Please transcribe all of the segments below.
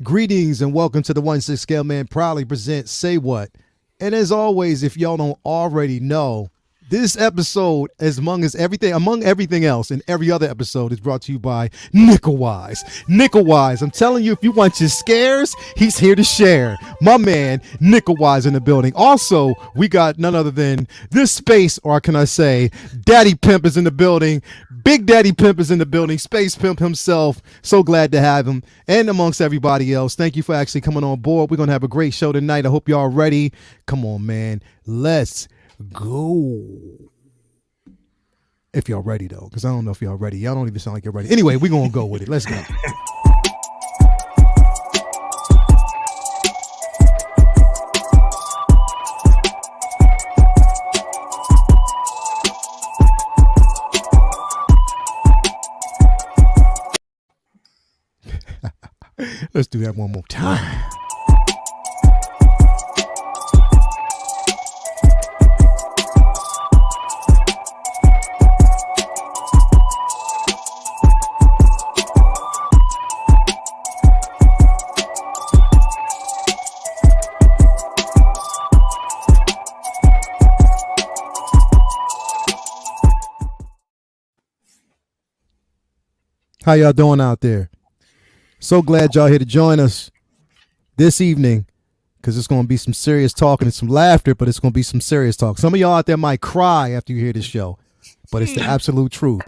Greetings and welcome to the 1/6 Scale Man proudly presents Say What. And as always, if y'all don't already know, this episode, among everything else, and every other episode is brought to you by Nickel Wise. Nickel Wise, I'm telling you, if you want your scares, he's here to share. My man, Nickel Wise in the building. Also, we got none other than this space, or can I say, Daddy Pimp is in the building. Big Daddy Pimp is in the building. Space Pimp himself. So glad to have him. And amongst everybody else, thank you for actually coming on board. We're going to have a great show tonight. I hope y'all ready. Come on, man. Let's go. If y'all ready though, because I don't know if y'all ready. Y'all don't even sound like you're ready. Anyway, we're gonna go with it. Let's go. Let's do that one more time. How y'all doing out there? So glad y'all here to join us this evening, because it's going to be some serious talking and some laughter, but it's going to be some serious talk. Some of y'all out there might cry after you hear this show, but it's the absolute truth.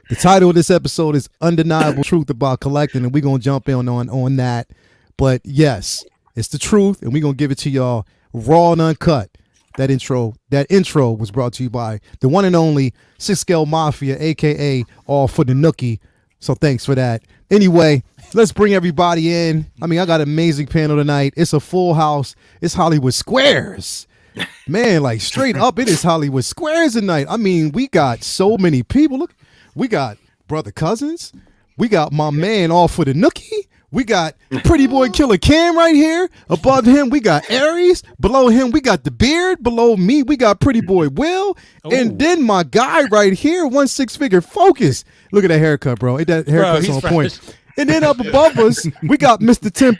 The title of this episode is Undeniable Truth About Collecting, and we're going to jump in on that. But yes, it's the truth, and we're going to give it to y'all raw and uncut. That intro was brought to you by the one and only 6 Scale Mafia, a.k.a. All for the Nookie. So thanks for that. Anyway, let's bring everybody in. I mean, I got an amazing panel tonight. It's a full house. It's Hollywood Squares. Man, like straight up, it is Hollywood Squares tonight. I mean, we got so many people. Look, we got Brother Cousins. We got my man All for the Nookie. We got Pretty Boy Killer Cam right here. Above him, we got Aries. Below him, we got the Beard. Below me, we got Pretty Boy Will. Oh. And then my guy right here, 1 6-figure Focus. Look at that haircut, bro. That haircut's on point. And then up above us, we got Mr. 10%,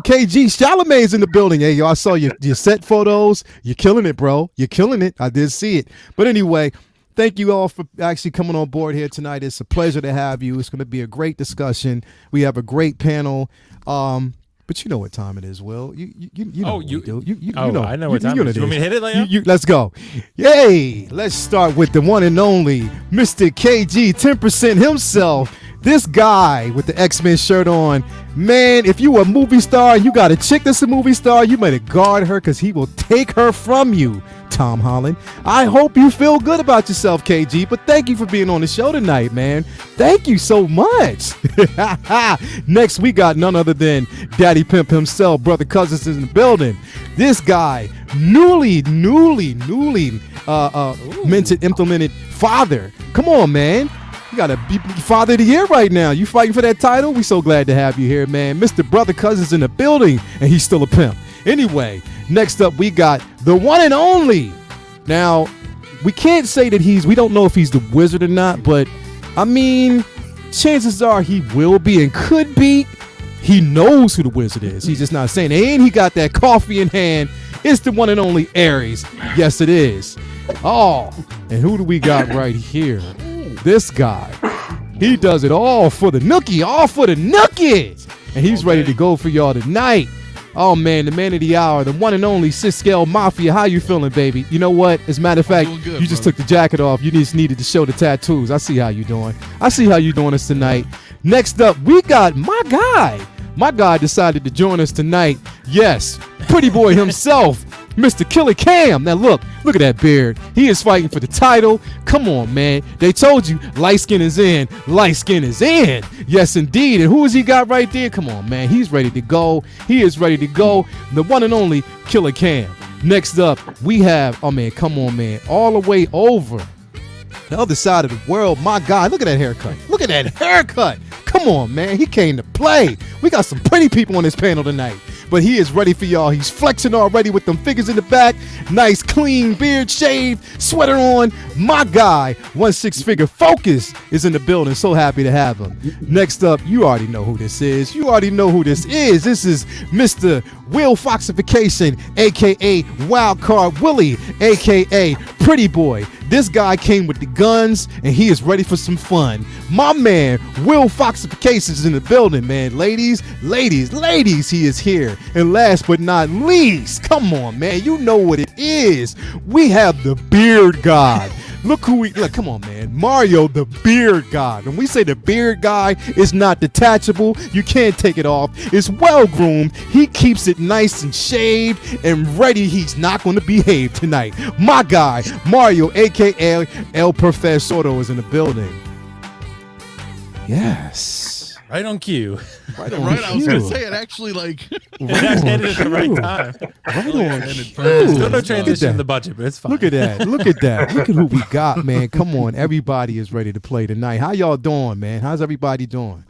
KG Chalamet's in the building. Hey, yo, I saw your set photos. You're killing it, bro. You're killing it. I did see it. But anyway, thank you all for actually coming on board here tonight. It's a pleasure to have you. It's going to be a great discussion. We have a great panel. But you know what time it is, Will. You know what we do. You know. I know what time it is. You want me to hit it, Leo? Let's go. Yay! Let's start with the one and only Mr. KG 10% himself. This guy with the X-Men shirt on. Man, if you a movie star and you got a chick that's a movie star, you better guard her, because he will take her from you, Tom Holland. I hope you feel good about yourself, KG, but thank you for being on the show tonight, man. Thank you so much. Next, we got none other than Daddy Pimp himself, Brother Cousins in the building. This guy, newly implemented father. Come on, man. You got to be Father of the Year right now. You fighting for that title? We so glad to have you here, man. Mr. Brother Cousins in the building, and he's still a pimp. Anyway, next up, we got the one and only. Now, we can't say that we don't know if he's the wizard or not, but, I mean, chances are he will be and could be. He knows who the wizard is. He's just not saying it. And he got that coffee in hand. It's the one and only Aries. Yes, it is. Oh, and who do we got right here? This guy. He does it all for the Nookie. All for the Nookie. And he's ready to go for y'all tonight. Oh, man, the man of the hour, the one and only 6 Scale Mafia. How you feeling, baby? You know what? As a matter of fact, good, you just took the jacket off. You just needed to show the tattoos. I see how you doing. I see how you doing us tonight. Next up, we got my guy. My guy decided to join us tonight. Yes, Pretty Boy himself, Mr. Killer Cam. Now look at that beard. He is fighting for the title. Come on, man. They told you light skin is in. Light skin is in. Yes, indeed. And who has he got right there? Come on, man. He's ready to go. He is ready to go. The one and only Killer Cam. Next up, we have, oh man, come on, man. All the way over the other side of the world. My God, look at that haircut. Look at that haircut. Come on, man. He came to play. We got some pretty people on this panel tonight. but he is ready for y'all. He's flexing already with them figures in the back. Nice, clean beard shaved, sweater on. My guy, 1-6-figure Focus, is in the building. So happy to have him. Next up, you already know who this is. This is Mr. Will Foxification, a.k.a. Wildcard Willie, a.k.a. Pretty Boy. This guy came with the guns, and he is ready for some fun. My man, Will Foxification, is in the building, man. Ladies, he is here. And last but not least, come on, man. You know what it is. We have the Beard God. Look, come on, man. Mario, the Beard God. When we say the Beard Guy is not detachable, you can't take it off. It's well groomed. He keeps it nice and shaved and ready. He's not going to behave tonight. My guy, Mario, a.k.a. El Profesoro, is in the building. Yes. Right on cue. Right, I was going to say it actually like... Right at the right time. Right on cue. Still no transition in the budget, but it's fine. Look at that. Look at who we got, man. Come on. Everybody is ready to play tonight. How y'all doing, man? How's everybody doing?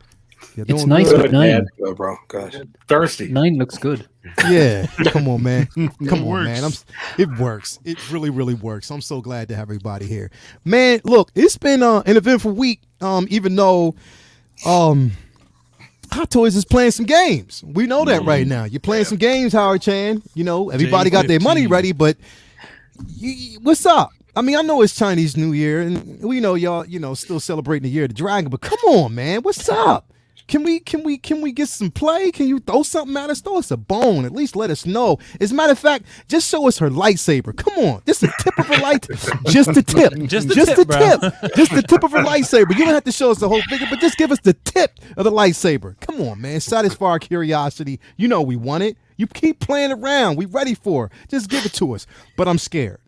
It's nice good, with 9. Good, bro. Gosh. Thirsty. 9 looks good. Yeah. Come on, man. Come on, works. man. It works. It really, really works. I'm so glad to have everybody here. Man, look, it's been an eventful week, even though Hot Toys is playing some games. We know that right now. You're playing some games, Howard Chan. You know, everybody got their money ready, but what's up? I mean, I know it's Chinese New Year, and we know y'all, still celebrating the Year of the Dragon, but come on, man. What's up? Can we get some play? Can you throw something at us? Throw us a bone. At least let us know. As a matter of fact, just show us her lightsaber. Come on. Just the tip of her just the tip. Just the tip. Just the tip of her lightsaber. You don't have to show us the whole figure, but just give us the tip of the lightsaber. Come on, man. Satisfy our curiosity. You know we want it. You keep playing around. We ready for it. Just give it to us. But I'm scared.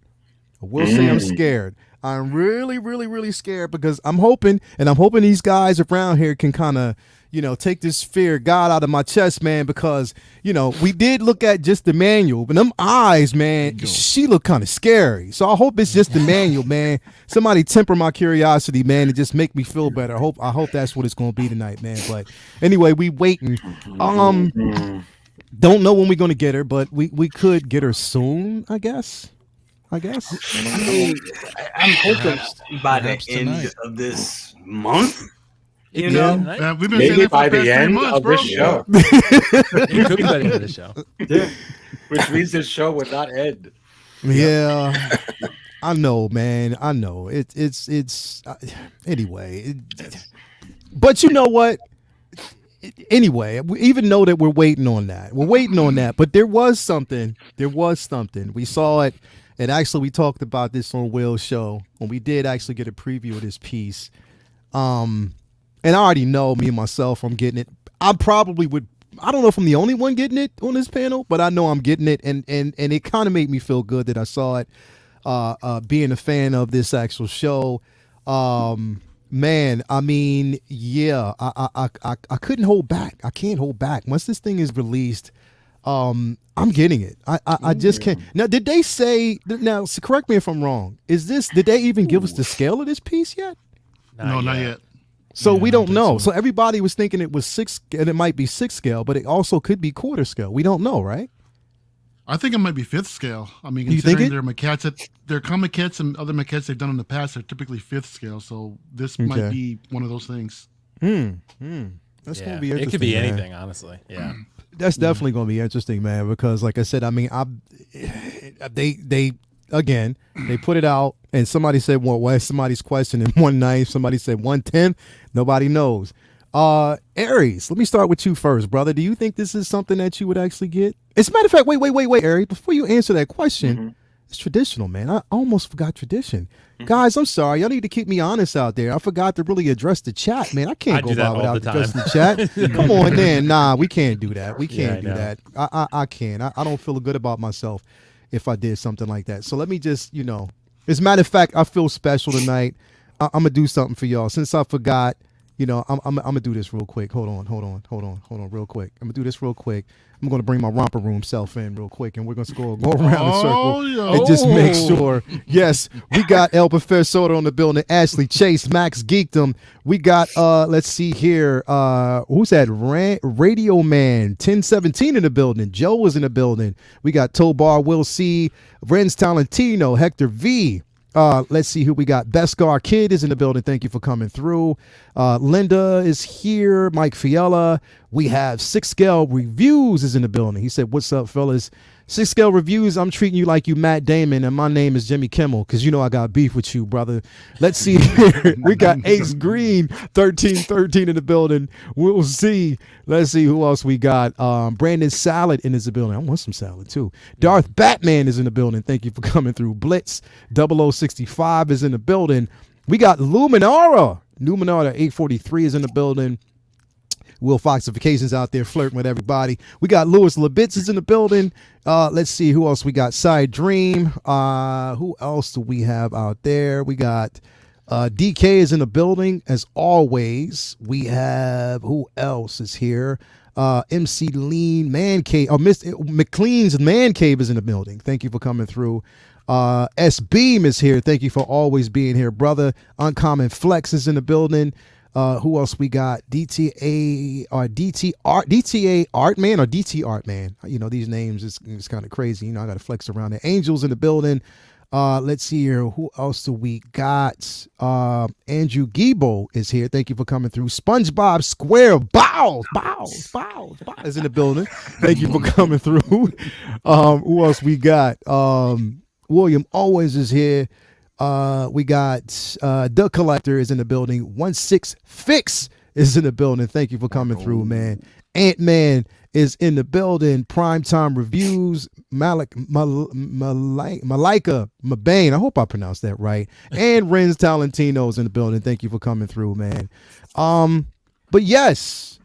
I will say I'm scared. I'm really, really, really scared because I'm hoping these guys around here can kind of, take this fear of God out of my chest, man, because, we did look at just the manual, but them eyes, man, she looked kind of scary. So I hope it's just the manual, man. Somebody temper my curiosity, man, and just make me feel better. I hope that's what it's going to be tonight, man. But anyway, we waiting. Don't know when we're going to get her, but we could get her soon, I guess. I mean, I'm hoping by the end of this month. We've been maybe saying that by for the the past 3 end months, of bro. this show. It could be by the end of the show. Yeah. Which means this show would not end. Yeah, I know, man. I know. It's anyway. But you know what? Anyway, we even know that we're waiting on that. We're waiting on that. But there was something. We saw it. And actually, we talked about this on Will's show when we did actually get a preview of this piece. And I already know, me and myself, I'm getting it. I probably would. I don't know if I'm the only one getting it on this panel, but I know I'm getting it. And it kind of made me feel good that I saw it, being a fan of this actual show. Man, I mean, yeah, I couldn't hold back. I can't hold back. Once this thing is released, I'm getting it. I just can't. Now, did they say? Now, so correct me if I'm wrong. Did they even give us the scale of this piece yet? Not yet. So we don't know. So everybody was thinking it was 6, and it might be 6 scale, but it also could be quarter scale. We don't know, right? I think it might be 5th scale. I mean, You think considering their comic kits and other maquettes they've done in the past are typically 5th scale. So this might be one of those things. That's going to be interesting. It could be man. anything, honestly. Yeah. That's definitely going to be interesting, man, because like I said, I mean, they again, they put it out and somebody said, well, somebody's questioning 1/9, somebody said 1/10. Nobody knows. Aries, let me start with you first, brother. Do you think this is something that you would actually get? As a matter of fact, wait, Aries, before you answer that question, it's traditional, man. I almost forgot tradition. Guys, I'm sorry. Y'all need to keep me honest out there. I forgot to really address the chat, man. I can't go by without addressing the chat. Come on, Dan. Nah, we can't do that. We can't do that. I can't. I don't feel good about myself if I did something like that. So let me just, as a matter of fact, I feel special tonight. I'm going to do something for y'all. Since I forgot, I'm gonna do this real quick. Hold on, real quick. I'm gonna do this real quick. I'm gonna bring my romper room self in real quick, and we're gonna go around the circle and just make sure. Yes, we got El Professor on the building. Ashley Chase, Max Geekdom. We got let's see here. Who's that? Radio Man 1017 in the building. Joe was in the building. We got Tobar, Will C, Renz Talentino, Hector V. Let's see who we got. Beskar Kid is in the building. Thank you for coming through. Linda is here. Mike Fiella. We have 6 Scale Reviews is in the building. He said, "What's up, fellas? 6 Scale Reviews. I'm treating you like you Matt Damon, and my name is Jimmy Kimmel, because I got beef with you, brother." Let's see here. We got Ace Green 1313 in the building. We'll see. Let's see who else we got. Brandon Salad in the building. I want some salad too. Darth Batman is in the building. Thank you for coming through. Blitz 0065 is in the building. We got Luminara 843 is in the building. Will Foxifications out there flirting with everybody. We got Louis Labitz is in the building. Let's see who else we got. Side Dream. Who else do we have out there? We got DK is in the building as always. We have who else is here? MC Lean Man Cave. Oh, Mr. McLean's Man Cave is in the building. Thank you for coming through. S Beam is here. Thank you for always being here, brother. Uncommon Flex is in the building. Who else we got? DTA Artman or DT Artman. These names is kind of crazy. I got to flex around there. Angels in the building. Let's see here. Who else do we got? Andrew Gibo is here. Thank you for coming through. SpongeBob Square Bows is in the building. Thank you for coming through. Who else we got? William Owens is here. We got The Collector is in the building. 16 Fix is in the building. Thank you for coming through, man. Ant-Man is in the building. Primetime Reviews. Malika Mabane. I hope I pronounced that right. And Renz Talentino is in the building. Thank you for coming through, man. But yes.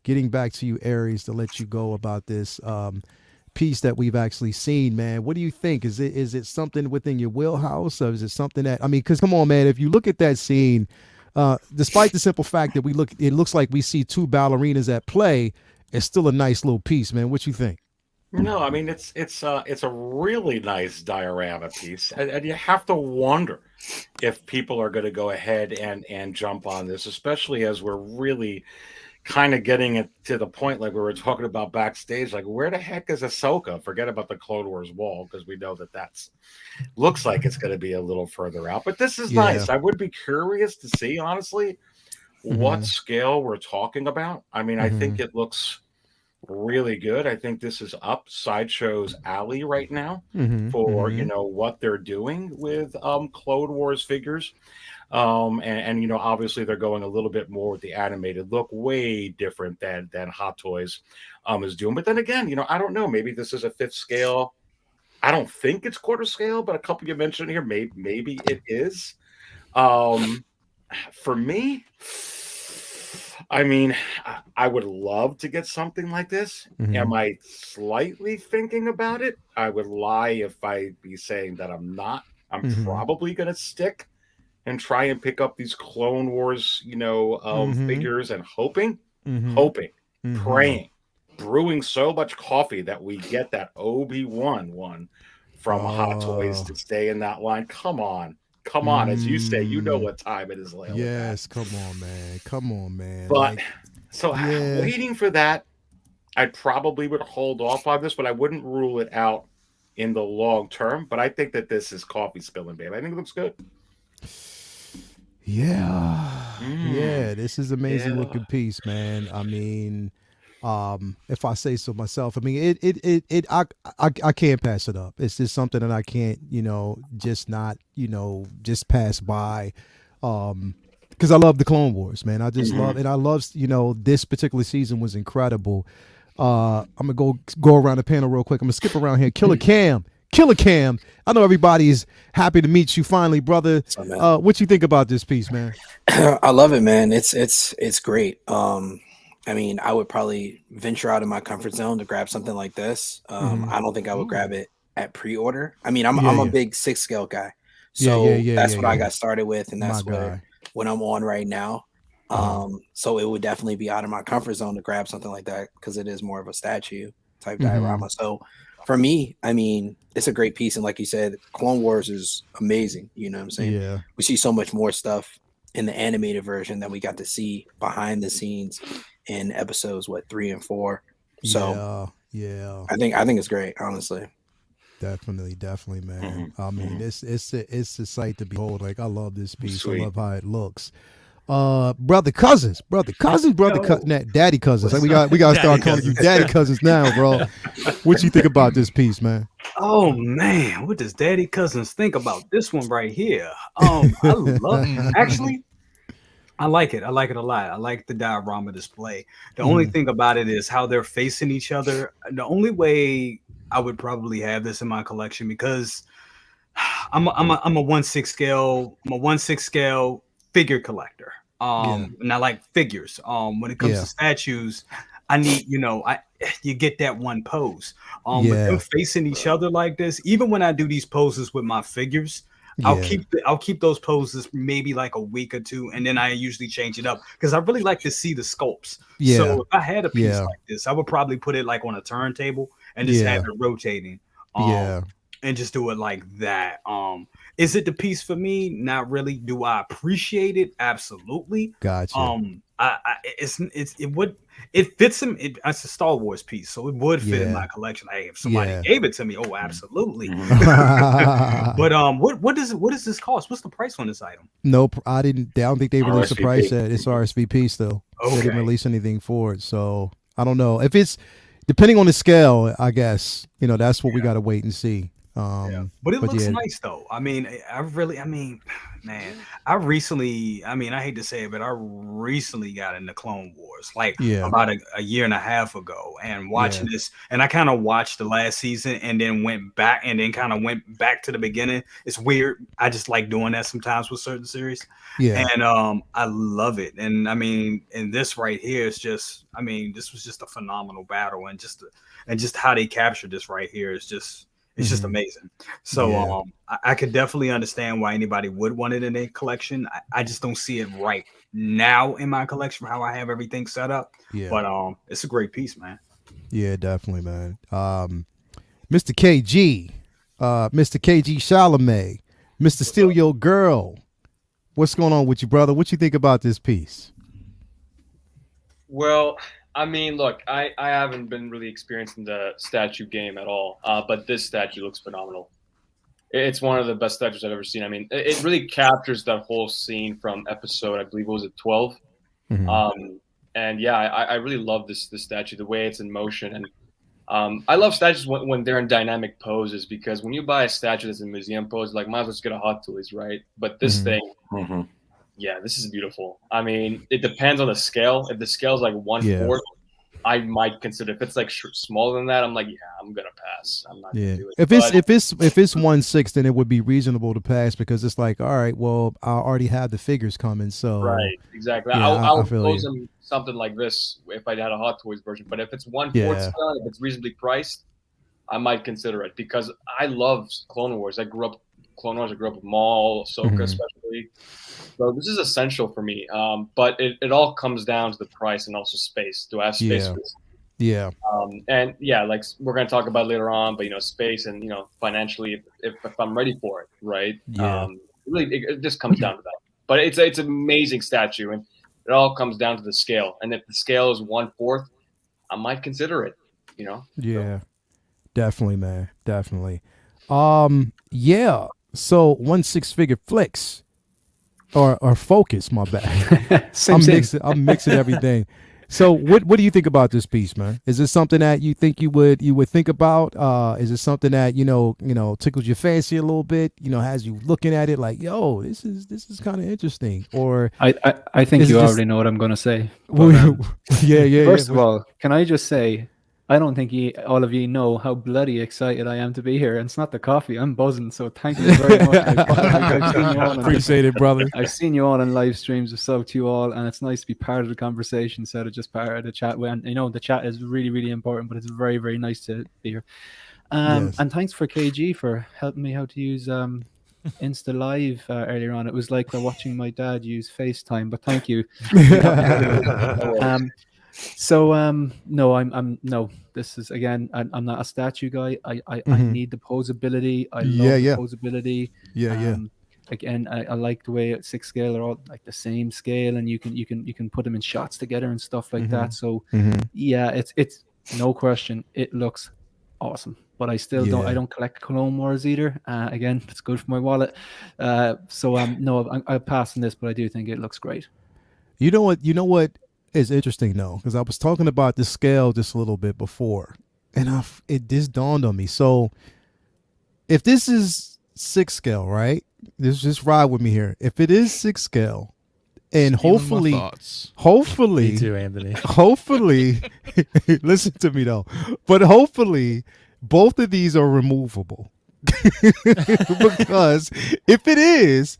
Getting back to you, Aries, to let you go about this piece that we've actually seen, man. What do you think? Is it something within your wheelhouse, or is it something that, because come on, man, if you look at that scene, despite the simple fact that it looks like we see 2 ballerinas at play, it's still a nice little piece, man. What you think? No, it's a really nice diorama piece, and you have to wonder if people are going to go ahead and jump on this, especially as we're really kind of getting it to the point like we were talking about backstage, like where the heck is Ahsoka? Forget about the Clone Wars wall, because we know that's looks like it's going to be a little further out, but this is nice. I would be curious to see, honestly, what scale we're talking about. I think it looks really good. I think this is up Sideshow's alley right now for what they're doing with Clone Wars figures. And obviously they're going a little bit more with the animated look, way different than Hot Toys is doing. But then again, I don't know, maybe this is a 5th scale. I don't think it's quarter scale, but a couple you mentioned here, maybe it is. For me, I would love to get something like this. Am I slightly thinking about it? I would lie if I'd be saying that I'm not. I'm probably going to stick and try and pick up these Clone Wars, figures, and hoping, praying, brewing so much coffee that we get that Obi-Wan one from Hot Toys to stay in that line. Come on. As you say, you know what time it is, Layla. Yes, come on, man. But waiting for that, I probably would hold off on this, but I wouldn't rule it out in the long term. But I think that this is coffee spilling, babe. I think it looks good. Yeah, this is amazing looking piece, man. If I say so myself, I can't pass it up. It's just something that I can't, just pass by. Because I love the Clone Wars, man. I just love, and I love, this particular season was incredible. I'm gonna go around the panel real quick. I'm gonna skip around here. Killer Cam. I know everybody's happy to meet you finally, brother. What you think about this piece, man? I love it, man. It's great. I would probably venture out of my comfort zone to grab something like this. I don't think I would grab it at pre-order. I'm a big 6 scale guy, so that's what I got started with, and that's when I'm on right now. So it would definitely be out of my comfort zone to grab something like that because it is more of a statue type diorama. So for me, I mean, it's a great piece. And like you said, Clone Wars is amazing. You know what I'm saying? Yeah. We see so much more stuff in the animated version than we got to see behind the scenes in episodes 3 and 4. So yeah. I think it's great, honestly. Definitely, man. I mean, it's a sight to behold. Like, I love this piece. Sweet. I love how it looks. Brother cousins, daddy cousins. Like, we got to start calling you daddy cousins now, bro. What you think about this piece, man? Oh man, what does Daddy Cousins think about this one right here? I love actually. I like it. I like it a lot. I like the diorama display. The only thing about it is how they're facing each other. The only way I would probably have this in my collection because I'm a 1/6 scale. I'm a 1/6 scale figure collector. And I like figures. When it comes to statues, I need, you get that one pose. With them facing each other like this, even when I do these poses with my figures, I'll keep those poses maybe like a week or two, and then I usually change it up because I really like to see the sculpts. So if I had a piece like this, I would probably put it like on a turntable and just have it rotating. And just do it like that. Is it the piece for me? Not really. Do I appreciate it? Absolutely. Gotcha. It fits him. It's a Star Wars piece, so it would fit in my collection. Hey, if somebody gave it to me, oh, absolutely. But what does this cost? What's the price on this item? Nope, I don't think they released a RSVP. price yet. It's RSVP still. They didn't release anything for it, so I don't know if it's depending on the scale. I guess that's what we got to wait and see. But it looks nice though. I mean, man, I recently, I hate to say it, but I recently got into Clone Wars, like about a year and a half ago, and watching this, and I kind of watched the last season and then went back to the beginning. It's weird. I just like doing that sometimes with certain series. And I love it. And and this right here is just, this was just a phenomenal battle, and just how they captured this right here is just. It's just amazing. So I could definitely understand why anybody would want it in their collection. I just don't see it right now in my collection for how I have everything set up. But it's a great piece, man. Yeah, definitely, man. Mr. KG, Mr. KG Chalamet, Mr. Steal Your Girl. What's going on with you, brother? What you think about this piece? Well, look, I haven't been really experienced in the statue game at all, but this statue looks phenomenal. It's one of the best statues I've ever seen. It really captures that whole scene from episode, I believe, was it 12? And yeah, I really love this statue, the way it's in motion. And I love statues when they're in dynamic poses, because when you buy a statue that's in museum pose, like, might as well just get a Hot Toys, right? But this thing... Yeah, this is beautiful. It depends on the scale. If the scale is like 1/4, I might consider. If it's like smaller than that, I'm like, yeah, I'm gonna pass. I'm not gonna do it. If it's 1/6, then it would be reasonable to pass, because it's like, all right, well, I already have the figures coming, so right, exactly. Yeah, I would feel close you. them something like this if I had a Hot Toys version. But if it's 1/4 Yeah. scale, if it's reasonably priced, I might consider it, because I love Clone Wars. I grew up with Maul, Ahsoka especially. So this is essential for me. But it all comes down to the price and also space. Do I have space for this? Yeah. And yeah, like we're going to talk about later on, but space and financially, if I'm ready for it, right? Yeah. It just comes down to that. But it's an amazing statue, and it all comes down to the scale. And if the scale is 1/4, I might consider it. Yeah. Definitely, man. Definitely. Yeah. So 1/6 figure flicks or focus. My bad. I'm mixing everything. So what do you think about this piece, man? Is this something that you think you would think about? Is it something that tickles your fancy a little bit? Has you looking at it like, yo, this is kind of interesting? Or I think you already know what I'm gonna say. But, yeah. First of all, can I just say, I don't think all of you know how bloody excited I am to be here. And it's not the coffee. I'm buzzing. So thank you very much. I've seen you all Appreciate it, brother. I've seen you all on live streams. I've talked to you all. And it's nice to be part of the conversation instead of just part of the chat. And the chat is really, really important, but it's very, very nice to be here. Yes. And thanks for KG for helping me how to use Insta Live earlier on. It was like watching my dad use FaceTime, but thank you. No, I'm no. This is again. I'm not a statue guy. I need the posability. I love the posability. Again, I like the way at 6 scale are all like the same scale, and you can put them in shots together and stuff like that. So yeah, it's no question. It looks awesome, but I still don't collect Clone Wars either. Again, it's good for my wallet. No, I'll pass on this, but I do think it looks great. You know what is interesting though, because I was talking about the scale just a little bit before, and it just dawned on me. So if this is 6 scale, right? Just ride with me here. If it is 6 scale, and hopefully, Me too, Anthony. hopefully, listen to me though, but hopefully both of these are removable. Because if it is,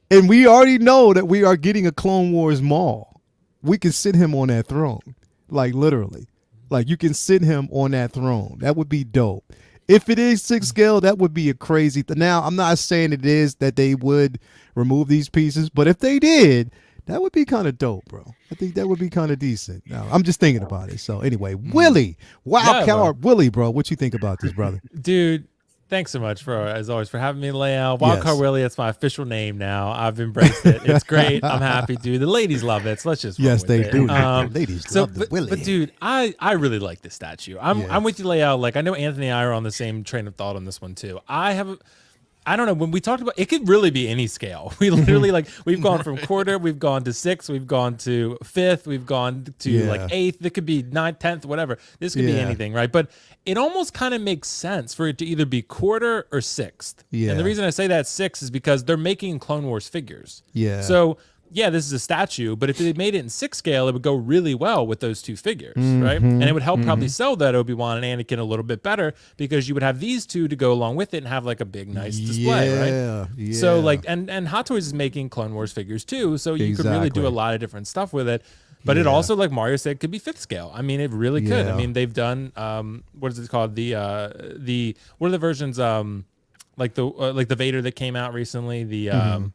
and we already know that we are getting a Clone Wars Maul, we can sit him on that throne. Like literally. Like you can sit him on that throne. That would be dope. If it is 6 scale, that would be a crazy Now, I'm not saying it is that they would remove these pieces, but if they did, that would be kind of dope, bro. I think that would be kind of decent. Now, I'm just thinking about it. So anyway, Willie, Willie, bro, what you think about this, brother? Dude, thanks so much, as always, for having me lay out. Wildcard Willie, that's my official name now. I've embraced it. It's great. I'm happy, dude. The ladies love it. So let's just yes, they it. do. Ladies love the Willie. But dude, I really like this statue. I'm with you, layout. Like I know Anthony and I are on the same train of thought on this one too. I don't know, when we talked about it could really be any scale. We literally we've gone from quarter, we've gone to 6, we've gone to 5th, we've gone to 8th. It could be 9th, 10th, whatever. This could be anything, right? But it almost kind of makes sense for it to either be quarter or 6th. Yeah. And the reason I say that 6 is because they're making Clone Wars figures. Yeah. So yeah, this is a statue, but if they made it in 6 scale, it would go really well with those 2 figures, right? And it would help probably sell that Obi-Wan and Anakin a little bit better because you would have these 2 to go along with it and have like a big, nice display, right? Yeah. So and Hot Toys is making Clone Wars figures too, so you could really do a lot of different stuff with it. But it also, like Mario said, could be 5th scale. I mean, it really could. I mean, they've done what is it called? The what are the versions? Like the Vader that came out recently. The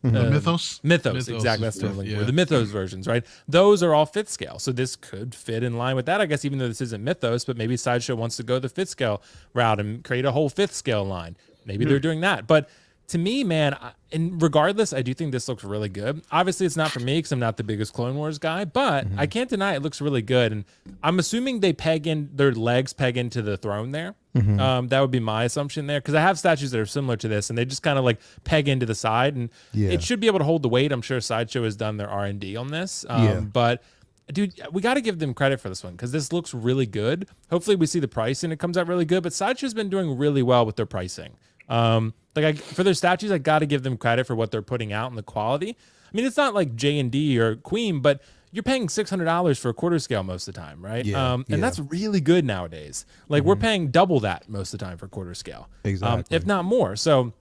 Mythos, exactly. That's the Mythos versions, right? Those are all 5th scale, so this could fit in line with that, I guess. Even though this isn't Mythos, but maybe Sideshow wants to go the 5th scale route and create a whole 5th scale line. Maybe they're doing that, but to me, man, and regardless, I do think this looks really good. Obviously, it's not for me because I'm not the biggest Clone Wars guy, but I can't deny it looks really good. And I'm assuming they their legs peg into the throne there. That would be my assumption there, because I have statues that are similar to this, and they just kind of like peg into the side, and it should be able to hold the weight. I'm sure Sideshow has done their R&D on this, but dude, we got to give them credit for this one because this looks really good. Hopefully, we see the price and it comes out really good. But Sideshow's been doing really well with their pricing. For their statues, I got to give them credit for what they're putting out and the quality. I mean, it's not like J&D or Queen, but you're paying $600 for a quarter scale most of the time, right? And that's really good nowadays. Like we're paying double that most of the time for quarter scale, if not more. So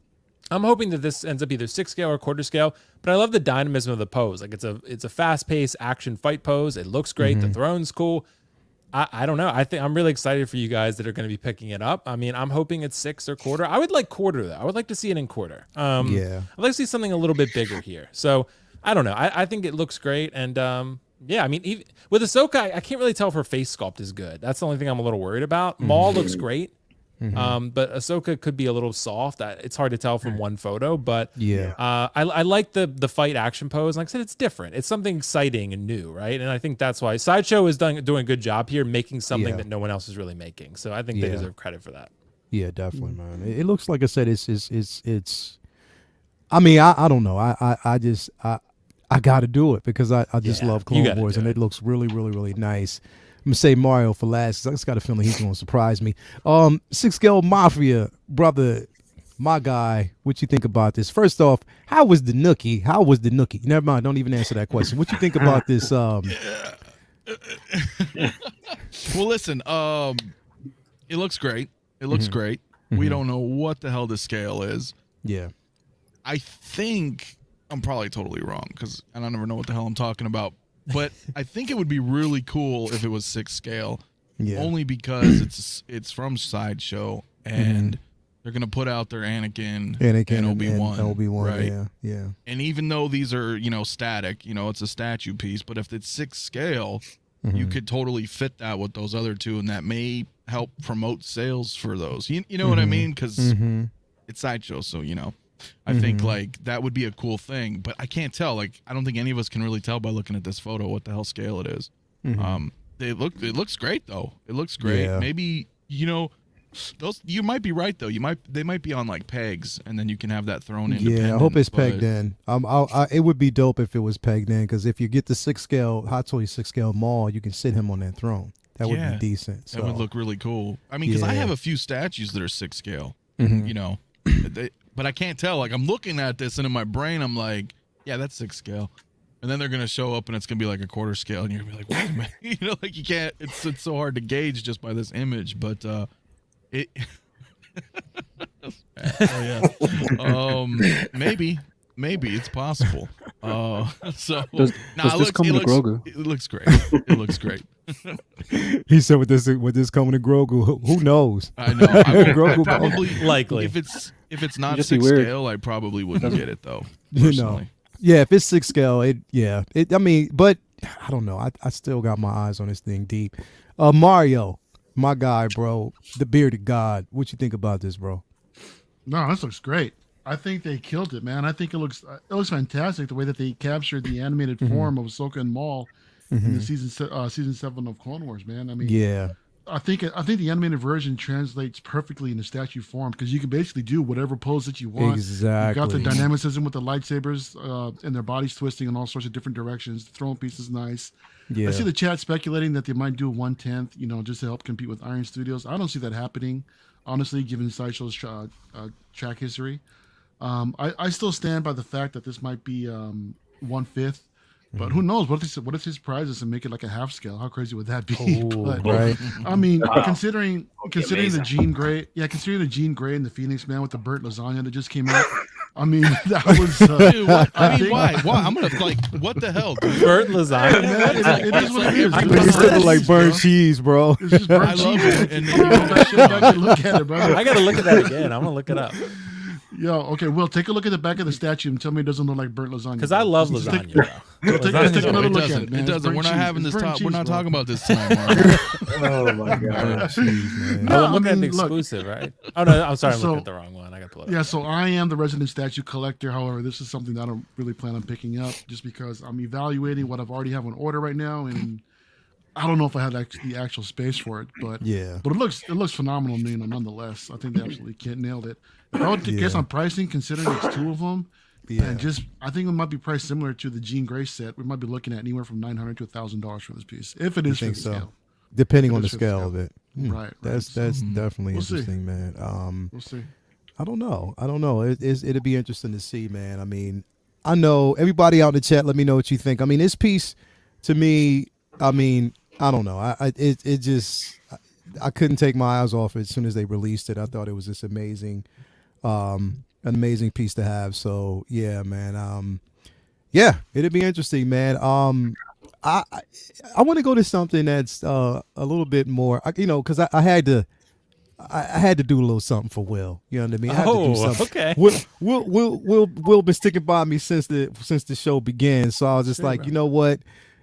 I'm hoping that this ends up either 6 scale or quarter scale. But I love the dynamism of the pose. Like it's a fast paced action fight pose. It looks great. The throne's cool. I don't know. I'm really excited for you guys that are going to be picking it up. I mean, I'm hoping it's 6 or quarter. I would like quarter though. I would like to see it in quarter. I'd like to see something a little bit bigger here. So I don't know. I think it looks great. And I mean, even, with Ahsoka, I can't really tell if her face sculpt is good. That's the only thing I'm a little worried about. Maul looks great. But Ahsoka could be a little soft. It's hard to tell from one photo, but I like the fight action pose. Like I said, it's different. It's something exciting and new, right? And I think that's why Sideshow is doing a good job here, making something that no one else is really making. So I think they deserve credit for that. Yeah, definitely, man. It looks like I said, it's. I mean, I don't know. I got to do it because I just love Clone Wars, and it looks really, really, really nice. I'm going to say Mario for last because I just got a feeling he's going to surprise me. 6 Scale Mafia, brother, my guy, what you think about this? First off, how was the Nookie? Never mind, don't even answer that question. What you think about this? Well, listen, it looks great. It looks great. We don't know what the hell the scale is. Yeah. I think I'm probably totally wrong because I don't ever know what the hell I'm talking about. But I think it would be really cool if it was 6 scale, only because it's from Sideshow, and They're gonna put out their Anakin and Obi-Wan, right? Yeah. And even though these are, static, it's a statue piece, but if it's 6 scale, you could totally fit that with those other two, and that may help promote sales for those. You know what I mean? Because it's Sideshow, so I think like that would be a cool thing, but I can't tell. Like, I don't think any of us can really tell by looking at this photo what the hell scale it is. It looks great though. It looks great. Yeah. Maybe those, you might be right though. They might be on like pegs, and then you can have that thrown in. Yeah, I hope it's pegged in. It would be dope if it was pegged in, because if you get the 6 scale Hot Toy 6 scale Maul, you can sit him on that throne. That would be decent. So. That would look really cool. I mean, because I have a few statues that are 6 scale. But I can't tell. Like, I'm looking at this, and in my brain, I'm like, yeah, that's 6 scale. And then they're gonna show up, and it's gonna be like a 1/4 scale, and you're gonna be like, wait a minute, like you can't. It's so hard to gauge just by this image, but it. Maybe it's possible. So does this come to Grogu? It looks great. It looks great. He said with this coming to Grogu, who knows? I know. Grogu probably likely. If it's not Just 6 weird. scale, I probably wouldn't get it though. Personally. Yeah, if it's 6 scale, I mean, but I don't know. I still got my eyes on this thing deep. Mario, my guy, bro, the bearded god. What you think about this, bro? No, this looks great. I think they killed it, man. I think it looks fantastic the way that they captured the animated form of Ahsoka and Maul in the season 7 of Clone Wars, man. I mean, yeah. I think the animated version translates perfectly into statue form, because you can basically do whatever pose that you want. Exactly. You got the dynamicism with the lightsabers and their bodies twisting in all sorts of different directions. The throne piece is nice. Yeah. I see the chat speculating that they might do 1/10, just to help compete with Iron Studios. I don't see that happening, honestly, given Sideshow's track history. I still stand by the fact that this might be 1/5. But who knows? What if he surprises and make it like a half scale? How crazy would that be? But, right. I mean, considering the Jean Grey, considering the Jean Grey and the Phoenix Man with the burnt lasagna that just came out. I mean, that was. Dude, why? I'm gonna what the hell? Dude? Burnt lasagna. Man, it is what it is. It's still like burnt cheese, bro. It's just burnt cheese. love it. And Look at it, bro. I gotta look at that again. I'm gonna look it up. Yo, okay, Will, take a look at the back of the statue and tell me it doesn't look like burnt lasagna. Because I love lasagna, bro. Take another look at it, man. It doesn't. We're not having this talk. We're not talking about this tonight, Mark. Oh my god. No, I'm looking at the exclusive, right? Oh no, I'm sorry, I'm looking at the wrong one. I gotta pull it up. Yeah, so I am the resident statue collector. However, this is something that I don't really plan on picking up, just because I'm evaluating what I've already have on order right now, and I don't know if I have the actual space for it. But it looks phenomenal, nonetheless. I think they absolutely nailed it. If I would guess on pricing, considering it's 2 of them, and I think it might be priced similar to the Jean Grey set. We might be looking at anywhere from $900 to $1,000 for this piece, if it is for the scale. Depending on the scale of it. Right. That's definitely interesting, man. We'll see. I don't know. It'll be interesting to see, man. I mean, I know everybody out in the chat. Let me know what you think. I mean, this piece, to me, I mean, I don't know. I couldn't take my eyes off it as soon as they released it. I thought it was just amazing. An amazing piece to have. So yeah, man. It'd be interesting, man. I want to go to something that's a little bit more, because I had to do a little something for Will. You know what I mean? I had to do something. Okay. Will been sticking by me since the show began. So I was just like, bro. You know what?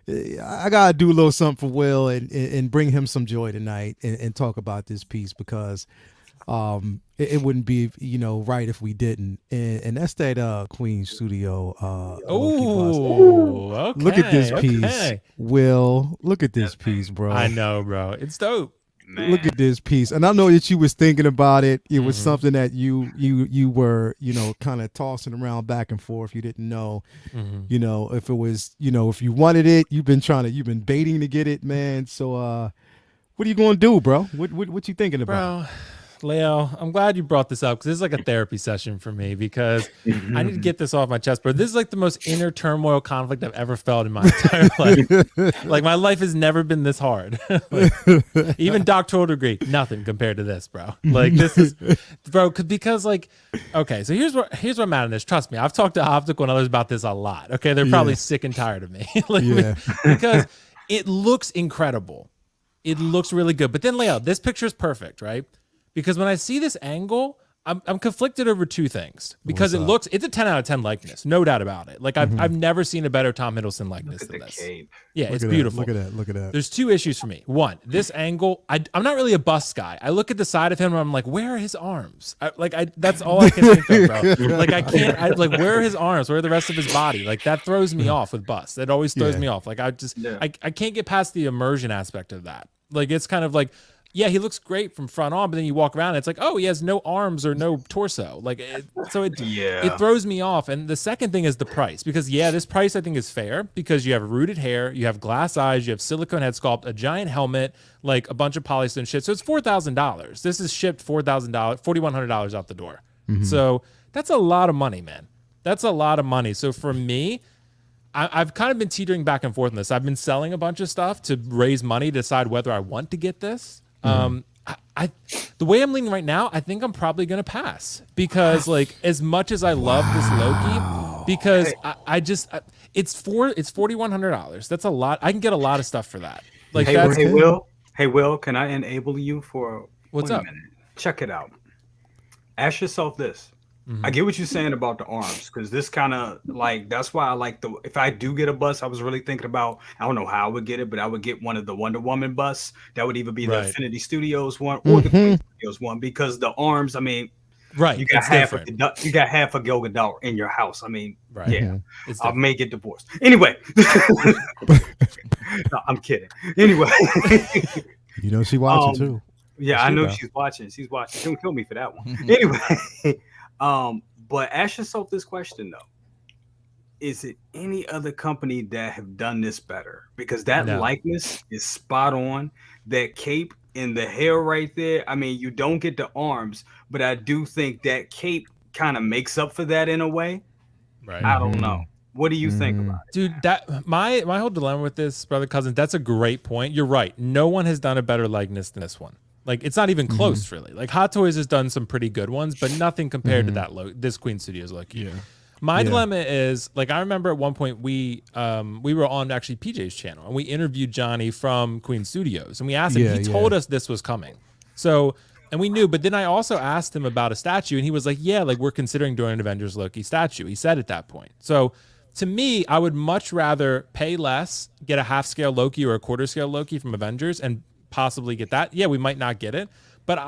I gotta do a little something for Will and bring him some joy tonight and talk about this piece, because it wouldn't be right if we didn't, and that's that Queen Studio. Okay. Look at this piece, Will. Look at this piece, bro. I know, bro. It's dope. Man. Look at this piece, and I know that you was thinking about it. It was something that you were kind of tossing around back and forth. You didn't know, if it was if you wanted it. You've been baiting to get it, man. So what are you gonna do, bro? What you thinking about? Bro, Leo, I'm glad you brought this up, because this is like a therapy session for me, because I need to get this off my chest, bro. This is like the most inner turmoil conflict I've ever felt in my entire life. Like, my life has never been this hard. Like, even doctor would agree, nothing compared to this, bro. Like, this is, bro, because like, okay, so here's what I'm at on this. Trust me, I've talked to Optical and others about this a lot. Okay, they're probably sick and tired of me. Because it looks incredible. It looks really good. But then, Leo, this picture is perfect, right? Because when I see this angle, I'm conflicted over two things because it's a 10 out of 10 likeness, no doubt about it. Like I've never seen a better Tom Hiddleston likeness than this. Cape. Yeah, it's beautiful. Look at that. There's two issues for me. One, this angle, I'm not really a bust guy. I look at the side of him and I'm like, where are his arms? That's all I can think of, bro. Like where are his arms? Where are the rest of his body? Like that throws me off with bust. It always throws me off. Like I can't get past the immersion aspect of that. Like it's kind of like, yeah, he looks great from front on, but then you walk around and it's like, oh, he has no arms or no torso. Like, it throws me off. And the second thing is the price, because this price I think is fair because you have rooted hair, you have glass eyes, you have silicone head sculpt, a giant helmet, like a bunch of polystone shit. So it's $4,000. This is shipped $4,000, $4,100 out the door. So that's a lot of money, man. That's a lot of money. So for me, I've kind of been teetering back and forth on this. I've been selling a bunch of stuff to raise money to decide whether I want to get this. The way I'm leaning right now, I think I'm probably gonna pass because like as much as I love this Loki, because it's $4,100. That's a lot. I can get a lot of stuff for that. Like hey Will, can I enable you for what's up? Check it out. Ask yourself this. I get what you're saying about the arms because this kind of like that's why I like if I do get a bus, I was really thinking about I don't know how I would get it, but I would get one of the Wonder Woman bus. That would either be the Infinity Studios one or the Queen Studios one because the arms, I mean, you got you got half a Gal Gadot in your house. I mean, I may get divorced anyway. No, I'm kidding. Anyway, she watching too. Yeah, I know she's watching. She's watching. Don't kill me for that one. Anyway. But ask yourself this question though: is it any other company that have done this better? Because that likeness is spot on. That cape and the hair right there. I mean, you don't get the arms, but I do think that cape kind of makes up for that in a way. Right. I don't know. What do you think about it? Dude, that my whole dilemma with this, brother cousin, that's a great point. You're right. No one has done a better likeness than this one. Like it's not even close, really. Like Hot Toys has done some pretty good ones, but nothing compared to that. This Queen Studios Loki. Yeah. My dilemma is like I remember at one point we were on actually PJ's channel and we interviewed Johnny from Queen Studios and we asked him. He told us this was coming, so and we knew. But then I also asked him about a statue, and he was like, "Yeah, like we're considering doing an Avengers Loki statue." He said at that point. So to me, I would much rather pay less, get a half scale Loki or a quarter scale Loki from Avengers, and possibly get that. Yeah, we might not get it, but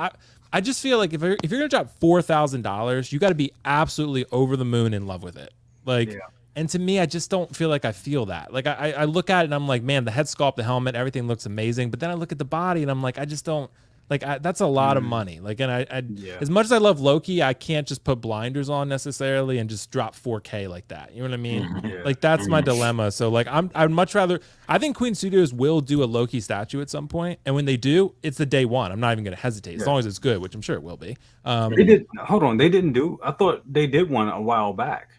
I just feel like if you're gonna drop $4,000, you got to be absolutely over the moon in love with it. Like, and to me, I just don't feel like I feel that. Like I look at it and I'm like, man, the head sculpt, the helmet, everything looks amazing. But then I look at the body and I'm like, I just don't. Like that's a lot of money. Like, and I as much as I love Loki, I can't just put blinders on necessarily and just drop 4K like that. You know what I mean? Yeah. Like that's my dilemma. So like I'd much rather. I think Queen Studios will do a Loki statue at some point, and when they do, it's the day one. I'm not even going to hesitate as long as it's good, which I'm sure it will be. They did. Hold on, they didn't do. I thought they did one a while back.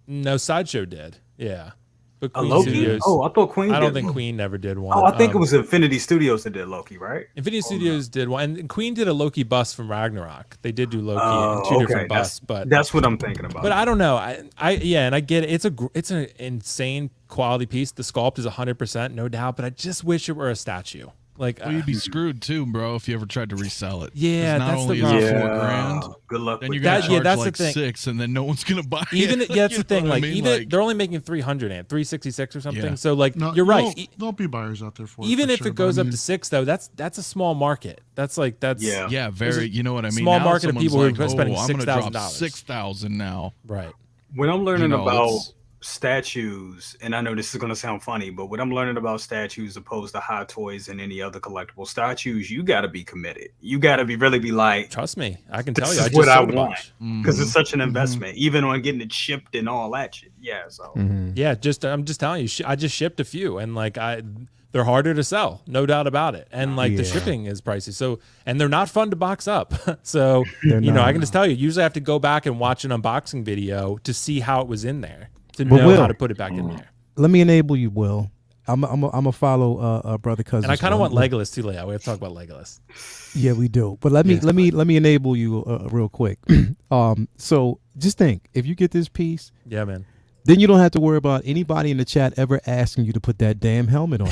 No, Sideshow did. Yeah. But Queen Loki? Studios, I thought Queen. I don't think Queen never did one. Oh, I think it was Infinity Studios that did Loki, right? Infinity Studios did one, and Queen did a Loki bust from Ragnarok. They did do Loki in two different busts, but that's what I'm thinking about. But I don't know. I and I get it. It's an insane quality piece. The sculpt is 100%, no doubt. But I just wish it were a statue. Like, you'd be screwed too, bro, if you ever tried to resell it. Yeah, not that's only the is it $4,000. Good luck. Then you're gonna charge like $6,000, and then no one's gonna buy it. That's the thing. Like, even they're only making 300 and 366 or something. Yeah. So like, you're right. There'll be buyers out there for even it. If it goes up to 6, though, that's a small market. That's very. You know what I mean? Small market of people like, who are spending $6,000. $6,000 now. Right. When I'm learning about statues, and I know this is going to sound funny, but when I'm learning about statues opposed to Hot Toys and any other collectible statues, you got to be committed. You got to really be like, trust me, I can tell you, I just what I want, because it's such an investment, even on getting it shipped and all that shit. Yeah, so yeah, I'm just telling you, I just shipped a few, and like they're harder to sell, no doubt about it, and like the shipping is pricey. So, and they're not fun to box up. So I can just tell you, usually I have to go back and watch an unboxing video to see how it was in there. To know how to put it back in there. Let me enable you, Will. I'm a follow brother cousin. And I kind of want Legolas too, Leo. We have to talk about Legolas. Yeah, we do. But let me enable you real quick. So just think, if you get this piece, yeah, man, then you don't have to worry about anybody in the chat ever asking you to put that damn helmet on.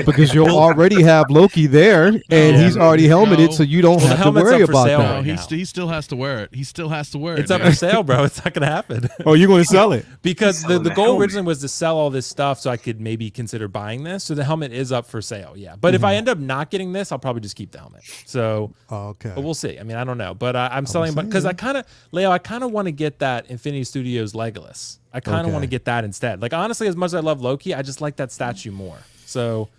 because you'll already have Loki there, and he's already helmeted, so you don't have to worry about that. No, he still has to wear it. He still has to wear it. It's up for sale, bro. It's not gonna happen. Oh, you're going to sell it? Because the goal originally was to sell all this stuff so I could maybe consider buying this. So the helmet is up for sale, yeah. But if I end up not getting this, I'll probably just keep the helmet. So, okay. But we'll see. I mean, I don't know. But I'm selling, because I kind of want to get that Infinity Studios Legolas. I kind of want to get that instead. Like, honestly, as much as I love Loki, I just like that statue more. So,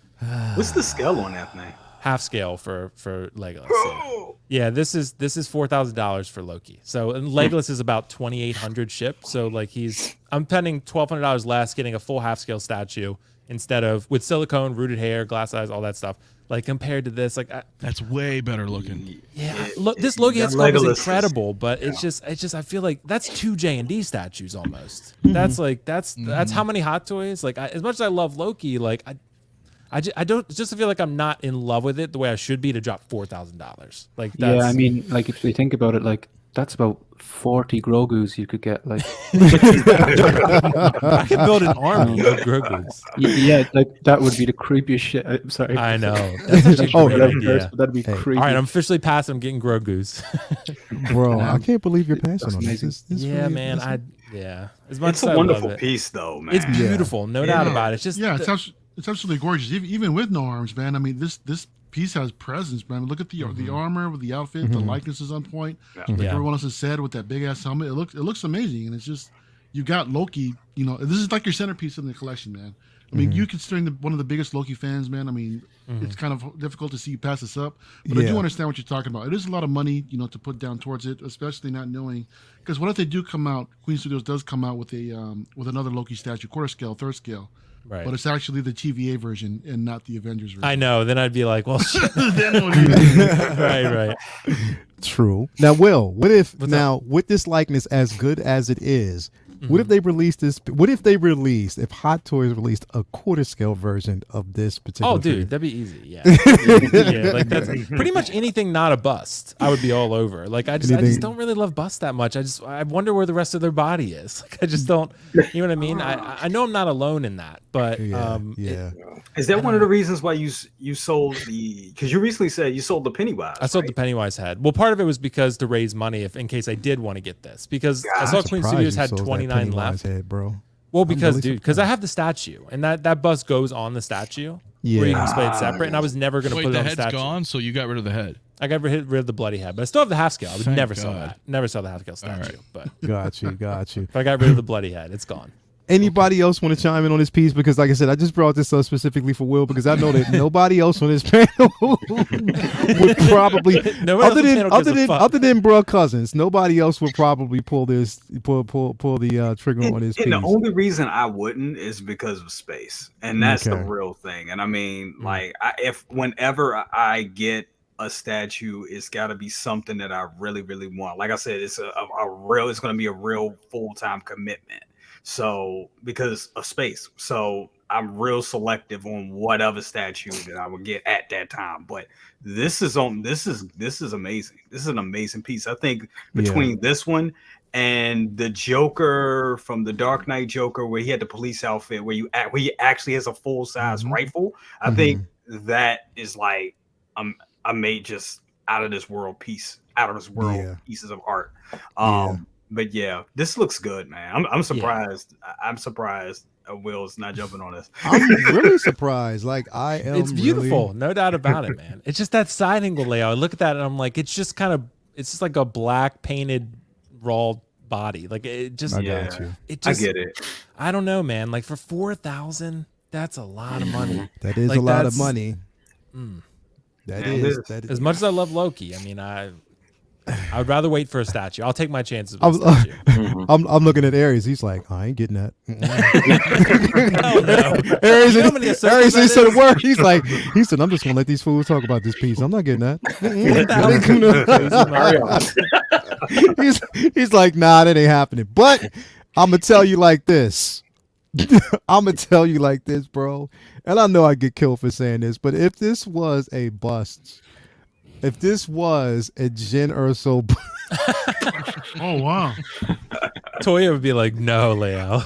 what's the scale on that thing? Half scale for Legolas. Yeah, this is $4,000 for Loki. So Legolas is about 2,800 shipped. So like I'm spending $1,200 less getting a full half scale statue instead of with silicone, rooted hair, glass eyes, all that stuff. Like compared to this, like that's way better looking. Yeah, this Loki head sculpt is incredible, but it's just I feel like that's 2 J&D statues almost. That's like that's how many Hot Toys. Like as much as I love Loki, like I just feel like I'm not in love with it the way I should be to drop $4,000. Like that's, yeah, I mean, like if we think about it, like that's about 40 Grogus you could get. Like I could build an army of Grogus. Yeah, like that would be the creepiest shit. I'm sorry. I know. That's that'd be creepy. All right, I'm officially passing. I'm getting Grogus. Bro, I can't believe you're passing on this. Yeah, really, man. As much it's as a I wonderful love it, piece, though, man. It's beautiful, no doubt about it. It's just it's absolutely gorgeous. Even with no arms, man. I mean, this piece has presence, man. Look at the armor with the outfit. The likeness is on point. Like everyone else has said, with that big ass helmet, it looks amazing. And it's just, you got Loki. You know, this is like your centerpiece in the collection, man. I mean, you considering one of the biggest Loki fans, man. I mean, it's kind of difficult to see you pass this up, but I do understand what you're talking about. It is a lot of money, you know, to put down towards it, especially not knowing, because what if they do come out? Queen Studios does come out with another Loki statue, quarter scale, third scale. Right. But it's actually the TVA version and not the Avengers version. I know. Then I'd be like, well, shit. Right. True. Now, Will, with this likeness as good as it is, what if they released this? What if if Hot Toys released a quarter scale version of this particular? Oh, dude, figure? that'd be easy. Yeah. Yeah, like that's pretty much anything not a bust. I would be all over. Like I just don't really love busts that much. I wonder where the rest of their body is. Like I just don't. You know what I mean? I know I'm not alone in that, but Is that one of the reasons why you sold because you recently said you sold the Pennywise? I sold the Pennywise head. Well, part of it was because to raise money in case I did want to get this, because I saw Queen Studios had 29 left. Head, bro. Well, because I have the statue, and that bust goes on the statue. Yeah. Where you can display it separate, and I was never going to put it on the statue. The head's gone, so you got rid of the head. I got rid of the bloody head, but I still have the half scale. I would never sell that. Never sell the half scale statue. Right. But got you. If I got rid of the bloody head, it's gone. Anybody else want to chime in on this piece? Because like I said, I just brought this up specifically for Will, because I know that nobody else on this panel would probably, other than bro cousins, nobody else would probably pull the trigger on this piece. And the only reason I wouldn't is because of space, and that's the real thing. And I mean, like, whenever I get a statue, it's got to be something that I really, really want. Like I said, it's it's going to be a real full-time commitment. So because of space, so I'm real selective on what other statue that I would get at that time. But this is amazing. This is an amazing piece. I think between this one and the Joker from the Dark Knight Joker, where he had the police outfit, where he actually has a full size rifle, I think that is like I made just out of this world pieces of art. But yeah, this looks good, man. I'm surprised. Yeah. I'm surprised Will's not jumping on this. I'm really surprised. Like it's beautiful, no doubt about it, man. It's just that side angle layout. I look at that and I'm like, it's just like a black painted raw body. Like it just. I got you. I get it. I don't know, man. Like for 4,000, that's a lot of money. That is a lot of money. That is. As much as I love Loki, I mean, I would rather wait for a statue. I'll take my chances with a statue. I'm looking at Aries. He's like, I ain't getting that. No. Aries said a word. He said, I'm just gonna let these fools talk about this piece. I'm not getting that. He's like, nah, that ain't happening. But I'm gonna tell you like this. Bro. And I know I get killed for saying this, but if this was a bust. If this was a Jyn Erso, oh wow, Toya would be like, "No, Leo."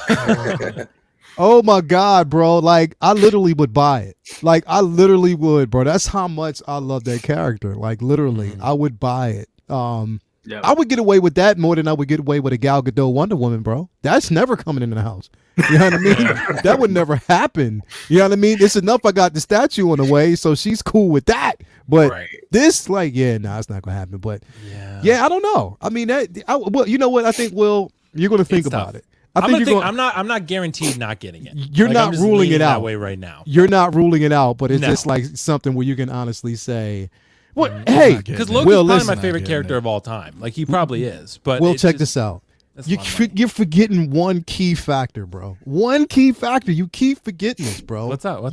Oh my God, bro. Like, I literally would buy it. Like, I literally would, bro. That's how much I love that character. Like, literally, I would buy it. I would get away with that more than I would get away with a Gal Gadot Wonder Woman, bro. That's never coming in the house. You know what I mean? That would never happen. You know what I mean? It's enough I got the statue on the way, so she's cool with that. But this, like, it's not gonna happen. But I don't know. I mean, well, you know what? I think, Will, you're gonna think about it. I'm not guaranteed not getting it. You're not ruling it out that way right now. You're not ruling it out, but it's just like something where you can honestly say, "What? Hey, because Loki's probably my favorite character of all time. Like, he probably is." But Will, check this out. You're forgetting one key factor, bro. One key factor. You keep forgetting this, bro. What's up?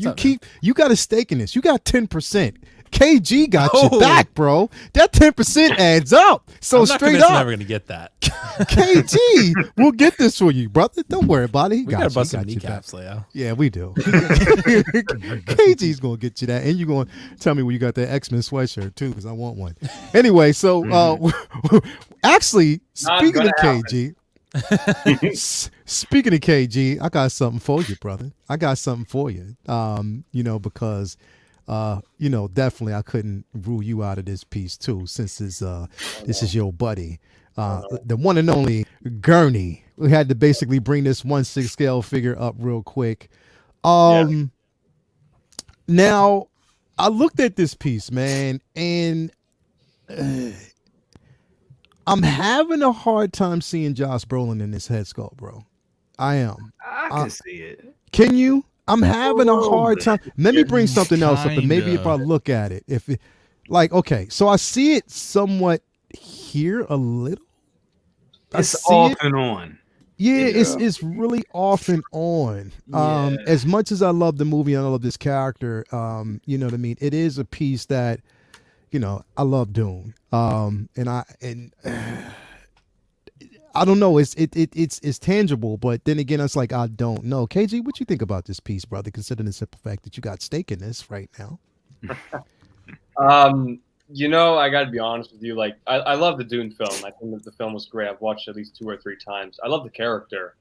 You got a stake in this. You got 10%. KG got your back, bro. That 10% adds up. So straight up, I'm never gonna get that. KG, we'll get this for you, brother. Don't worry about it. We gotta bust some kneecaps, Leo. Yeah, we do. KG's gonna get you that, and you're gonna tell me when you got that X-Men sweatshirt too, because I want one. Anyway, so actually, speaking of KG. Speaking of KG, I got something for you, brother. I got something for you. Because definitely I couldn't rule you out of this piece too, since this is your buddy, the one and only Gurney. We had to basically bring this 1/6 scale figure up real quick. Now I looked at this piece, man, and I'm having a hard time seeing Josh Brolin in this head sculpt, bro. I am. I can see it. Can you? I'm having a hard time. Let me bring something else up, and maybe if I look at it, okay, so I see it somewhat here a little. It's off and on. Yeah, it's really off and on. As much as I love the movie and I love this character, you know what I mean? It is a piece that, I love Dune. I don't know. It's tangible, but then again, it's like I don't know. KG, what you think about this piece, brother? Considering the simple fact that you got stake in this right now. I got to be honest with you. Like, I love the Dune film. I think that the film was great. I've watched it at least 2 or 3 times. I love the character,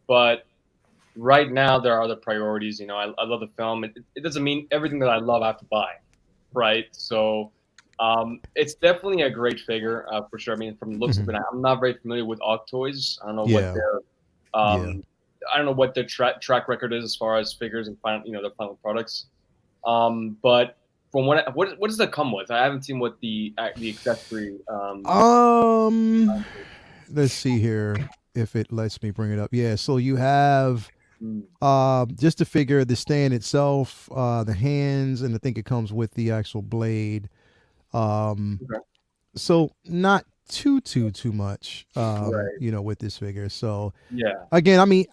but right now there are other priorities. I love the film. It doesn't mean everything that I love I have to buy, right? So. It's definitely a great figure for sure. I mean, from the looks of it, I'm not very familiar with Ogg Toys. I don't know what their I don't know what their track record is as far as figures and their final products. But from what does that come with? I haven't seen what the accessory. Let's see here if it lets me bring it up. Yeah, so you have just the figure, the stand itself, the hands, and I think it comes with the actual blade. So not too much, with this figure. So again, I mean,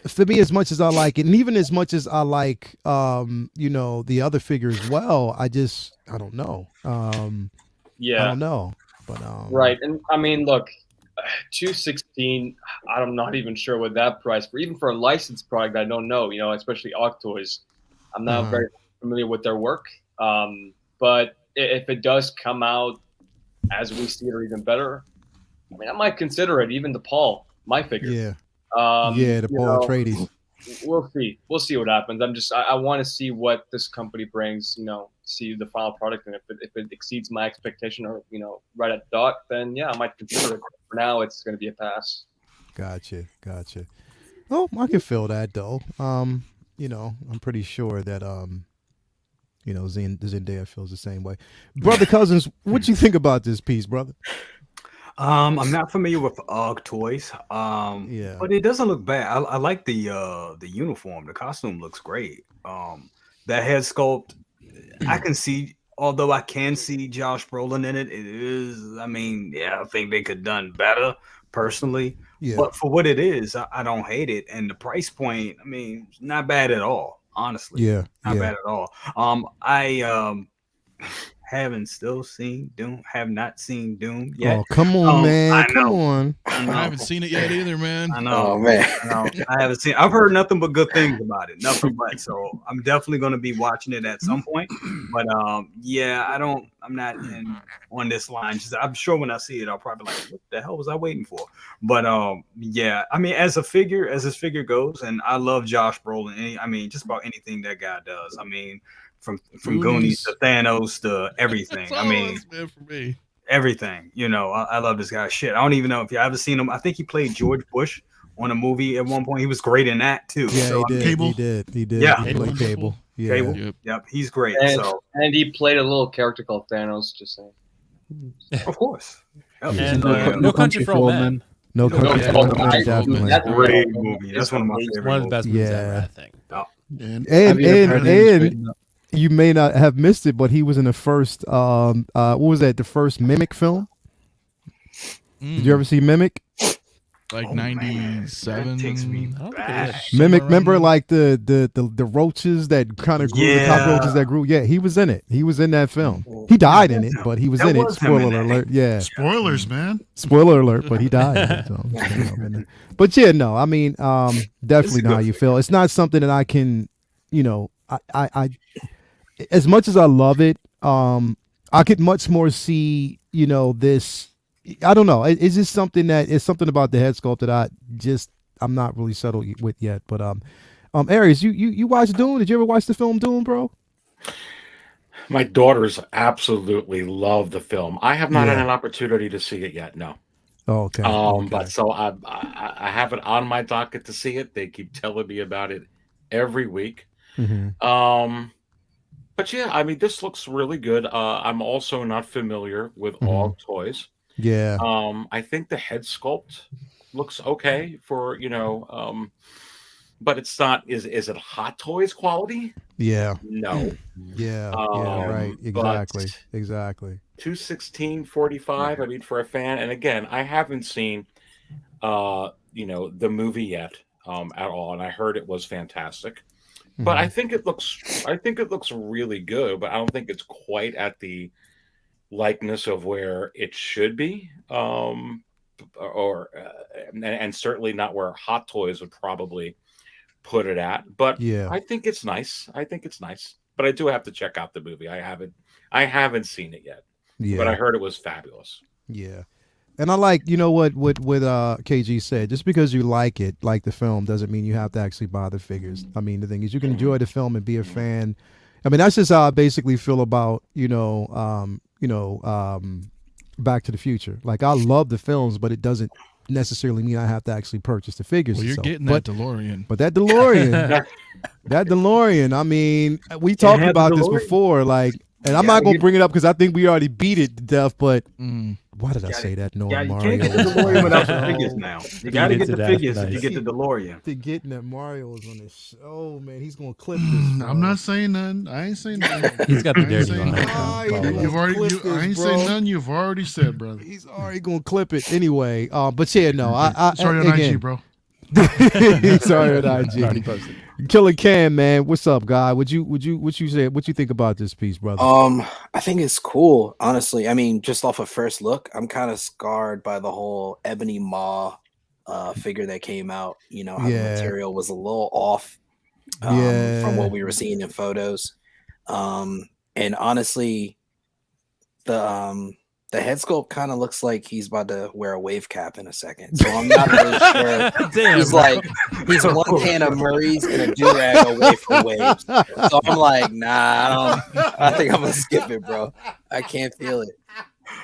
for me, as much as I like it, and even as much as I like, the other figure as well, I don't know. I don't know, but right. And I mean, look, 216. I'm not even sure what that price even for a licensed product. I don't know. Especially Ogg Toys. I'm not very familiar with their work. But if it does come out as we see it, or even better, I mean, I might consider it. Even the Paul, my figure. The Paul Atreides. We'll see. We'll see what happens. I want to see what this company brings. See the final product, and if it exceeds my expectation, or right at the dot, then I might consider it. For now, it's going to be a pass. Gotcha. Oh, I can feel that though. I'm pretty sure that Zendaya feels the same way. Brother Cousins, what you think about this piece, brother? I'm not familiar with Ogg Toys. But it doesn't look bad. I like the uniform. The costume looks great. That head sculpt, I can see. Although I can see Josh Brolin in it, it is. I mean, I think they could have done better personally. Yeah. But for what it is, I don't hate it, and the price point, I mean, not bad at all. Honestly, not bad at all. have not seen Dune yet. Oh, come on, man. Come on. I haven't seen it yet either, man. I know. Oh man, I haven't seen. I've heard nothing but good things about it. Nothing but. So I'm definitely going to be watching it at some point. But yeah, I'm not on this line. I'm sure when I see it, I'll probably like, what the hell was I waiting for? But yeah, I mean, as his figure goes, and I love Josh Brolin. I mean, just about anything that guy does. I mean, from Goonies to Thanos to everything. I mean, for me. Everything, I love this guy. Shit, I don't even know if you ever seen him. I think he played George Bush on a movie at one point. He was great in that too. Yeah, so, he did. He did. Yeah, he played Cable. Yeah. Cable. Yep, he's great. And he played a little character called Thanos. Just saying. Of course. Yep. And No Country for Old Men. No Country for Old Men. Definitely. That's a great movie. That's one of my favorite. One of the best movies ever, I think. And you may not have missed it, but he was in the first what was that? The first Mimic film. Did you ever see Mimic? Like 97. Takes me back. Mimic, remember like the roaches that kind of grew, the cockroaches that grew. Yeah, he was in it. He was in that film. He died in it, but he was in it. Spoiler alert. Yeah. Spoilers, man. Spoiler alert, but he died in it. So, but yeah, no, I mean, definitely know how you feel. It's not something that I can, I as much as I love it, I could much more see, this. I don't know. It's just something about the head sculpt that I'm not really settled with yet. But Aries, you watched Dune? Did you ever watch the film Dune, bro? My daughters absolutely love the film. I have not had an opportunity to see it yet. No. Oh, okay. But so I have it on my docket to see it. They keep telling me about it every week. Mm-hmm. But yeah, I mean, this looks really good. I'm also not familiar with all toys. Yeah. I think the head sculpt looks okay for, but it's not, is it Hot Toys quality? Yeah. No. Yeah. Right. Exactly. 216.45. I mean, for a fan. And again, I haven't seen, the movie yet at all. And I heard it was fantastic. But I think it looks really good, but I don't think it's quite at the likeness of where it should be, and certainly not where Hot Toys would probably put it at. But yeah, I think it's nice. But I do have to check out the movie. I haven't seen it yet. Yeah. But I heard it was fabulous. Yeah. And I like, what KG said, just because you like it, like the film, doesn't mean you have to actually buy the figures. I mean, the thing is, you can enjoy the film and be a fan. I mean, that's just how I basically feel about, Back to the Future. Like, I love the films, but it doesn't necessarily mean I have to actually purchase the figures. Well, you're getting that DeLorean. But that DeLorean, I mean, we talked about this before, like, and I'm not going to bring it up because I think we already beat it to death, but why did I say that? No, Mario. You can't get the DeLorean without the figures now. You got to get the figures if you get the DeLorean. To getting that Mario is on this show, man. He's going to clip this. I'm not saying nothing. I ain't saying nothing. He's got the dirty on it. I ain't saying nothing you've already said, brother. He's already going to clip it anyway. But yeah, no. Sorry on IG, bro. Sorry on IG. Killer Cam, man, what's up, guy? What you say? What you think about this piece, brother? I think it's cool, honestly. I mean, just off of first look, I'm kind of scarred by the whole Ebony Maw figure that came out. How the material was a little off from what we were seeing in photos. And honestly, the head sculpt kind of looks like he's about to wear a wave cap in a second. So I'm not really sure. Damn, he's one can of Murray's and a do-rag away from waves. So I'm like, nah, I think I'm going to skip it, bro. I can't feel it.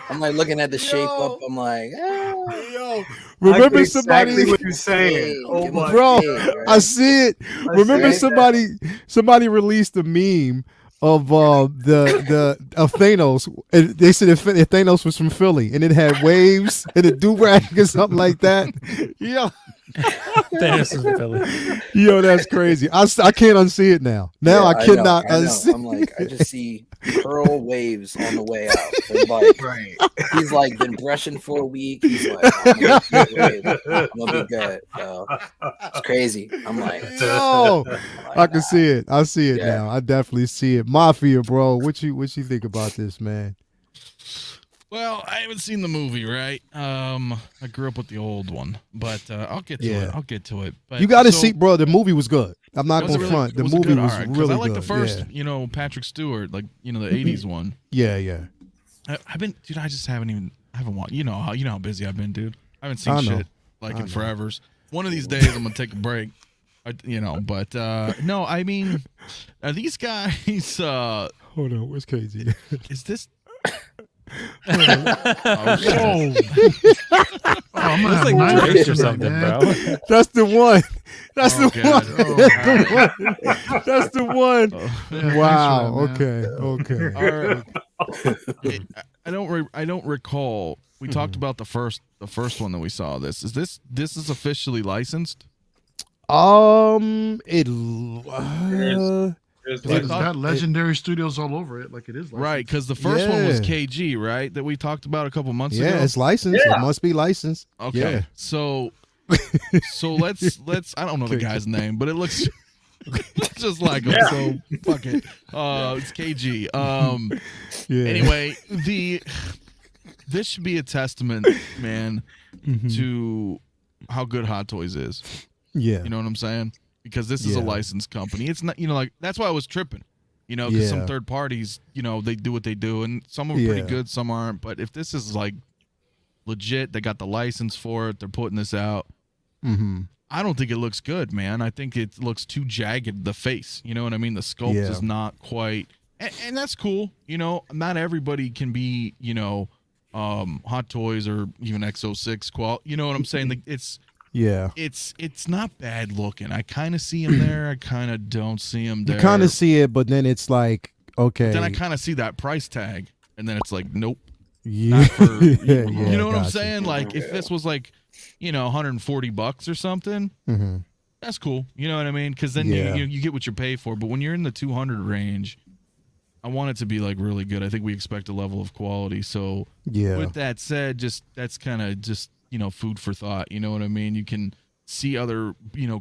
I'm like looking at the shape up. I'm like, remember somebody? Exactly what you're saying, bro. I see it. Remember somebody released a meme of of Thanos, and they said if Thanos was from Philly, and it had waves and a do-rag or something like that. Yeah, Thanos is Philly. Yo, that's crazy. I can't unsee it now. Now I cannot unsee. I'm like, I just see curl waves on the way out. It's like, Right. he's like been brushing for a week. He's like, I'm gonna be good. So it's crazy. I'm like, Yo, I can see it. I see it Yeah. now. I definitely see it. Mafia, bro. What you think about this, man? Well, I haven't seen the movie, right? I grew up with the old one, but I'll get to it. I'll get to it. But You got to see, bro. The movie was good. I'm not was it going to really- front. The was it movie good? was All right, 'cause really I like good. the first, Yeah. you know, Patrick Stewart, like, you know, the 80s one. Yeah, yeah. I've been, dude, I haven't watched, you know how busy I've been, dude. I haven't seen I know. shit like in forevers. One of these days I'm going to take a break, but no, I mean, these guys, Hold on. Where's KZ? is this, Oh, I'm gonna It's have like nightmares Drake's or tonight, something, man. bro. That's the one. That's Oh, the God. one. That's the one. Yeah, Wow. thanks for that, man. Okay. I don't recall. We talked about the first one that we saw. This is officially licensed. It. It's I It's thought got legendary studios all over it, like it is. Right, because the first one was Yeah. KG, right? That we talked about a couple months ago. Yeah, it's licensed. It must be licensed. Okay. Yeah. So let's I don't know the guy's name, but it looks just like him. So fuck it. It's KG. Yeah. Anyway, this should be a testament, man, to how good Hot Toys is. Yeah. You know what I'm saying? Because this is a Yeah. licensed company. It's not, like that's why I was tripping. Because some Yeah. third parties, they do what they do, and some are pretty Yeah. good, some aren't. But if this is like legit, they got the license for it, they're putting this out. Mm-hmm. I don't think it looks good, man. I think it looks too jagged. The face, you know what I mean? The sculpt Yeah. is not quite, and that's cool. Not everybody can be, Hot Toys or even X06 qual. You know what I'm saying? Like Yeah. it's not bad looking. I kind of see him there. I kind of don't see him there. You kind of see it, but then it's like, okay. Then I kind of see that price tag, and then it's like, nope. Yeah. Not for, Yeah, you know what I'm gotcha. saying? Like if this was like, $140 or something, Mm-hmm. that's cool. You know what I mean? Because then Yeah. you get what you pay for. But when you're in the 200 range, I want it to be like really good. I think we expect a level of quality. So Yeah. with that said, that's kind of just food for thought. You know what I mean? You can see other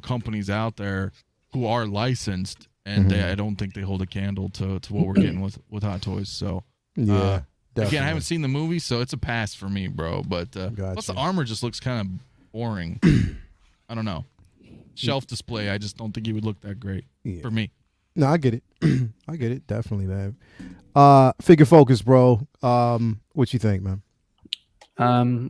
companies out there who are licensed, and I don't think they hold a candle to what we're getting with Hot Toys. So Yeah. again, I haven't seen the movie, so it's a pass for me, bro. But plus the armor just looks kind of boring. I don't know. Shelf display, I just don't think he would look that great for me. No, I get it. I get it. Definitely, man. Figure Focus, bro. What you think, man?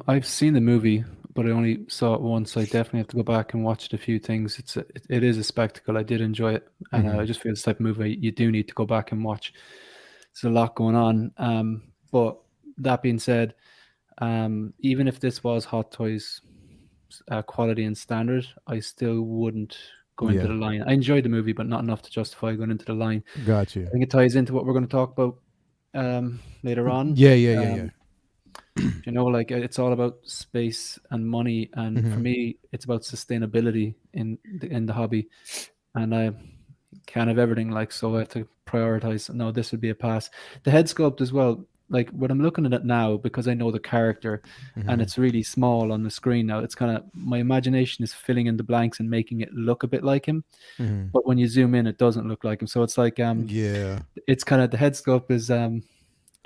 I've seen the movie, but I only saw it once. I definitely have to go back and watch a few things. It is a spectacle. I did enjoy it, and I just feel it's the type of movie you do need to go back and watch. There's a lot going on. But that being said, even if this was Hot Toys quality and standard, I still wouldn't go into the line. I enjoyed the movie, but not enough to justify going into the line. Gotcha. I think it ties into what we're going to talk about later on. Yeah. Like it's all about space and money, and for me, it's about sustainability in the hobby, and I can't have everything. Like, so I have to prioritize. No, this would be a pass. The head sculpt as well. Like when I'm looking at it now, because I know the character, and it's really small on the screen now. It's kind of my imagination is filling in the blanks and making it look a bit like him. But when you zoom in, it doesn't look like him. So it's like it's kind of the head sculpt is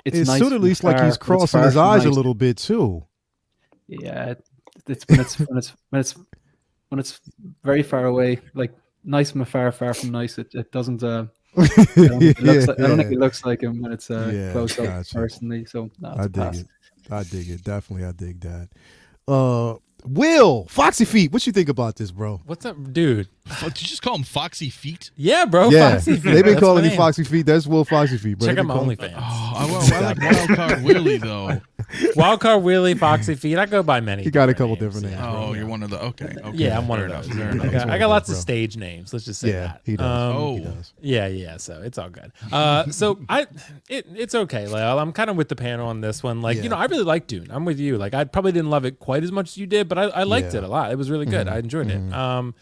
It's nice sort of looks like he's crossing his eyes a little bit too. Yeah, it's when it's very far away, like nice from afar, far from nice. It doesn't. I don't think it looks like him when it's close up personally. So no, I dig it. I dig it. Definitely, I dig that. Will Foxy Feet, what you think about this, bro? What's up, dude? Did you just call him Foxy Feet? Yeah, bro. Yeah, Foxy Feet. they've been That's calling my me name. Foxy Feet. That's Will Foxy Feet, bro. Check They've out my been calling- OnlyFans. Oh, I like Wild Card Willie though. Wildcard Willie, Foxy Feet. I go by many. You got a couple names, different names. Oh, you're one of the okay. Yeah, I'm one of those. I got lots of stage names. Let's just say that. He does. He does. Yeah. So it's all good. So it's okay, Lyle. I'm kind of with the panel on this one. Like, I really like Dune. I'm with you. Like, I probably didn't love it quite as much as you did, but I liked it a lot. It was really good. I enjoyed it.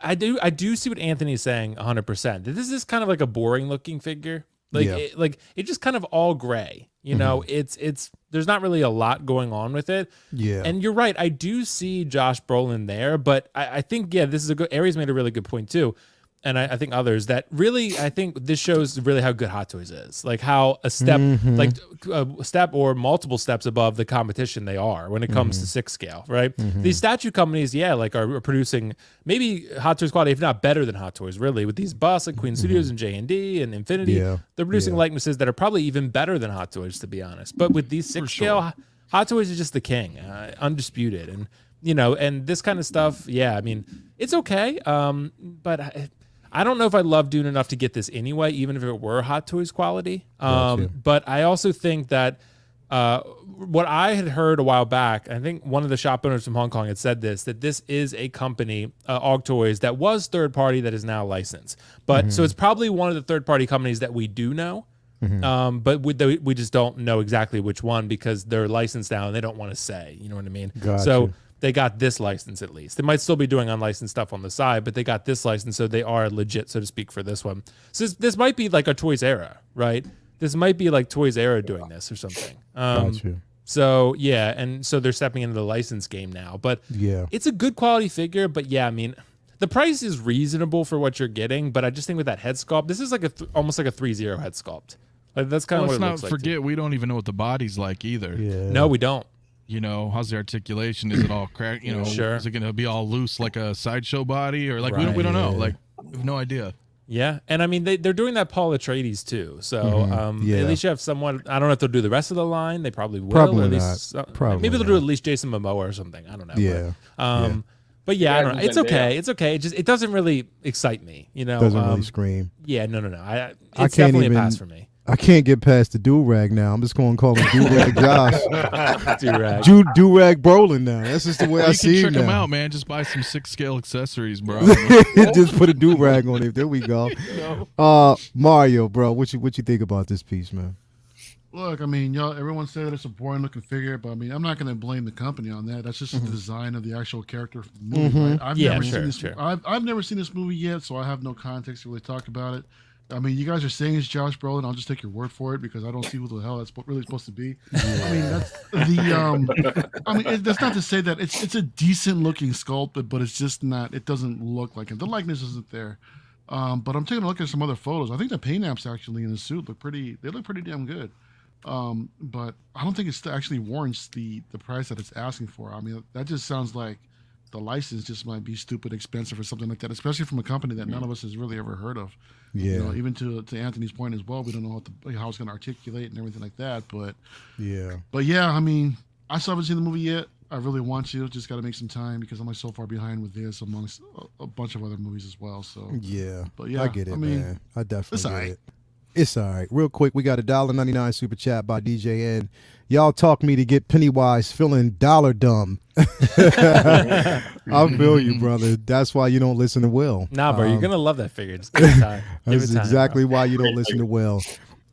I do see what Anthony's saying 100%. This is kind of like a boring looking figure. Like, it's just kind of all gray. It's there's not really a lot going on with it. Yeah. And you're right. I do see Josh Brolin there, but I think, this is a good, Aries made a really good point too. And I think others that really, I think this shows really how good Hot Toys is. Like how a step, like a step or multiple steps above the competition they are when it comes to 6 scale, right? These statue companies, are producing maybe Hot Toys quality, if not better than Hot Toys, really, with these busts like Queen Studios and J&D and Infinity. Yeah. They're producing likenesses that are probably even better than Hot Toys, to be honest. But with these 6 scale, Hot Toys is just the king, undisputed. And, and this kind of stuff, I mean, it's okay. But I don't know if I love Dune enough to get this anyway, even if it were Hot Toys quality. But I also think that what I had heard a while back, I think one of the shop owners from Hong Kong had said this, that this is a company, Og Toys, that was third party that is now licensed. But so it's probably one of the third party companies that we do know. But we just don't know exactly which one because they're licensed now and they don't want to say, you know what I mean? Gotcha. So they got this license at least. They might still be doing unlicensed stuff on the side, but they got this license, so they are legit, so to speak, for this one. So this might be like a Toys Era, right? This might be like Toys Era doing this or something. Gotcha. So and so they're stepping into the license game now. But it's a good quality figure. But I mean, the price is reasonable for what you're getting. But I just think with that head sculpt, this is like almost like a 3-0 head sculpt. Like that's kind of what it looks like. Let's not forget, we don't even know what the body's like either. Yeah. No, we don't. How's the articulation? Is it all cracked? Sure. Is it going to be all loose like a sideshow body, or like we don't know? Like, we have no idea. Yeah, and I mean they're doing that Paul Atreides too. So at least you have someone. I don't know if they'll do the rest of the line. They probably will. Probably or at least, not. Probably maybe they'll not. do at least Jason Momoa or something. I don't know. Yeah. But I don't know. It's okay. It's okay. It doesn't really excite me. Doesn't really scream. Yeah. No. can't It's definitely even, a pass for me. I can't get past the do-rag now. I'm just going to call him do-rag Josh. Do-rag. Do-rag Brolin now. That's just the way I see him check him now. out, man. Just buy some 6 scale accessories, bro. Just put a do-rag on it. There we go. Mario, bro, what you think about this piece, man? Look, I mean, everyone said that it's a boring looking figure, but I mean, I'm not going to blame the company on that. That's just the design of the actual character from the movie, right? I've never seen this movie yet, so I have no context to really talk about it. I mean, you guys are saying it's Josh Brolin. I'll just take your word for it because I don't see who the hell that's really supposed to be. Yeah. I mean, that's the. I mean, that's not to say that it's a decent looking sculpt, but it's just not. It doesn't look like it. The likeness isn't there. But I'm taking a look at some other photos. I think the paint apps actually in the suit look pretty. They look pretty damn good. But I don't think it actually warrants the price that it's asking for. I mean, that just sounds like the license just might be stupid expensive or something like that, especially from a company that none of us has really ever heard of. Yeah, even to Anthony's point as well, we don't know how it's going to articulate and everything like that. But I mean, I still haven't seen the movie yet. I really want to. Just got to make some time because I'm like so far behind with this amongst a bunch of other movies as well. So I get it, man. I definitely get it. It's all right. Real quick, we got a $1.99 super chat by DJ N. Y'all talk me to get Pennywise feeling dollar dumb. I feel you, brother. That's why you don't listen to Will. Nah, bro, you're gonna love that figure. Just give it time. That's exactly why you don't listen to Will.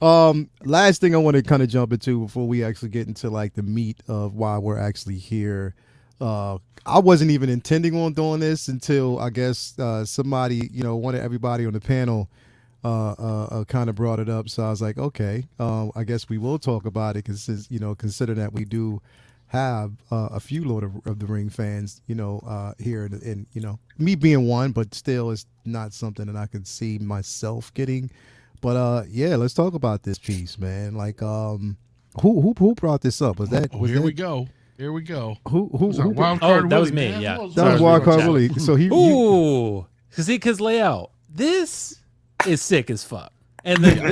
Last thing I want to kind of jump into before we actually get into like the meat of why we're actually here. I wasn't even intending on doing this until I guess somebody, wanted everybody on the panel kind of brought it up. So I was like, okay, I guess we will talk about it because, consider that we do have a few Lord of the Ring fans, here and me being one, but still it's not something that I could see myself getting. But let's talk about this piece, man. Like, who brought this up? Was that? Here we go. Who Wildcard that was Willie, me. Yeah, that was Wildcard Willie. So because layout this is sick as fuck. And then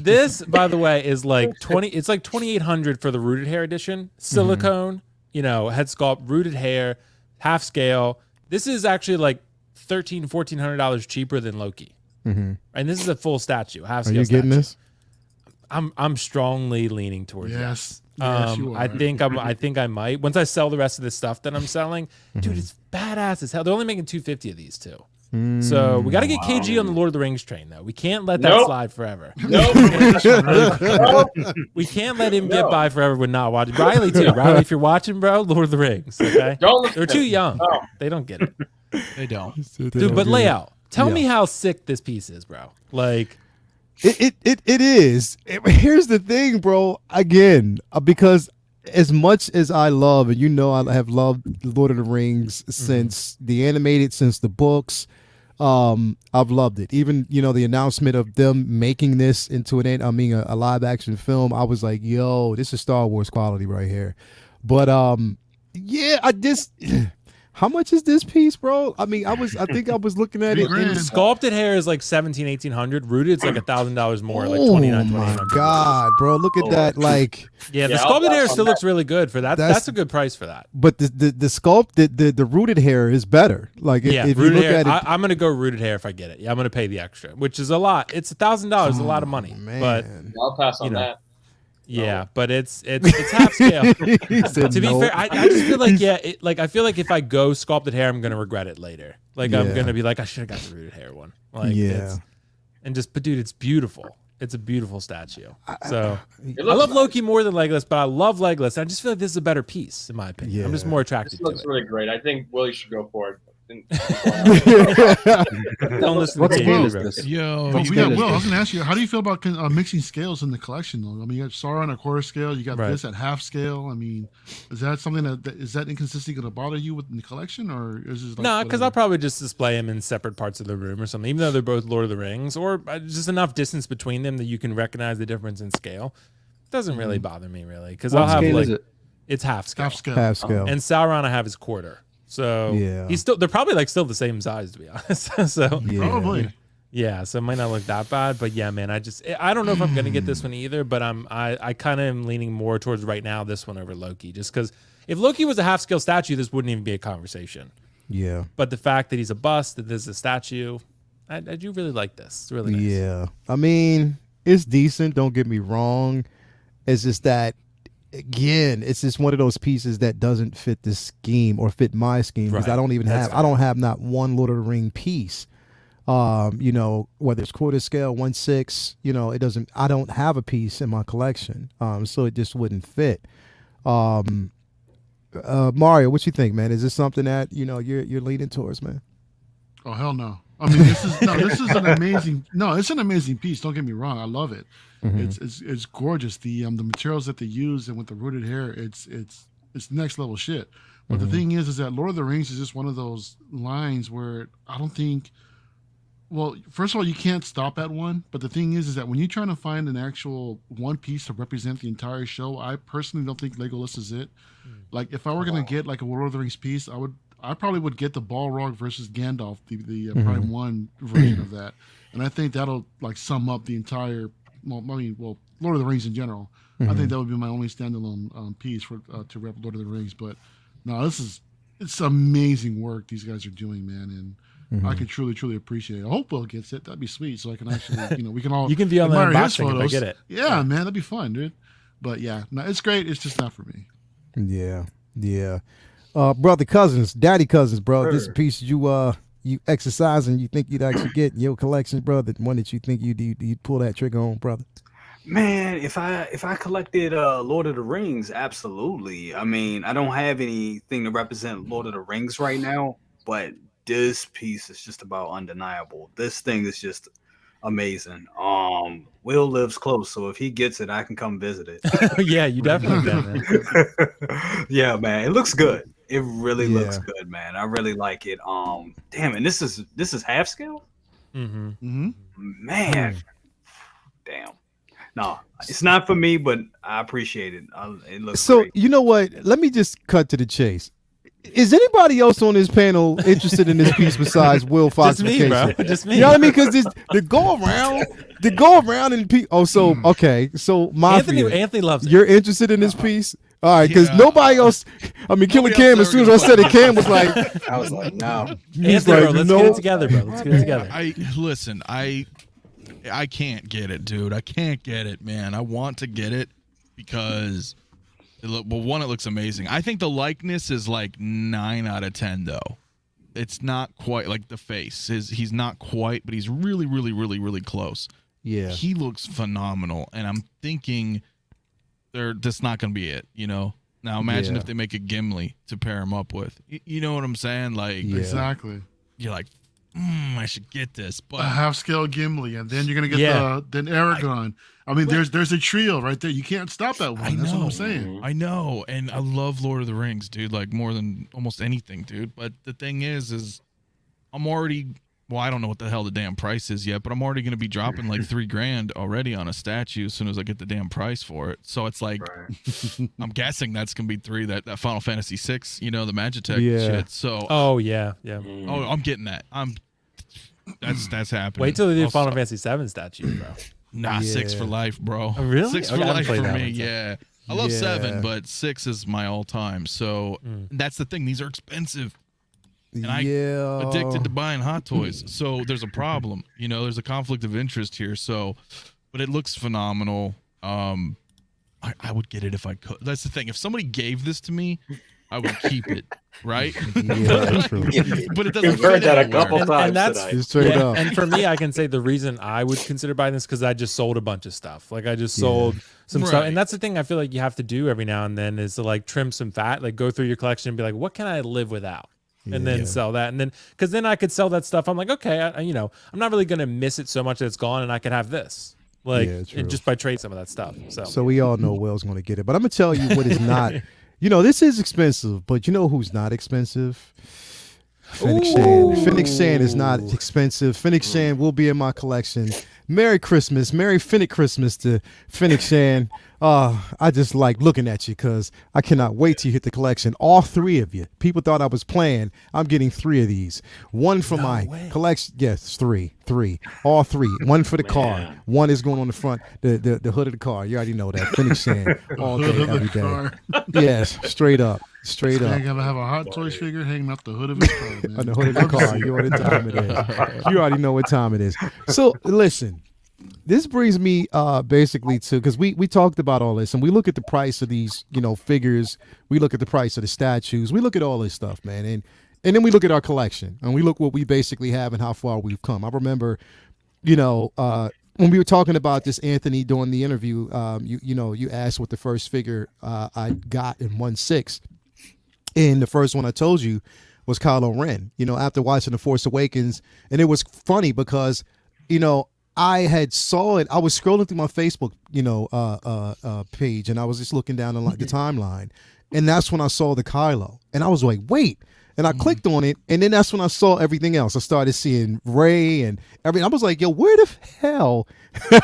this, by the way, is like 20. It's like 2,800 for the rooted hair edition, silicone, head sculpt, rooted hair, half scale. This is actually like $1,400 cheaper than Loki. And this is a full statue, half scale. Are you getting this? I'm strongly leaning towards yes. yes. You are. I think I might once I sell the rest of the stuff that I'm selling. Dude, it's badass as hell. They're only making 250 of these too. So we got to get KG on the Lord of the Rings train, though. We can't let that slide forever. Nope. We can't let him get by forever with not watching. Riley too. Riley, if you're watching, bro, Lord of the Rings. Okay, They're too young. They don't get it. They don't. Dude, but layout. Tell me how sick this piece is, bro. Like, it is. Here's the thing, bro. Again, because as much as I love, and you know, I have loved Lord of the Rings since the animated, since the books. I've loved it. Even, you know, the announcement of them making this into a live action film, I was like, yo, this is Star Wars quality right here. But yeah, how much is this piece, bro? I mean, I think I was looking at it. Sculpted hair is like 1800. Rooted's like $1,000 more, like 29. Oh my god, bro! Look at that. Like, yeah, the sculpted hair still looks really good for that. That's a good price for that. But the the rooted hair is better. Like, yeah, if you look hair, at it, I'm gonna go rooted hair if I get it. Yeah, I'm gonna pay the extra, which is a lot. It's $1,000, a lot of money. Man. But I'll pass on that. Yeah, but it's half scale. To be fair, I just feel like I feel like if I go sculpted hair, I'm gonna regret it later. Like I'm gonna be like, I should have got the rooted hair one. Like, but dude, it's beautiful. It's a beautiful statue. So I love Loki more than Legolas, but I love Legolas. I just feel like this is a better piece, in my opinion. I'm just more attracted to it. This looks really great. I think Willie should go for it. Don't listen to scale is this? Yo, But Will, I was going to ask you, how do you feel about mixing scales in the collection, though? I mean, you got Sauron at quarter scale, you got this at half scale. I mean, is that something that is that inconsistency going to bother you in the collection, or is it like no? Because I'll probably just display them in separate parts of the room or something, even though they're both Lord of the Rings, or just enough distance between them that you can recognize the difference in scale. It doesn't really bother me, really, because I'll have like it's half scale. Half scale. And Sauron I have is quarter. So they're probably like still the same size, to be honest. So probably. Yeah, so it might not look that bad, but yeah, man, I don't know if I'm gonna get this one either, but I kind of am leaning more towards right now this one over Loki, just because if Loki was a half scale statue, this wouldn't even be a conversation. Yeah. But the fact that he's a bust, that this is a statue, I do really like this. It's really nice. Yeah. I mean, it's decent. Don't get me wrong. It's just that, again, it's just one of those pieces that doesn't fit the scheme or fit my scheme, because I don't even I don't have not one Lord of the Ring piece. You know, whether it's quarter scale, 1/6, you know, I don't have a piece in my collection. So it just wouldn't fit. Mario, what you think, man? Is this something that, you know, you're leaning towards, man? Oh, hell no. I mean, this is an amazing. No, it's an amazing piece. Don't get me wrong. I love it. It's gorgeous. The materials that they use, and with the rooted hair, it's next level shit. But the thing is that Lord of the Rings is just one of those lines where I don't think. Well, first of all, you can't stop at one. But the thing is that when you're trying to find an actual one piece to represent the entire show, I personally don't think Legolas is it. Like, if I were gonna get like a Lord of the Rings piece, I probably would get the Balrog versus Gandalf, the Prime 1 version of that, and I think that'll like sum up the entire. Lord of the Rings in general. I think that would be my only standalone piece for to rep Lord of the Rings. But no, it's amazing work these guys are doing, man, and I can truly appreciate it. I hope Will gets it. That'd be sweet, so I can actually, we can all you can be on the admire his unboxing if I photos. get it. Yeah, man, that'd be fun, dude. But yeah, no, it's great. It's just not for me. Yeah. Daddy cousins, bro. This piece you exercise and you think you'd actually get in your collection, bro? The one that you think you'd pull that trigger on, brother? Man, if I collected Lord of the Rings, absolutely. I mean, I don't have anything to represent Lord of the Rings right now, but this piece is just about undeniable. This thing is just amazing. Will lives close, so if he gets it, I can come visit it. Yeah, you definitely can, man. Yeah, man, it looks good. It really looks good, man. I really like it. Damn, and this is half scale. Man, damn. No, it's not for me, but I appreciate it. It looks great. You know what? Let me just cut to the chase. Is anybody else on this panel interested in this piece besides Will Falsification? Just me, bro. Just me. You know what I mean? Because they go around and okay. So Anthony loves it. You're interested in this piece? All right, because nobody else. I mean, Killer Cam. As soon as I said it, Cam was like, I was like, no. He's Anthony, like, bro, let's no. get it together, bro. Let's get it together. I can't get it, dude. I can't get it, man. I want to get it because it looks amazing. I think the likeness is like 9 out of 10 though. It's not quite like the face. He's not quite, but he's really, really, really, really close. Yeah. He looks phenomenal, and I'm thinking that's not going to be it, you know? Now imagine if they make a Gimli to pair him up with. You know what I'm saying? Like Exactly. You're like, I should get this, but a half-scale Gimli, and then you're gonna get then Aragorn. I mean, there's a trio right there. You can't stop that one. That's what I'm saying. I know, and I love Lord of the Rings, dude, like more than almost anything, dude. But the thing is I'm already, well, I don't know what the hell the damn price is yet, but I'm already gonna be dropping like $3,000 already on a statue as soon as I get the damn price for it. So it's like, I'm guessing that's gonna be that Final Fantasy VI, you know, the Magitech shit. So oh yeah. I'm getting that. That's happening. Wait till they do Final Fantasy VII statue, bro. Nah, 6 for life, bro. Oh, really? 6 for life for me. Yeah, I love 7, but 6 is my all-time. So that's the thing. These are expensive, and I'm addicted to buying hot toys. So there's a problem. You know, there's a conflict of interest here. So, but it looks phenomenal. I would get it if I could. That's the thing. If somebody gave this to me, I would keep it, right? That's true. But it doesn't. We've heard that a anywhere. couple times and that's tonight. Straight up. And for me, I can say the reason I would consider buying this because I just sold a bunch of stuff. Like I just sold some stuff, and that's the thing I feel like you have to do every now and then is to like trim some fat, like go through your collection and be like, what can I live without? And then sell that, and then because then I could sell that stuff. I'm like, okay, I'm not really gonna miss it so much that it's gone, and I can have this. Like and just by trade some of that stuff. So we all know Will's going to get it, but I'm gonna tell you what is not. This is expensive, but you know who's not expensive? Fennec Shan. Fennec Shan is not expensive. Fennec Shan will be in my collection. Merry Christmas. Merry Fennec Christmas to Fennec Shan. I just like looking at you because I cannot wait till you hit the collection. All 3 of you. People thought I was playing. I'm getting 3 of these. One for my collection. Yes, 3. All 3. One for the car. One is going on the front, the hood of the car. You already know that. Fennec Shan. All day, every day. Yes, straight up. Straight up. I gotta have a Hot Toys figure hanging off the hood of his car, man. On the hood of the car. You know what time it is. You already know what time it is. So listen, this brings me basically to, because we talked about all this, and we look at the price of these figures. We look at the price of the statues. We look at all this stuff, man, and then we look at our collection, and we look what we basically have and how far we've come. I remember, when we were talking about this, Anthony, during the interview, you asked what the first figure I got in 1/6. And the first one I told you was Kylo Ren, after watching The Force Awakens. And it was funny because, I had saw it. I was scrolling through my Facebook, page, and I was just looking down the timeline. And that's when I saw the Kylo. And I was like, wait. And I clicked on it. And then that's when I saw everything else. I started seeing Rey and everything. I was like, yo, where the hell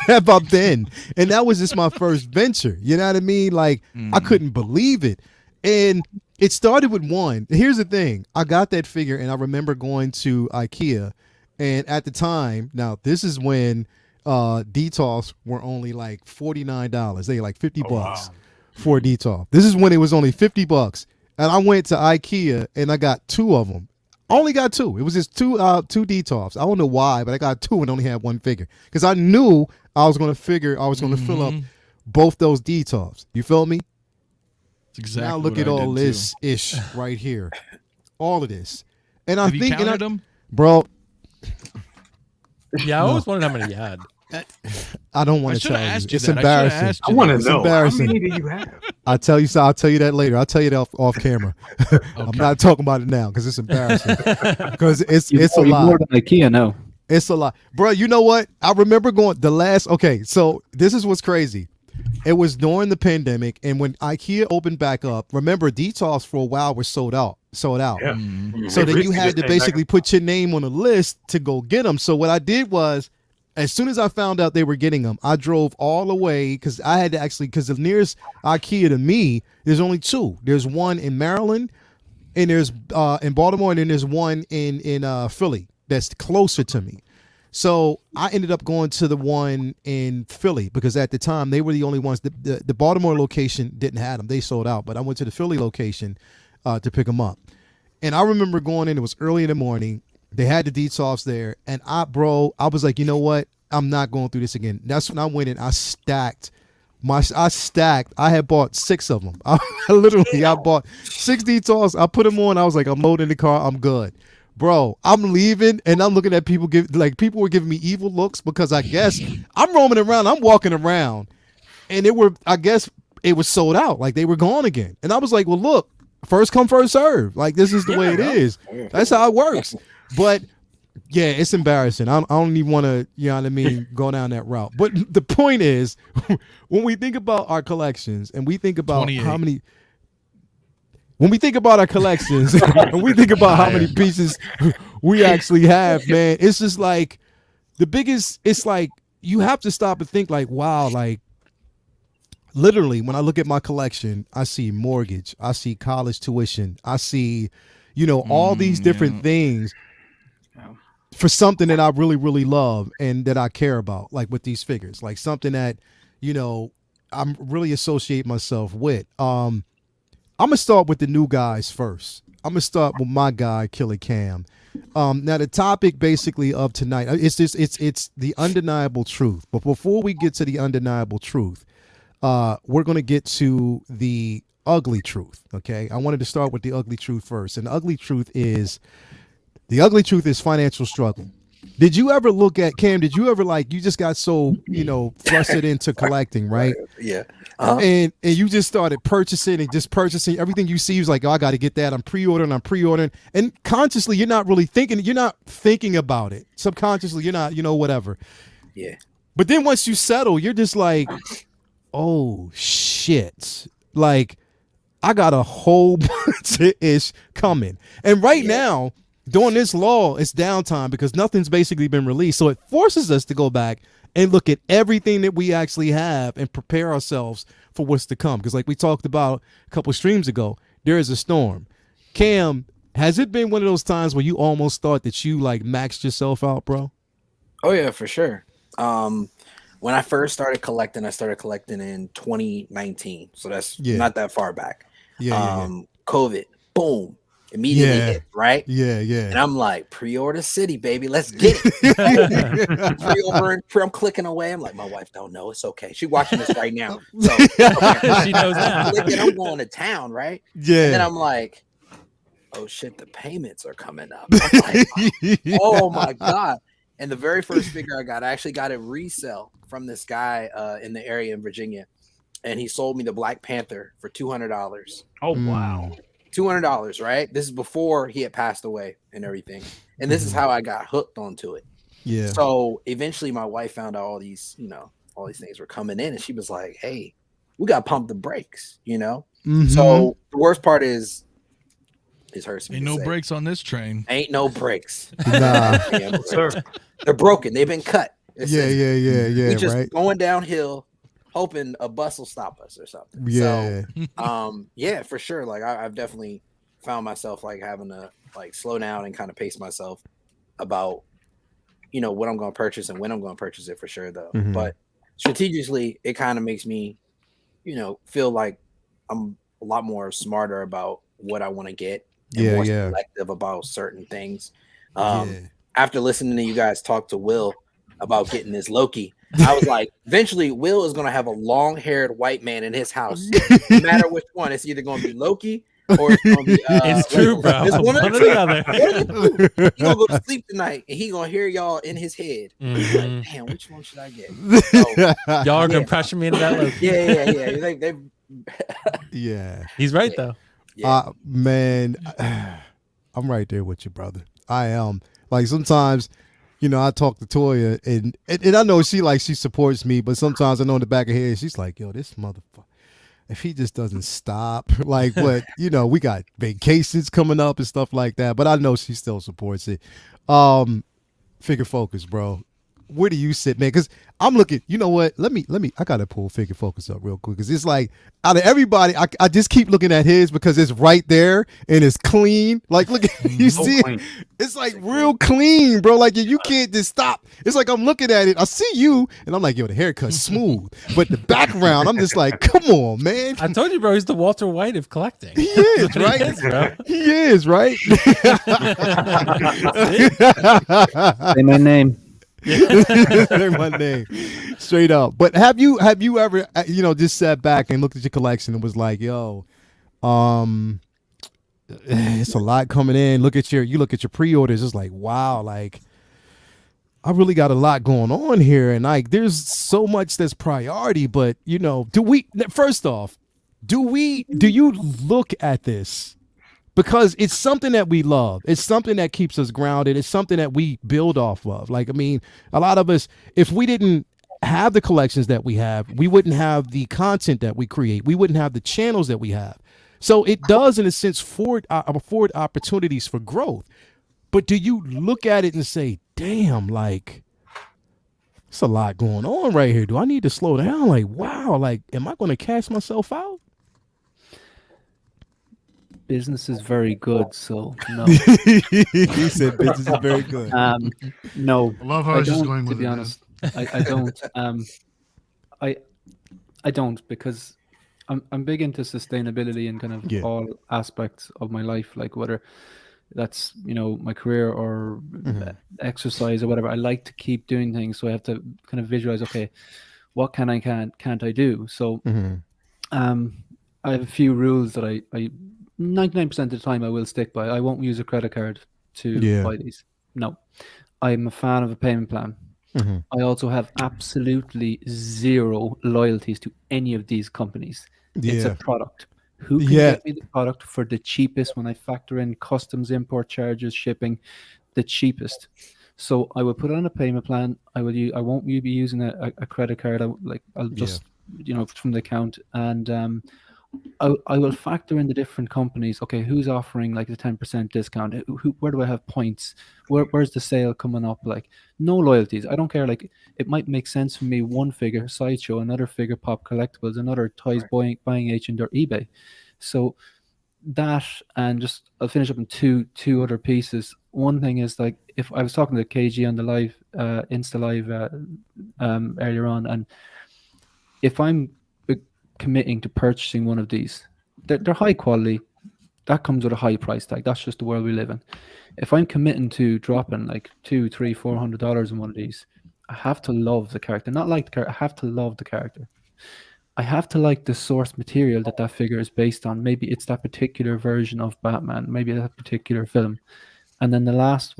have I been? And that was just my first venture. You know what I mean? Like, I couldn't believe it. And it started with one. Here's the thing. I got that figure, and I remember going to IKEA. And at the time, now this is when DTOFs were only like $49. They were like $50 for a DTOF. This is when it was only $50. And I went to IKEA, and I got 2 of them. I only got 2. It was just two DTOFs. I don't know why, but I got 2 and only had 1 figure. Because I knew I was going to fill up both those DTOFs. You feel me? Exactly. Now look at all this ish right here, all of this, and Have you counted them, bro? Yeah, I always wondered how many you had. I don't want to tell you. It's embarrassing. I want to It's know. embarrassing. How many do you have? I'll tell you. So I'll tell you that later. I'll tell you that off camera. I'm not talking about it now because it's embarrassing. Because it's a lot. More than IKEA, no. It's a lot, bro. You know what? I remember going the last. Okay, so this is what's crazy. It was during the pandemic, and when IKEA opened back up, remember DTOFs for a while were sold out. Yeah. So then you had to basically put your name on a list to go get them. So what I did was, as soon as I found out they were getting them, I drove all the way because I had to because the nearest IKEA to me, there's only 2. There's one in Maryland, and there's in Baltimore, and then there's one in Philly that's closer to me. So I ended up going to the one in Philly because at the time they were the only ones. The Baltimore location didn't have them; they sold out. But I went to the Philly location to pick them up, and I remember going in. It was early in the morning. They had the DTOFs there, and I was like, you know what? I'm not going through this again. That's when I went in. I had bought 6 of them. I bought 6 Detox. I put them on. I was like, I'm loading the car. I'm good. Bro, I'm leaving and I'm looking at people people were giving me evil looks because I guess I'm roaming around. I'm walking around and I guess it was sold out. Like they were gone again. And I was like, well, look, first come, first serve. Like this is the way it is. That's how it works. But yeah, it's embarrassing. I don't even want to, you know what I mean, go down that route. But the point is, when we think about our collections and we think about 28. when we think about our collections and we think about how many pieces we actually have, man, it's just like it's like you have to stop and think like, wow, like literally when I look at my collection, I see mortgage, I see college tuition, I see, all these different things for something that I really, really love and that I care about, like with these figures, like something that, I'm really associate myself with. I'm gonna start with the new guys first. I'm gonna start with my guy, Killer Cam. Now the topic basically of tonight, it's the undeniable truth. But before we get to the undeniable truth, we're gonna get to the ugly truth. Okay, I wanted to start with the ugly truth first, and the ugly truth is financial struggle. Did you ever look at Cam? Did you ever you just got so thrusted into collecting, right? Yeah. And you just started purchasing everything you see. Was like, oh, I got to get that. I'm pre-ordering, and consciously you're not really thinking. You're not thinking about it. Subconsciously, you're not. Whatever. Yeah. But then once you settle, you're just like, oh shit! Like, I got a whole bunch of ish coming, and right now. During this law, it's downtime because nothing's basically been released. So it forces us to go back and look at everything that we actually have and prepare ourselves for what's to come. Because like we talked about a couple streams ago, there is a storm. Cam, has it been one of those times where you almost thought that you maxed yourself out, bro? Oh yeah, for sure. When I first started collecting, I started collecting in 2019. So that's not that far back. COVID, boom. Immediately hit, right? Yeah. And I'm like, pre-order city, baby. Let's get it. Pre-ordering, I'm clicking away. I'm like, my wife don't know. It's okay. She's watching this right now. So she knows that. I'm going to town, right? Yeah. And then I'm like, oh shit, the payments are coming up. I'm like, oh my God. And the very first figure I actually got a resale from this guy in the area in Virginia. And he sold me the Black Panther for $200. Oh, wow. $200, right? This is before he had passed away and everything. And this is how I got hooked onto it. Yeah. So eventually my wife found out all these things were coming in, and she was like, hey, we got to pump the brakes, Mm-hmm. So the worst part is hurts me. Ain't no brakes on this train. Ain't no brakes. Nah. Sir. They're broken. They've been cut. Yeah. We just right. going downhill, hoping a bus will stop us or something. Yeah. So, yeah, for sure. Like I've definitely found myself having to slow down and kind of pace myself about, what I'm going to purchase and when I'm going to purchase it for sure though. Mm-hmm. But strategically, it kind of makes me, feel like I'm a lot more smarter about what I want to get and more selective about certain things. After listening to you guys talk to Will about getting this Loki, I was like, eventually Will is going to have a long-haired white man in his house. No matter which one, it's either going to be Loki or it's going to be it's true, bro. It's one of the other. He's going to go to sleep tonight and he's going to hear y'all in his head. Mm-hmm. Like, damn, which one should I get? So, y'all are going to pressure me into that Loki. Yeah. Yeah. He's right though. Yeah. Man, I'm right there with you, brother. I am. Sometimes, I talk to Toya and I know she supports me, but sometimes I know in the back of her head, she's like, yo, this motherfucker, if he just doesn't stop, but we got vacations coming up and stuff like that, but I know she still supports it. Figure Focus, bro. Where do you sit, man? Because I'm looking, you know what? Let me, I got to pull Figure Focus up real quick. Because it's out of everybody, I just keep looking at his because it's right there and it's clean. Look, you see it? It's real clean, bro. You can't just stop. It's I'm looking at it. I see you and I'm like, yo, the haircut's smooth. But the background, I'm just like, come on, man. I told you, bro, he's the Walter White of collecting. He is, right? He is, right? Say my name. Say my name. Straight up. But have you ever just sat back and looked at your collection and was like, yo, it's a lot coming in. Look at your pre-orders. It's like, wow, like I really got a lot going on here, and like there's so much that's priority. But do you look at this? Because it's something that we love. It's something that keeps us grounded. It's something that we build off of. Like, I mean, a lot of us, if we didn't have the collections that we have, we wouldn't have the content that we create. We wouldn't have the channels that we have. So it does, in a sense, afford opportunities for growth. But do you look at it and say, damn, like, it's a lot going on right here. Do I need to slow down? Like, wow, like, am I going to cash myself out? Business is very good, so no. He said business is very good. No, I love how it's just going with to be it, honest. I don't. I don't, because I'm big into sustainability and kind of all aspects of my life, like whether that's my career or exercise or whatever. I like to keep doing things, so I have to kind of visualize, okay, what can't I do? So I have a few rules that I 99% of the time I will stick by. I won't use a credit card to buy these. No, I'm a fan of a payment plan. I also have absolutely zero loyalties to any of these companies. It's a product. Who can get me the product for the cheapest when I factor in customs, import charges, shipping, the cheapest? So I will put on a payment plan. I won't be using a credit card. I'll just from the account, and I will factor in the different companies. Okay, who's offering like the 10% discount? Where do I have points? Where's the sale coming up? Like, no loyalties. I don't care. Like, it might make sense for me. One figure Sideshow, another figure Pop Collectibles, another Toys buying agent or eBay. So that, and just I'll finish up in two other pieces. One thing is, like, if I was talking to KG on the live Insta live earlier on, and if I'm committing to purchasing one of these, they're high quality, that comes with a high price tag. That's just the world we live in. If I'm committing to dropping like $200-$400 in one of these, I have to love the character. Not like the character, I have to love the character. I have to like the source material that figure is based on. Maybe it's that particular version of Batman, maybe that particular film. And then the last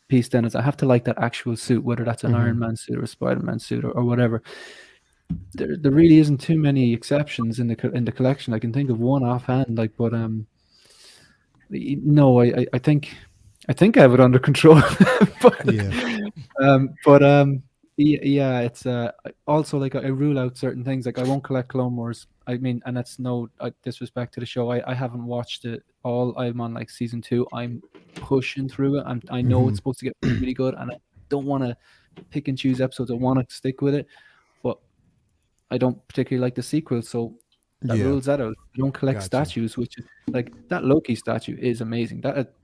piece then is I have to like that actual suit, whether that's an Iron Man suit or a Spider-Man suit or whatever. There really isn't too many exceptions in the collection. I can think of one offhand, like, but no, I think I have it under control. Yeah, it's also like I rule out certain things. Like, I won't collect Clone Wars. I mean, and that's no disrespect to the show. I haven't watched it all. I'm on like season 2. I'm pushing through it. I know it's supposed to get really good, and I don't want to pick and choose episodes. I want to stick with it, but I don't particularly like the sequel, so that rules that out. I don't collect statues, which is like that Loki statue is amazing. That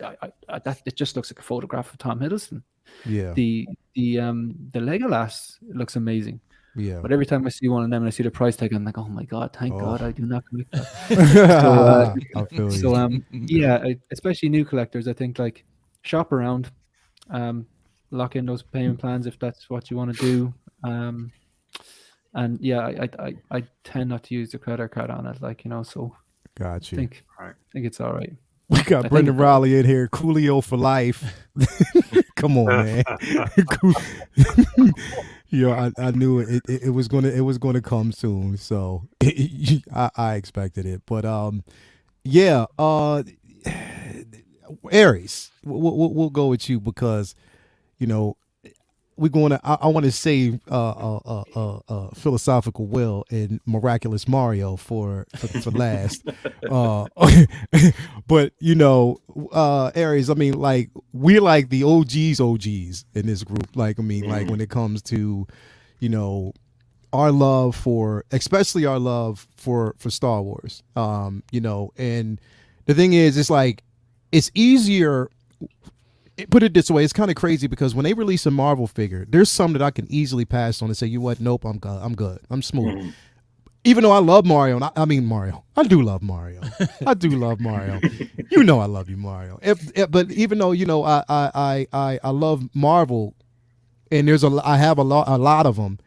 it just looks like a photograph of Tom Hiddleston. Yeah. The Legolas looks amazing. Yeah. But every time I see one of them and I see the price tag, I'm like, oh my god, thank God I do not collect that. I feel you. Yeah, especially new collectors, I think, like, shop around, lock in those payment plans if that's what you want to do. And yeah, I tend not to use the credit card on it, like, so got you. I think it's all right. We got Brendan Raleigh in here, Coolio for life. Come on, man. I knew it was gonna come soon, so I expected it. But Aries, we'll go with you because we're going to. I want to save philosophical Will and miraculous Mario for last. But Aries. I mean, like, we're like the OGs in this group. Like, I mean, like, when it comes to, our love especially our love for Star Wars. And the thing is, it's like, it's easier. Put it this way, it's kind of crazy because when they release a Marvel figure, there's some that I can easily pass on and say, you know what, nope, I'm good, I'm smooth. Even though I love Mario, I do love Mario. I do love Mario. I love you, Mario. But even though I love Marvel, and I have a lot of them.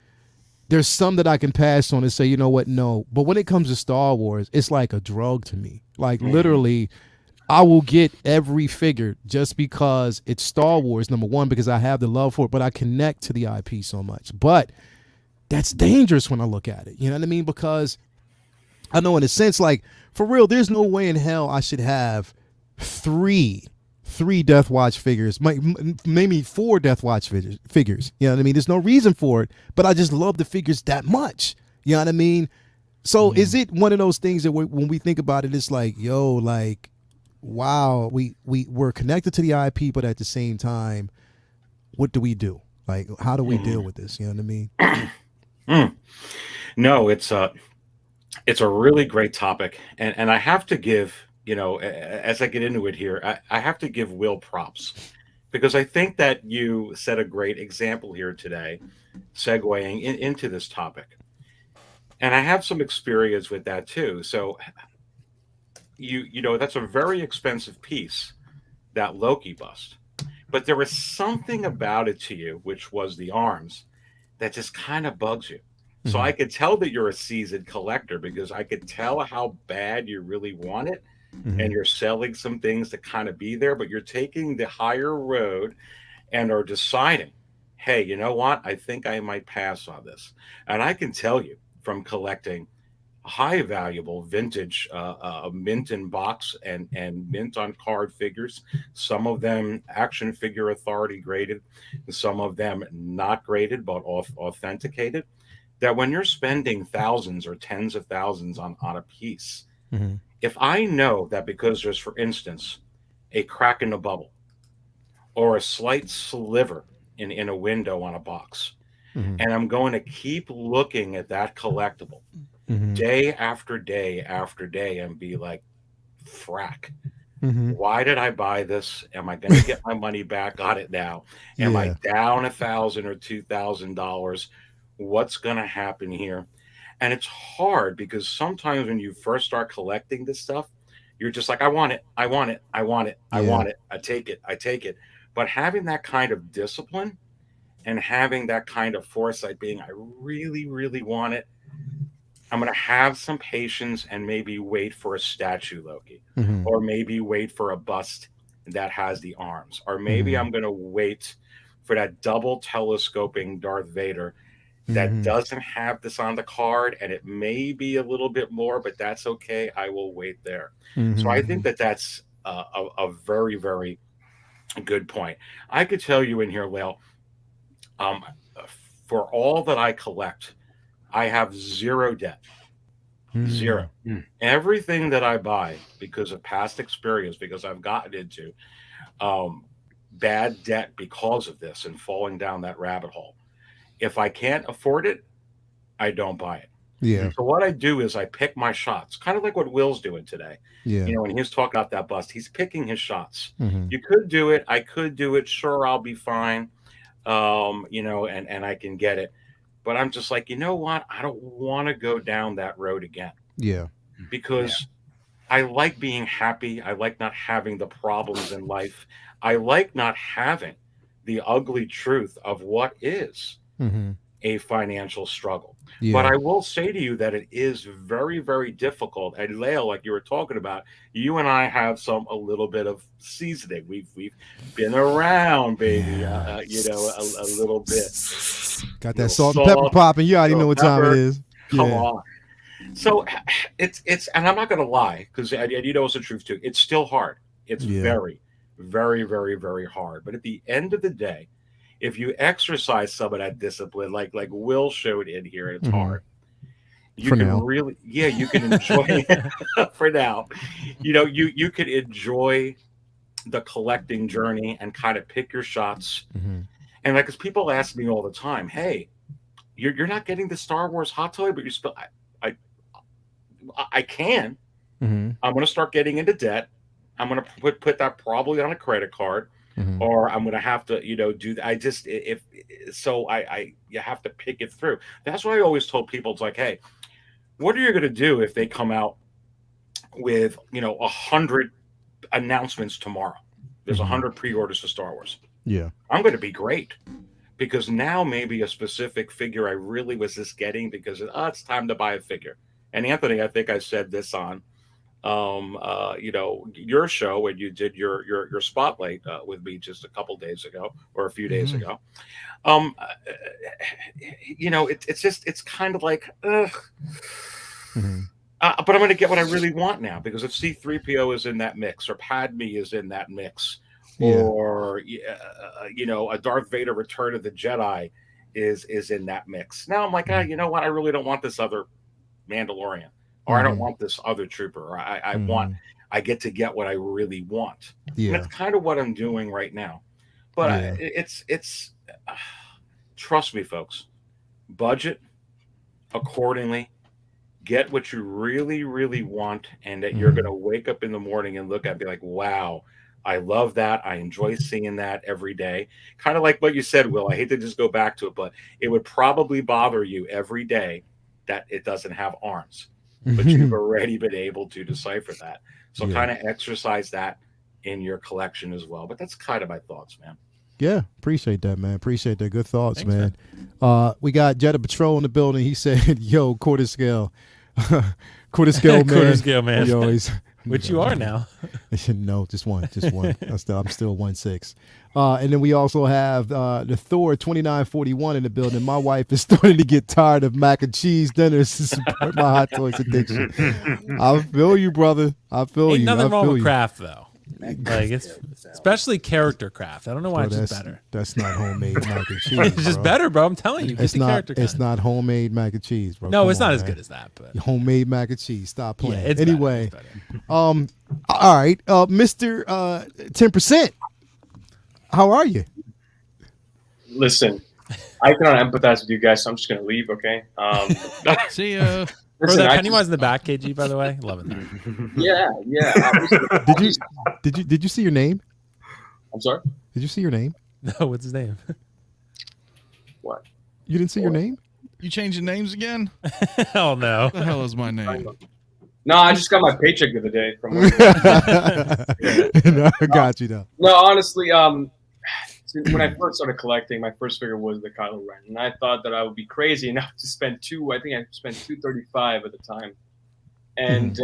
There's some that I can pass on and say, you know what, no. But when it comes to Star Wars, it's like a drug to me. Like literally, I will get every figure just because it's Star Wars, number one, because I have the love for it, but I connect to the IP so much. But that's dangerous when I look at it. You know what I mean? Because I know in a sense, like, for real, there's no way in hell I should have three Death Watch figures, maybe 4 Death Watch figures. You know what I mean? There's no reason for it, but I just love the figures that much. You know what I mean? So is it one of those things that when we think about it, it's like, yo, like, wow, we're connected to the IP, but at the same time, what do we do? Like, how do we deal with this? You know what I mean? No, it's a really great topic, and I have to give, as I get into it here, I have to give Will props, because I think that you set a great example here today, segueing into this topic, and I have some experience with that too. So that's a very expensive piece, that Loki bust, but there was something about it to you, which was the arms, that just kind of bugs you. So I could tell that you're a seasoned collector, because I could tell how bad you really want it, and you're selling some things to kind of be there, but you're taking the higher road and are deciding, hey, you know what? I think I might pass on this. And I can tell you from collecting high valuable vintage mint in box and mint on card figures, some of them Action Figure Authority graded, some of them not graded but authenticated, that when you're spending thousands or tens of thousands on a piece, if I know that because there's, for instance, a crack in the bubble or a slight sliver in a window on a box, and I'm going to keep looking at that collectible day after day after day and be like, frack, why did I buy this? Am I going to get my money back on it now? Am I down $1,000 or $2,000? What's going to happen here? And it's hard, because sometimes when you first start collecting this stuff, you're just like, I want it, I want it, I want it, I want it, I take it. But having that kind of discipline and having that kind of foresight, being, I really, really want it, I'm going to have some patience and maybe wait for a statue Loki, or maybe wait for a bust that has the arms, or maybe I'm going to wait for that double telescoping Darth Vader that doesn't have this on the card, and it may be a little bit more, but that's okay. I will wait there. So I think that that's a very, very good point. I could tell you in here, Lael, for all that I collect, I have zero debt. Zero. Everything that I buy, because of past experience, because I've gotten into bad debt because of this and falling down that rabbit hole. If I can't afford it, I don't buy it. Yeah. So what I do is I pick my shots, kind of like what Will's doing today. Yeah. When he was talking about that bust, he's picking his shots. You could do it. I could do it. Sure, I'll be fine. And I can get it. But I'm just like, you know what? I don't want to go down that road again. Yeah. Because I like being happy. I like not having the problems in life. I like not having the ugly truth of what is a financial struggle. But I will say to you that it is very, very difficult. And Lael, like you were talking about, you and I have a little bit of seasoning. We've been around, baby. A little bit. Got that salt and pepper popping. You already know what time it is. Come on. So it's, and I'm not going to lie, because it's the truth too. It's still hard. It's very, very, very, very hard. But at the end of the day, if you exercise some of that discipline, like Will showed in here, and it's hard, you can really, you can enjoy it for now. You could enjoy the collecting journey and kind of pick your shots. And because people ask me all the time, hey, you're not getting the Star Wars hot toy, but you're still, I can. I'm going to start getting into debt. I'm going to put that probably on a credit card. Or I'm going to have to, do that. You have to pick it through. That's why I always told people, it's like, hey, what are you going to do if they come out with, 100 announcements tomorrow? There's 100 pre-orders for Star Wars. Yeah. I'm going to be great. because now maybe a specific figure I really was just getting because it's time to buy a figure. And Anthony, I think I said this on your show when you did your spotlight with me just a couple days ago or a few days ago. It's kind of like, ugh. But I'm going to get what I really want now, because if C-3PO is in that mix, or Padme is in that mix, or a Darth Vader Return of the Jedi is in that mix. Now I'm like, you know what? I really don't want this other Mandalorian, or I don't want this other trooper. Or I get to get what I really want. Yeah, and that's kind of what I'm doing right now. But it's trust me, folks. Budget accordingly. Get what you really, really want, and that you're going to wake up in the morning and look at it and be like, wow, I love that. I enjoy seeing that every day. Kind of like what you said, Will. I hate to just go back to it, but it would probably bother you every day that it doesn't have arms. But you've already been able to decipher that. So kind of exercise that in your collection as well. But that's kind of my thoughts, man. Yeah, appreciate that, man. Appreciate that. Good thoughts, man. We got Jetta Patrol in the building. He said, yo, quarter scale. Quarter scale, man. Quarter scale, man. He always, which you are now. No, just one. I'm still 1.6. And then we also have the Thor 2941 in the building. My wife is starting to get tired of mac and cheese dinners to support my Hot Toys addiction. I feel you, brother. I feel Ain't you. nothing wrong with you. craft, though. Like, it's especially character craft. I don't know why it's just better. That's not homemade mac and cheese. It's just better, bro. I'm telling you. It's not. It's not homemade mac and cheese, bro. No, it's not as good as that. But homemade mac and cheese. Stop playing. Yeah, it's anyway, better. all right, Mr. 10%. How are you? Listen, I cannot empathize with you guys, so I'm just gonna leave. Okay. See ya. Bro, that Pennywise in the back, KG, by the way, loving that. Yeah. Did you see your name? I'm sorry. Did you see your name? No, what's his name? What? You didn't see your name? You changing names again? Oh no. What the hell is my name? No, I just got my paycheck the other day from. No, I got you though. No, honestly, when I first started collecting, my first figure was the Kylo Ren, and I thought that I would be crazy enough to spend I think I spent $235 at the time, and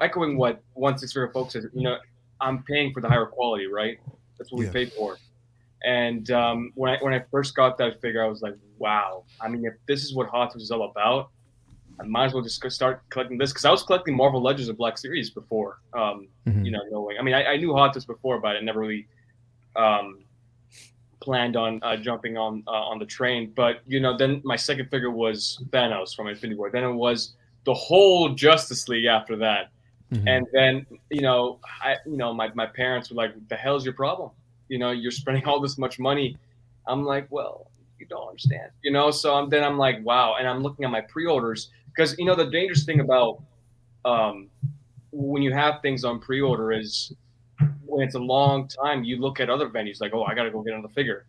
echoing what 164 folks said, I'm paying for the higher quality, right? That's what we pay for. And when I first got that figure, I was like, wow. I mean, if this is what Hot Toys is all about, I might as well just start collecting this, because I was collecting Marvel Legends of Black Series before. Knowing. I mean, I knew Hot Toys before, but I never really planned on jumping on the train. But then my second figure was Thanos from Infinity War. Then it was the whole Justice League after that. And then my parents were like, "What the hell's your problem? You're spending all this much money." I'm like, "Well, you don't understand." So I'm like, wow. And I'm looking at my pre-orders, because the dangerous thing about when you have things on pre-order is when it's a long time, you look at other venues like, oh, I gotta go get another figure.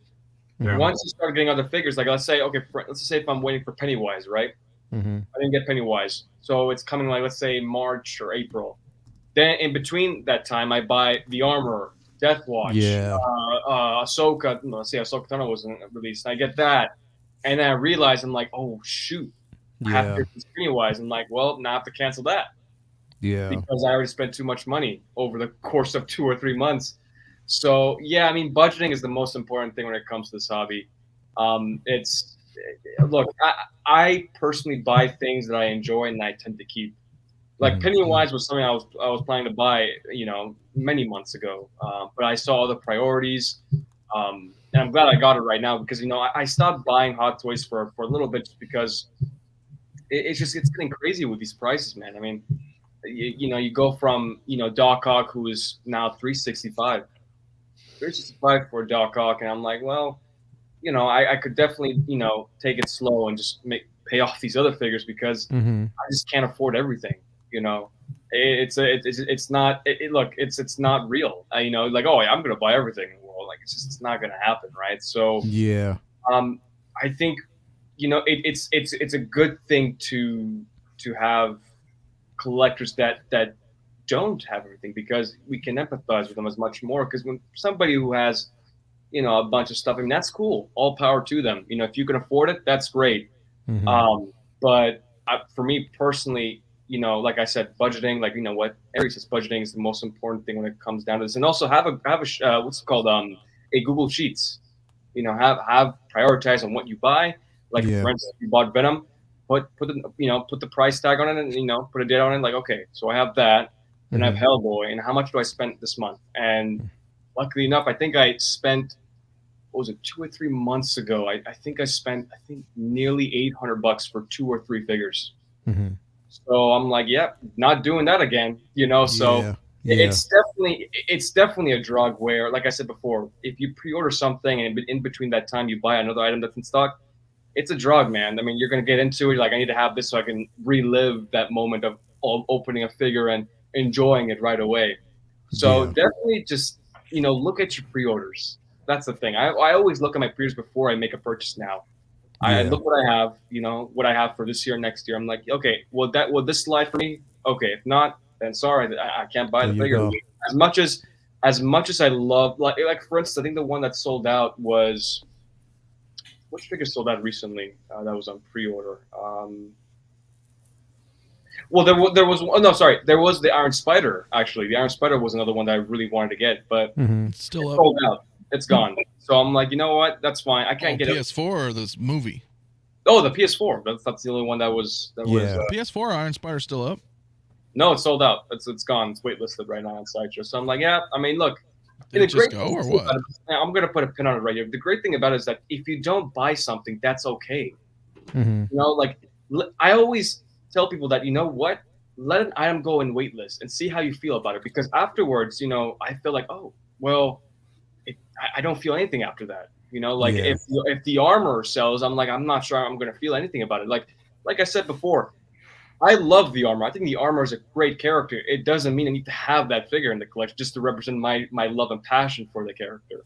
Once you start getting other figures, like let's say if I'm waiting for Pennywise, right? I didn't get Pennywise, so it's coming like, let's say, March or April. Then in between that time, I buy the Armor, Death Watch, Ahsoka. Let's say Ahsoka Tano wasn't released. I get that, and then I realize I'm like, oh shoot, I have to get this Pennywise. I'm like, well, now I have to cancel that. Yeah, because I already spent too much money over the course of 2 or 3 months. So yeah, I mean, budgeting is the most important thing when it comes to this hobby. I personally buy things that I enjoy and I tend to keep. Like Pennywise was something I was planning to buy, many months ago, but I saw the priorities, and I'm glad I got it right now, because I stopped buying Hot Toys for a little bit, just because it's getting crazy with these prices, man. I mean, you go from Doc Ock, who is now $365 for Doc Ock, and I'm like, well, I could definitely take it slow and just pay off these other figures, because I just can't afford everything. It's not real. Like, oh, I'm gonna buy everything in the world. Like, it's not gonna happen, right? So yeah, I think it's a good thing to have collectors that don't have everything, because we can empathize with them as much more. Because when somebody who has a bunch of stuff. I mean, that's cool. All power to them. If you can afford it, that's great. But for me personally, like I said, budgeting, like, what Ari says, budgeting is the most important thing when it comes down to this. And also have a what's it called? A Google Sheets. Have prioritize on what you buy. Like, for instance, if you bought Venom, put the price tag on it, and put a date on it. Like, okay, so I have that, and I have Hellboy, and how much do I spend this month? And luckily enough, I think I spent, what was it, 2 or 3 months ago? I think I spent nearly $800 for 2 or 3 figures. So I'm like, yep, not doing that again. So it's definitely a drug where, like I said before, if you pre-order something and in between that time you buy another item that's in stock, it's a drug, man. I mean, you're gonna get into it. Like, I need to have this so I can relive that moment of opening a figure and enjoying it right away. So definitely just look at your pre-orders. That's the thing. I always look at my pre-orders before I make a purchase now. I look what I have, what I have for this year, next year. I'm like, okay, will this slide for me? Okay, if not, then sorry, I can't buy the figure. As much as I love, like for instance, I think the one that sold out was, which figure sold out recently? That was on pre-order. Well, there was. Oh no, sorry. There was the Iron Spider. Actually, the Iron Spider was another one that I really wanted to get, but still up. Sold out. It's gone. So I'm like, you know what? That's fine. I can't get PS4 or this movie. Oh, the PS4. That's the only one that was. PS4 Iron Spider still up. No, it's sold out. It's gone. It's waitlisted right now on Sideshow. So I'm like, yeah. I mean, look. Did it just go or what? I'm gonna put a pin on it right here. The great thing about it is that if you don't buy something, that's okay. Like I always tell people that, what, let an item go in waitlist and see how you feel about it, because afterwards, I feel like, oh well, I don't feel anything after that. If the armor sells, I'm like, I'm not sure I'm gonna feel anything about it. Like I said before, I love the armor. I think the armor is a great character. It doesn't mean I need to have that figure in the collection just to represent my love and passion for the character.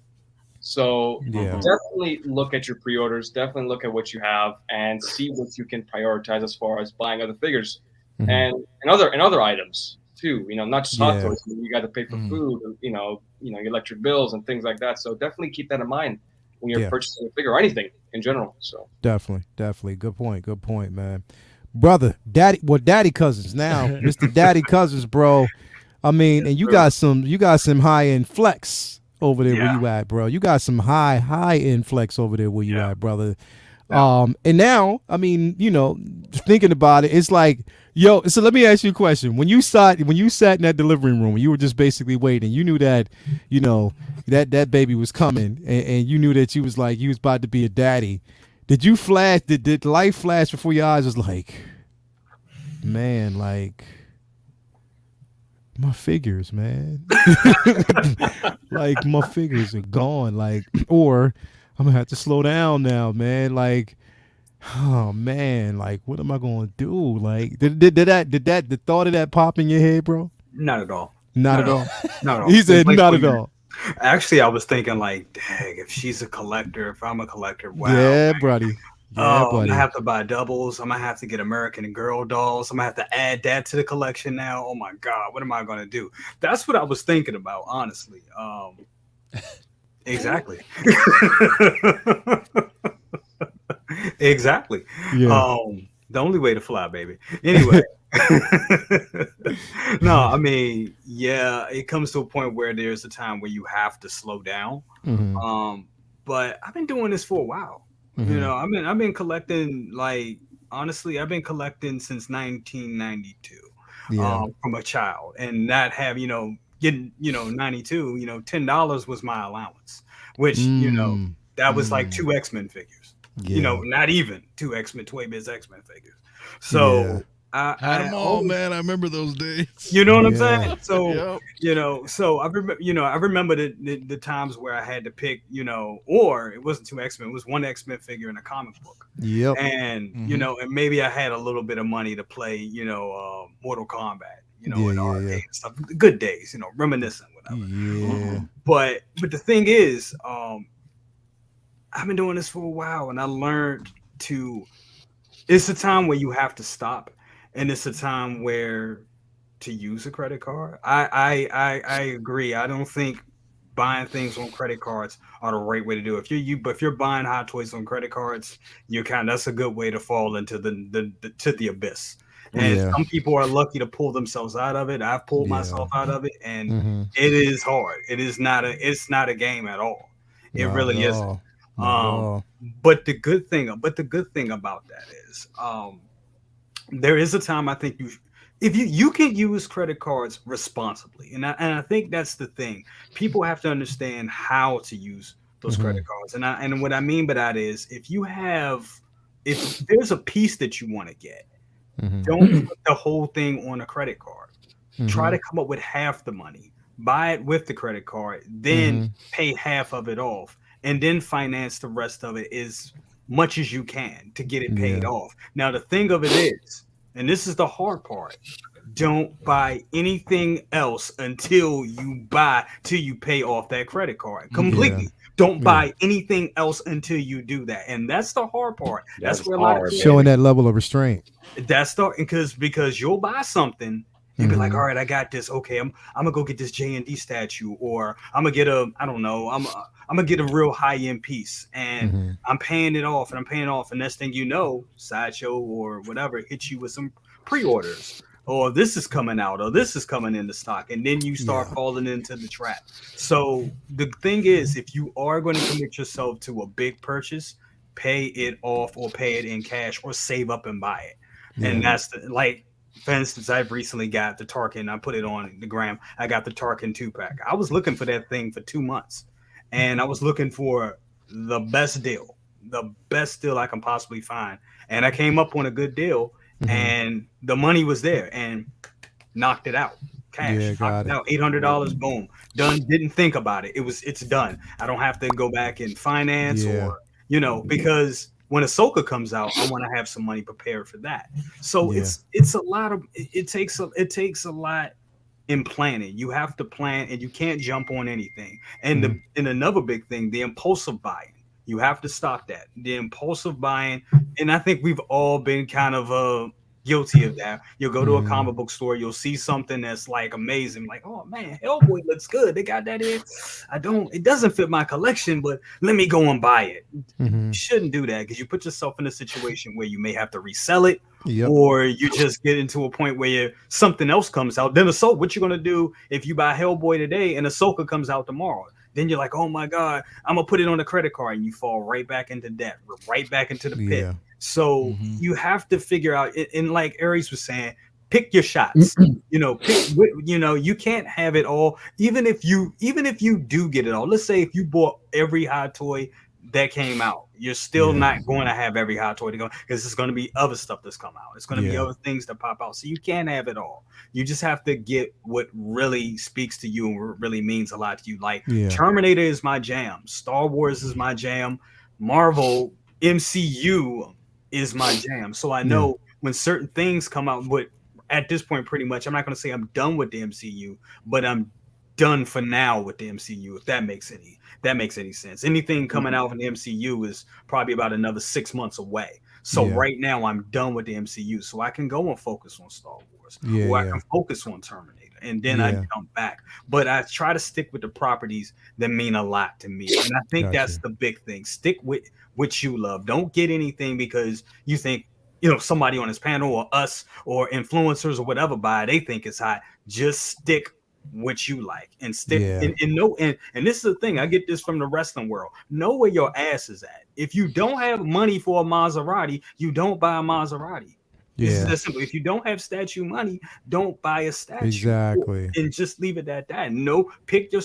So definitely look at your pre-orders. Definitely look at what you have and see what you can prioritize as far as buying other figures and other items too. Not just hot toys. You got to pay for food, and, electric bills and things like that. So definitely keep that in mind when you're purchasing a figure or anything in general. So definitely, good point, man. Brother, daddy cousins now, Mr. Daddy Cousins, bro. I mean, and you got some high end flex over there where you at, bro. You got some high end flex over there where you at, brother. And now, I mean, thinking about it, it's like, yo. So let me ask you a question. When you sat in that delivery room, you were just basically waiting. You knew that, that baby was coming, and you knew that you was about to be a daddy. Did you flash? Did life flash before your eyes? Was like, man, like my figures, man. Like my figures are gone. Like, or I'm gonna have to slow down now, man. Like, oh man, like what am I gonna do? Like, did the thought of that pop in your head, bro? Not at all. Not at all. Not at all. He said not at all. Actually, I was thinking like, dang, if she's a collector, if I'm a collector, wow. Yeah, buddy. Yeah, I'm gonna have to buy doubles. I'm gonna have to get American Girl dolls. I'm gonna have to add that to the collection now. Oh my God, what am I gonna do? That's what I was thinking about, honestly. Exactly. Exactly. Yeah. The only way to fly, baby. Anyway. No, I mean, yeah, it comes to a point where there's a time where you have to slow down. But I've been doing this for a while. I've been collecting, like, honestly, I've been collecting since 1992 from a child, and not have, getting, 92, $10 was my allowance, which, that was like 2 X-Men figures, not even 2 X-Men, 2-bit X-Men figures. So I had them all, man. I remember those days. You know what I'm saying? So, so I remember the times where I had to pick, or it wasn't 2 X-Men, it was 1 X-Men figure in a comic book. Yep. And, and maybe I had a little bit of money to play, Mortal Kombat, and arcade and stuff. Good days, reminiscing, whatever. Yeah. But the thing is, I've been doing this for a while, and I learned it's a time where you have to stop. And it's a time where to use a credit card. I agree. I don't think buying things on credit cards are the right way to do it. But if you're buying Hot Toys on credit cards, that's a good way to fall into the abyss. And some people are lucky to pull themselves out of it. I've pulled myself out of it, and it is hard. It's not a game at all. It really isn't. But the good thing about that is, there is a time I think if you can use credit cards responsibly, and I think that's the thing. People have to understand how to use those credit cards, and what I mean by that is, if there's a piece that you want to get, don't put the whole thing on a credit card. Try to come up with half the money, buy it with the credit card, then pay half of it off, and then finance the rest of it as much as you can to get it paid off. Now, the thing of it is, and this is the hard part, don't buy anything else until you pay off that credit card completely. Don't buy anything else until you do that. And that's the hard part. That's where a lot of showing that level of restraint. That's because you'll buy something and be like, all right, I got this. Okay, I'm gonna go get this J&D statue, or I'm gonna get I'm gonna get a real high-end piece, and I'm paying it off, and next thing you know, Sideshow or whatever hits you with some pre-orders, or this is coming out, or this is coming into stock, and then you start falling into the trap. So the thing is, if you are going to commit yourself to a big purchase, pay it off or pay it in cash or save up and buy it. And that's for instance, I've recently got the Tarkin. I put it on the gram. I got the Tarkin 2-pack. I was looking for that thing for 2 months, and I was looking for the best deal I can possibly find. And I came up on a good deal, and the money was there, and knocked it out. Cash, knocked it out. $800, boom, done. Didn't think about it. It's done. I don't have to go back and finance or because when Ahsoka comes out, I want to have some money prepared for that. So it's a lot of it takes a lot in planning. You have to plan, and you can't jump on anything. And and another big thing, the impulsive buying. You have to stop that. The impulsive buying, and I think we've all been kind of guilty of that. You'll go to a comic book store, you'll see something that's like amazing, like, oh man, Hellboy looks good. They got that in. It doesn't fit my collection, but let me go and buy it. You shouldn't do that, because you put yourself in a situation where you may have to resell it, or you just get into a point where something else comes out. Then what you're gonna do if you buy Hellboy today and Ahsoka comes out tomorrow? Then you're like, oh my God, I'm gonna put it on a credit card, and you fall right back into debt, right back into the pit. So you have to figure out, and like Aries was saying, pick your shots. You can't have it all. Even if you do get it all, let's say if you bought every Hot Toy that came out, you're still not going to have every Hot Toy to go, because there's going to be other stuff that's come out. It's going to be other things that pop out. So you can't have it all. You just have to get what really speaks to you and really means a lot to you. Like Terminator is my jam. Star Wars is my jam. Marvel MCU is my jam. So I know when certain things come out, but at this point, pretty much, I'm not going to say I'm done with the MCU, but I'm done for now with the MCU, if that makes any sense. Anything coming out from the MCU is probably about another 6 months away. So right now I'm done with the MCU, so I can go and focus on Star Wars, or I can focus on Terminator, and then I jump back. But I try to stick with the properties that mean a lot to me, and I think that's the big thing. Stick with what you love. Don't get anything because you think somebody on this panel or us or influencers or whatever they think it's hot. Just stick what you like and stick and this is the thing, I get this from the wrestling world. Know where your ass is at. If you don't have money for a Maserati, you don't buy a Maserati. It's that simple. If you don't have statue money, don't buy a statue. Exactly. And just leave it at that. No, pick your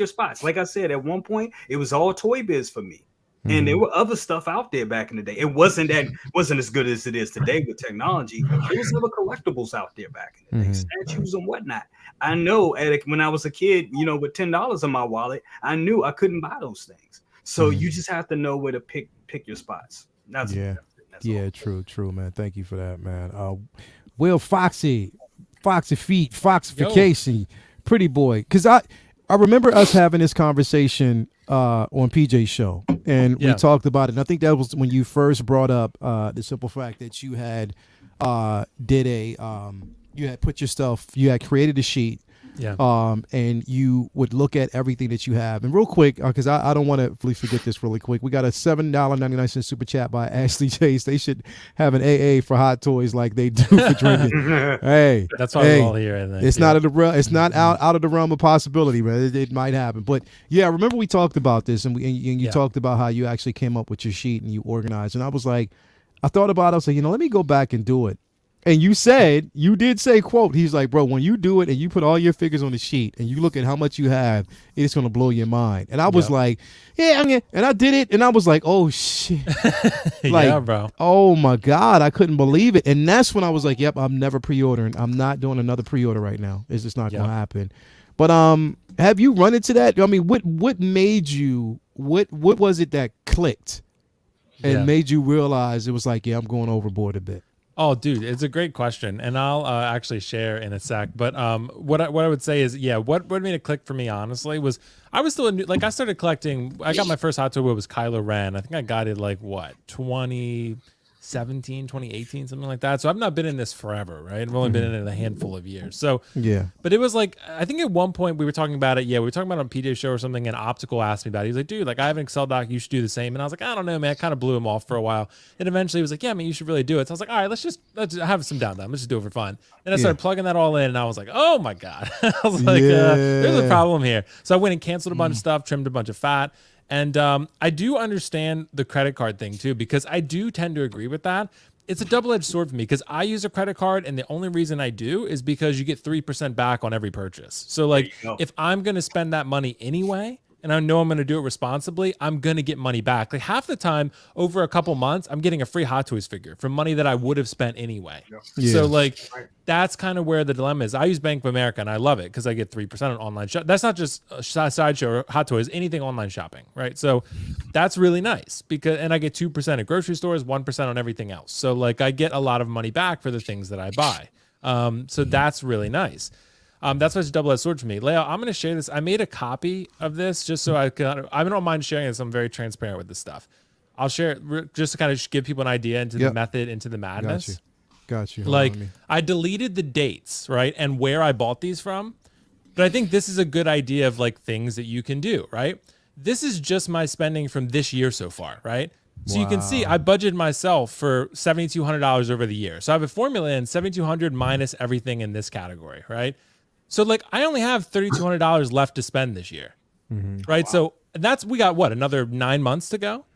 spots. Like I said, at one point it was all Toy Biz for me. And there were other stuff out there back in the day. It wasn't as good as it is today with technology. There was other collectibles out there back in the day, statues and whatnot. I know when I was a kid, with $10 in my wallet, I knew I couldn't buy those things. So you just have to know where to pick your spots. That's true, man. Thank you for that, man. Will Foxy Feet, Foxification, Pretty Boy. Because I remember us having this conversation on PJ's show, and we talked about it. And I think that was when you first brought up the simple fact that you had you had created a sheet Yeah. And you would look at everything that you have. And real quick, because I don't want to forget this really quick. We got a $7.99 super chat by Ashley Chase. They should have an AA for hot toys like they do for drinking. Hey, that's why we're all here. I think. It's not it's not out of the realm of possibility, man. It might happen. But yeah, I remember we talked about this, and you talked about how you actually came up with your sheet and you organized. And I was like, I thought about it. I was like, let me go back and do it. And you did say, quote, he's like, bro, when you do it and you put all your figures on the sheet and you look at how much you have, it's going to blow your mind. And I was like, and I did it. And I was like, oh, shit. Yeah, bro. Oh, my God. I couldn't believe it. And that's when I was like, yep, I'm never pre-ordering. I'm not doing another pre-order right now. It's just not going to happen. But have you run into that? I mean, what made you, what was it that clicked and made you realize it was like, I'm going overboard a bit? Oh, dude, it's a great question, and I'll actually share in a sec. But what I would say is, what made it click for me, honestly, was I was still I started collecting. I got my first Hot Toy was Kylo Ren. I think I got it 2018, something like that. So I've not been in this forever, right? I've only been in it a handful of years. So but it was I think at one point we were talking about it. Yeah, we were talking about it on PJ show or something, and Optical asked me about it. He was like, dude, I have an Excel doc, you should do the same. And I was like, I don't know, man. I kind of blew him off for a while. And eventually he was like, yeah, man, you should really do it. So I was like, all right, let's have some downtime. Let's just do it for fun. And I started plugging that all in, and I was like, oh my God. I was like, there's a problem here. So I went and canceled a bunch of stuff, trimmed a bunch of fat. And I do understand the credit card thing too, because I do tend to agree with that. It's a double-edged sword for me because I use a credit card, and the only reason I do is because you get 3% back on every purchase. So if I'm going to spend that money anyway, and I know I'm going to do it responsibly, I'm going to get money back. Half the time over a couple months, I'm getting a free Hot Toys figure from money that I would have spent anyway. So that's kind of where the dilemma is. I use Bank of America and I love it because I get 3% on online shop. That's not just Sideshow or Hot Toys, anything online shopping, right? So that's really nice and I get 2% at grocery stores, 1% on everything else. So I get a lot of money back for the things that I buy. So that's really nice. That's why it's a double-edged sword for me. Leo, I'm going to share this. I made a I just so I don't mind sharing this. I'm very transparent with this stuff. I'll share it just to kind of give people an idea into the method, into the madness. Got you. I deleted the dates, right, and where I bought these from. But I think this is a good idea of things that you can do, right? This is just my spending from this year so far, right? So you can see I budgeted myself for $7,200 over the year. So I have a formula in $7,200 minus everything in this category, right? So I only have $3,200 left to spend this year, right? Wow. So we got another 9 months to go.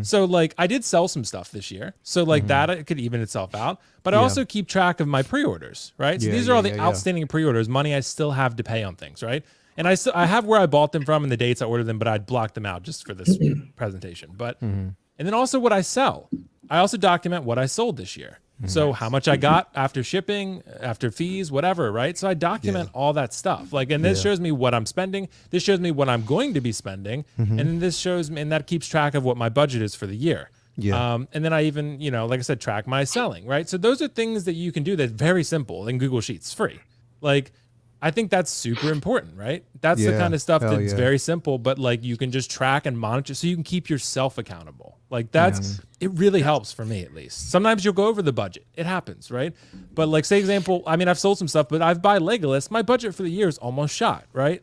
So I did sell some stuff this year. So that it could even itself out, but I also keep track of my pre-orders, right? So these are all the outstanding pre-orders, money I still have to pay on things, right? And I have where I bought them from and the dates I ordered them, but I'd blocked them out just for this presentation. But and then also what I sell. I also document what I sold this year. So how much I got after shipping, after fees, whatever, right? So I document all that stuff. And this shows me what I'm spending. This shows me what I'm going to be spending. And then this shows me, and that keeps track of what my budget is for the year. And then I even, like I said, track my selling, right? So those are things that you can do that's very simple in Google Sheets, free. I think that's super important, right? That's the kind of stuff that's very simple, but you can just track and monitor so you can keep yourself accountable. It really helps for me, at least. Sometimes you'll go over the budget. It happens, right? But say example, I've sold some stuff, but I've buy Legolas. My budget for the year is almost shot, right?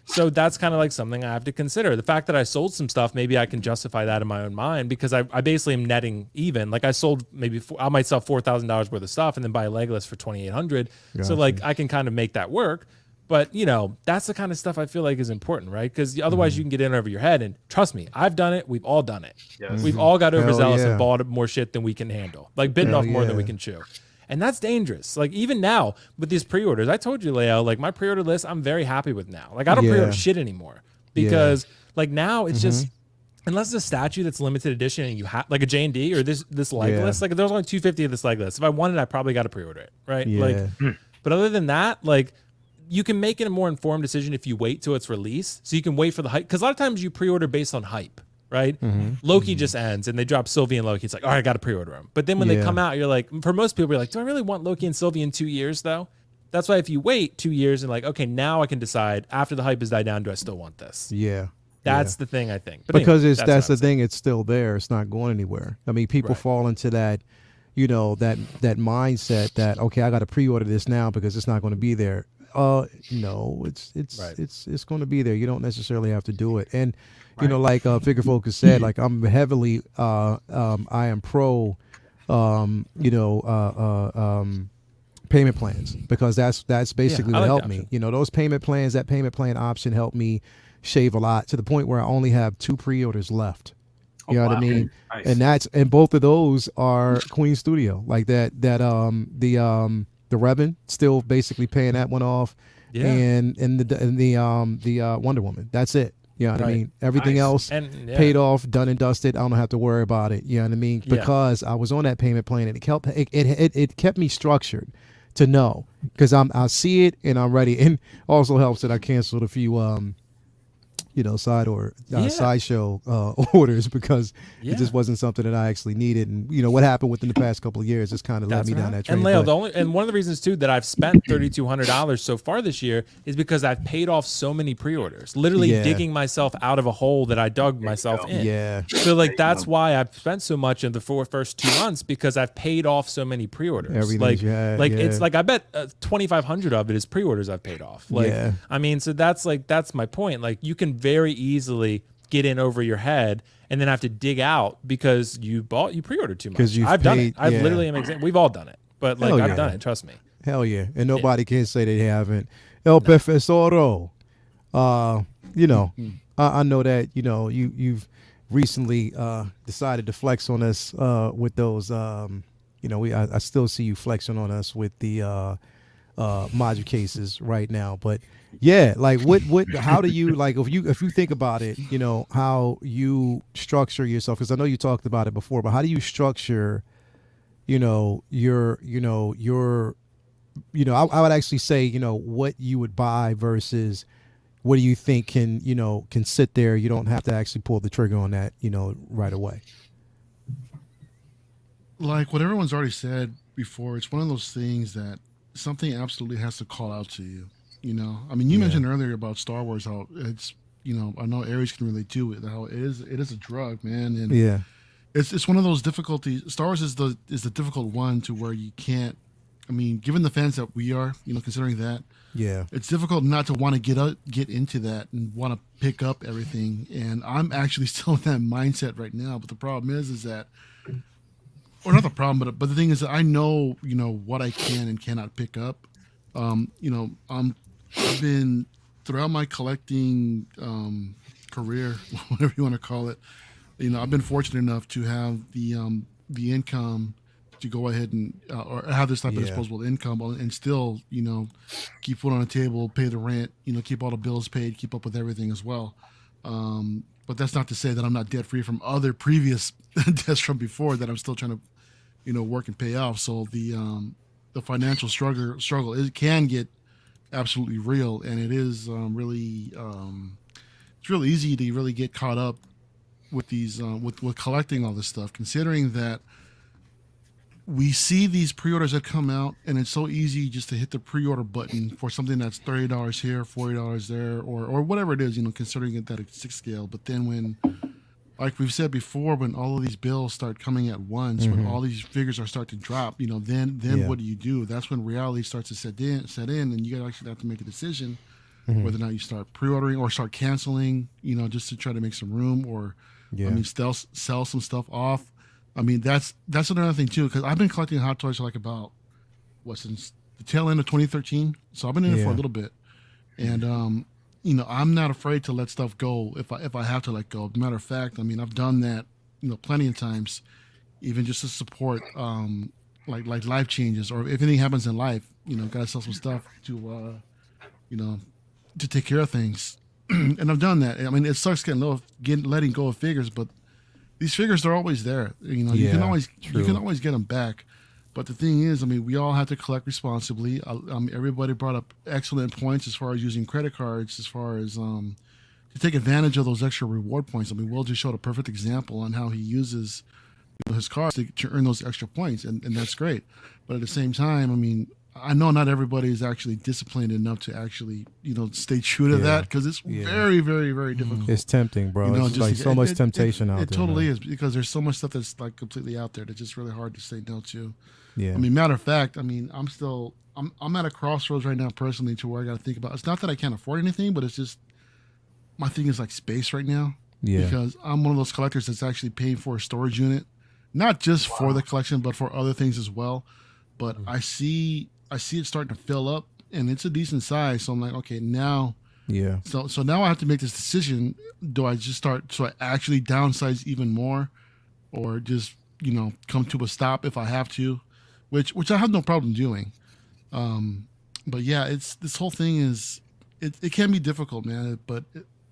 So that's kind of something I have to consider. The fact that I sold some stuff, maybe I can justify that in my own mind because I basically am netting even. I sold I might sell $4,000 worth of stuff and then buy Legolas for $2,800. Gotcha. So I can kind of make that work. But that's the kind of stuff I feel is important, right? Because otherwise you can get in over your head. And trust me, I've done it. We've all done it. Yes. We've all got overzealous and bought more shit than we can handle, bitten off more than we can chew. And that's dangerous. Even now with these pre-orders, I told you, Leo, my pre-order list, I'm very happy with now. I don't pre-order shit anymore because now it's just, unless it's a statue that's limited edition and you have a J&D or this Legolas, there's only 250 of this Legolas. If I wanted, I probably got to pre-order it, right? But other than that, you can make it a more informed decision if you wait till it's released. So you can wait for the hype. Because a lot of times you pre-order based on hype. Right? Loki just ends and they drop Sylvie and Loki. It's all right, I got to pre-order them. But then when they come out, you're for most people, you're do I really want Loki and Sylvie in 2 years though? That's why if you wait 2 years and okay, now I can decide after the hype has died down, do I still want this? That's the thing I think. But because anyway, that's the thing, it's still there. It's not going anywhere. People fall into that, that mindset that, okay, I got to pre-order this now because it's not going to be there. No, it's Right. it's going to be there. You don't necessarily have to do it. And you know, like Figure Focus said, like I'm heavily I am pro payment plans, because that's basically what like helped the me. option. You know, those payment plans, that payment plan option helped me shave a lot, to the point where I only have 2 pre-orders left. You know what I mean? Nice. And both of those are Queen Studio. Like the Revan, still basically paying that one off. Yeah. And the Wonder Woman. That's it. You know what I Right. mean? Everything Nice. else And paid off, done and dusted. I don't have to worry about it. You know what I mean? Yeah. Because I was on that payment plan, and it kept me structured to know, because I see it and I'm ready. And also helps that I canceled a few sideshow orders, because it just wasn't something that I actually needed. And you know what happened within the past couple of years just kind of led me down that train. And Leo, But- and one of the reasons too that I've spent $3,200 so far this year is because I've paid off so many pre-orders, literally digging myself out of a hole that I dug myself in. Yeah. So like that's why I've spent so much in the first 2 months, because I've paid off so many pre-orders. Everything like you had, it's like I bet 2,500 of it is pre-orders I've paid off. Like Yeah. I mean, so that's my point. Like you can very easily get in over your head and then have to dig out because you pre-ordered too much. 'Cause you've I've done it. paid- I've yeah. literally we've all done it. But like Hell I've yeah. done it, trust me. Hell yeah. And nobody can say they haven't. El Profesoro. You know, I know that, you know, you've recently decided to flex on us with those I still see you flexing on us with the module cases right now. But yeah, like how do you, like, if you think about it, you know, how you structure yourself, because I know you talked about it before, but how do you structure, I would actually say, you know, what you would buy versus what do you think can sit there? You don't have to actually pull the trigger on that, you know, right away. Like what everyone's already said before, it's one of those things that something absolutely has to call out to you. You know, I mean, you mentioned earlier about Star Wars, how it's, you know, I know Aries can relate to it, how it is a drug, man. And Yeah. it's one of those difficulties. Star Wars is the difficult one, to where you can't, I mean, given the fans that we are, you know, considering that, Yeah. it's difficult not to want to get into that and want to pick up everything. And I'm actually still in that mindset right now. But the problem is that, or not the problem, but the thing is that I know, you know, what I can and cannot pick up. I've been, throughout my collecting career, whatever you want to call it, you know, I've been fortunate enough to have the income to go ahead and or have this type of disposable income, and still, you know, keep food on the table, pay the rent, you know, keep all the bills paid, keep up with everything as well. But that's not to say that I'm not debt free from other previous debts from before that I'm still trying to, you know, work and pay off. So the financial struggle, it can get absolutely real, and it is really it's really easy to really get caught up with these with collecting all this stuff, considering that we see these pre-orders that come out, and it's so easy just to hit the pre-order button for something that's $30 here, $40 there, or whatever it is, you know, considering it that it's 6 scale. But then when, like we've said before, when all of these bills start coming at once, when all these figures are start to drop, you know, then what do? That's when reality starts to set in, and you actually have to make a decision whether or not you start pre-ordering or start canceling, you know, just to try to make some room, or I mean, sell some stuff off. I mean, that's another thing too, because I've been collecting Hot Toys for like about since the tail end of 2013. So I've been in it for a little bit, and you know, I'm not afraid to let stuff go if I have to let go. Matter of fact, I mean, I've done that, you know, plenty of times, even just to support like life changes, or if anything happens in life, you know, gotta sell some stuff to you know, to take care of things. And I've done that. I mean, it sucks letting go of figures, but these figures are always there. You know, you can always get them back. But the thing is, I mean, we all have to collect responsibly. Everybody brought up excellent points as far as using credit cards, as far as to take advantage of those extra reward points. I mean, Will just showed a perfect example on how he uses, you know, his cards to earn those extra points, and that's great. But at the same time, I mean, I know not everybody is actually disciplined enough to actually, you know, stay true to that, because it's very, very, very difficult. It's tempting, bro. You know, it's like so much temptation out there. It totally man. is, because there's so much stuff that's like completely out there that's just really hard to say no to. Yeah. I mean, matter of fact, I mean, I'm at a crossroads right now personally to where I got to think about. It's not that I can't afford anything, but it's just my thing is like space right now. Yeah. Because I'm one of those collectors that's actually paying for a storage unit, not just for the collection, but for other things as well. But I see it starting to fill up, and it's a decent size. So I'm like, okay, now. Yeah. So now I have to make this decision. Do I just start? So I actually downsize even more, or just come to a stop if I have to, which I have no problem doing. But yeah, it's this whole thing is it can be difficult, man. But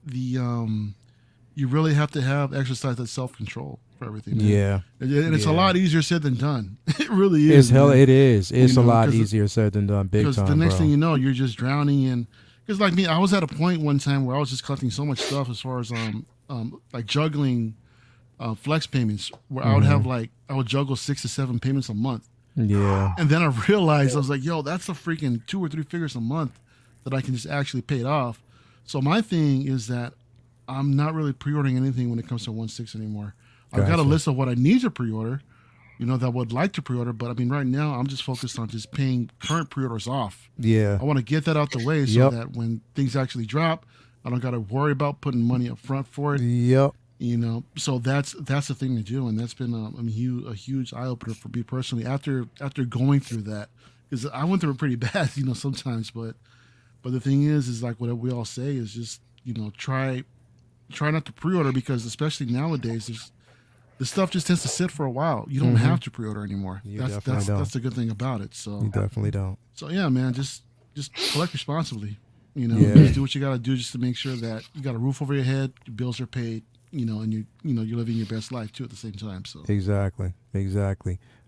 you really have to exercise that self-control for everything, man. Yeah. And it's a lot easier said than done. It really is. It is. It's a lot easier said than done. Big time, because the next thing you know, you're just drowning in. Because like me, I was at a point one time where I was just collecting so much stuff as far as like juggling flex payments, where I would juggle 6 to 7 payments a month. Yeah. And then I realized, I was like, yo, that's a freaking 2 or 3 figures a month that I can just actually pay it off. So my thing is that I'm not really pre-ordering anything when it comes to 1/6 anymore. Gotcha. I've got a list of what I need to pre-order, that I would like to pre-order. But I mean, right now I'm just focused on just paying current pre-orders off. Yeah. I want to get that out the way so that when things actually drop, I don't got to worry about putting money up front for it. Yep. So that's the thing to do, and that's been a huge eye opener for me personally after going through that, because I went through it pretty bad, sometimes. But the thing is like what we all say is just try not to pre-order, because especially nowadays the stuff just tends to sit for a while. You don't have to pre-order anymore. That's the good thing about it. So you definitely don't. So yeah, man, just collect responsibly. Just do what you got to do just to make sure that you got a roof over your head, your bills are paid. And you're living your best life too at the same time. So exactly.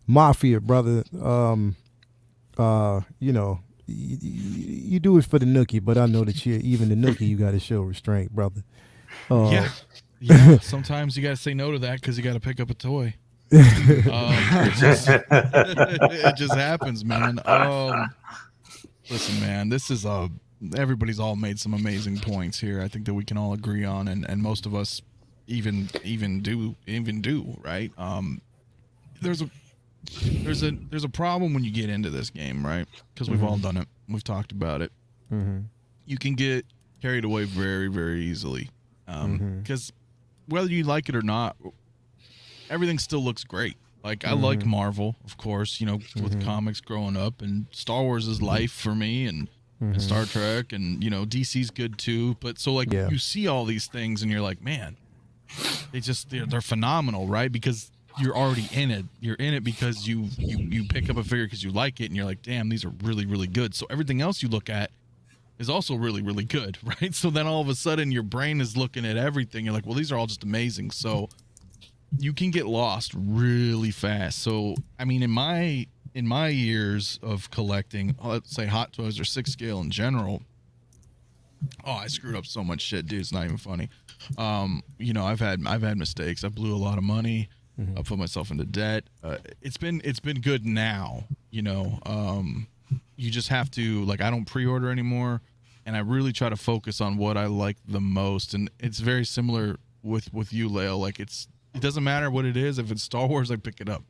Mafia, brother. You do it for the nookie, but I know that even the nookie, you got to show restraint, brother. Yeah. Sometimes you got to say no to that because you got to pick up a toy. It just happens, man. Listen, man, this is everybody's all made some amazing points here. I think that we can all agree on, and most of us even do, right? There's a problem when you get into this game, right? Because we've all done it. We've talked about it. Mm-hmm. You can get carried away very, very easily. Because whether you like it or not, everything still looks great. Like I like Marvel, of course, with comics growing up, and Star Wars is life for me, and Star Trek, and DC's good too. But so like you see all these things and you're like, man, they're phenomenal, right? Because you're already in it. You're in it because you pick up a figure because you like it, and you're like, damn, these are really, really good. So everything else you look at is also really, really good, right? So then all of a sudden your brain is looking at everything. You're like, well, these are all just amazing. So you can get lost really fast. So I mean, in my years of collecting, let's say Hot Toys or 6 scale in general, I screwed up so much shit, dude. It's not even funny. I've had mistakes. I blew a lot of money. I put myself into debt. It's been good now. You just have to, like, I don't pre-order anymore, and I really try to focus on what I like the most. And it's very similar with you, Leo. Like it doesn't matter what it is. If it's Star Wars, I pick it up.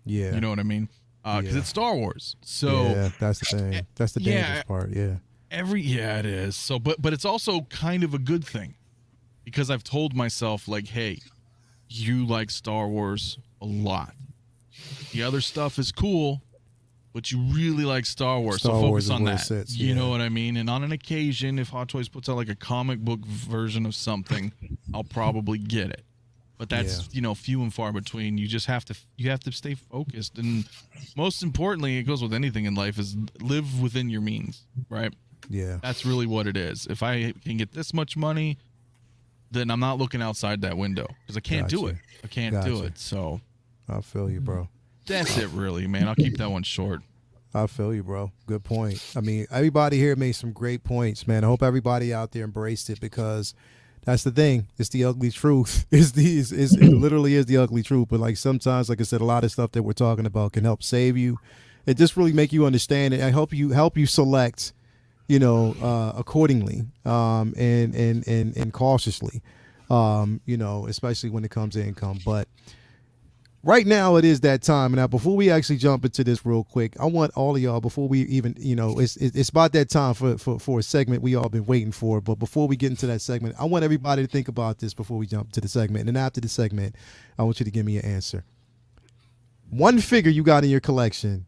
Yeah. You know what I mean? Because it's Star Wars. So yeah, that's the thing. That's the dangerous part. Yeah. It is. So, but it's also kind of a good thing, because I've told myself, like, hey, you like Star Wars a lot. The other stuff is cool, but you really like Star Wars. So focus on that. You know what I mean? And on an occasion, if Hot Toys puts out like a comic book version of something, I'll probably get it. But that's, few and far between. You just have to stay focused. And most importantly, it goes with anything in life, is live within your means, right? Yeah. That's really what it is. If I can get this much money, then I'm not looking outside that window, because I can't do it. I can't do it. So I feel you, bro. That's it, really, man. I'll keep that one short. I feel you, bro. Good point. I mean, everybody here made some great points, man. I hope everybody out there embraced it, because that's the thing. It's the ugly truth. It literally is the ugly truth. But like sometimes, like I said, a lot of stuff that we're talking about can help save you. It just really make you understand it. I help you select, accordingly, and cautiously, especially when it comes to income. But right now it is that time. Now, before we actually jump into this real quick, I want all of y'all, before we even, it's about that time for a segment we all been waiting for. But before we get into that segment, I want everybody to think about this before we jump to the segment. And then after the segment, I want you to give me an answer. One figure you got in your collection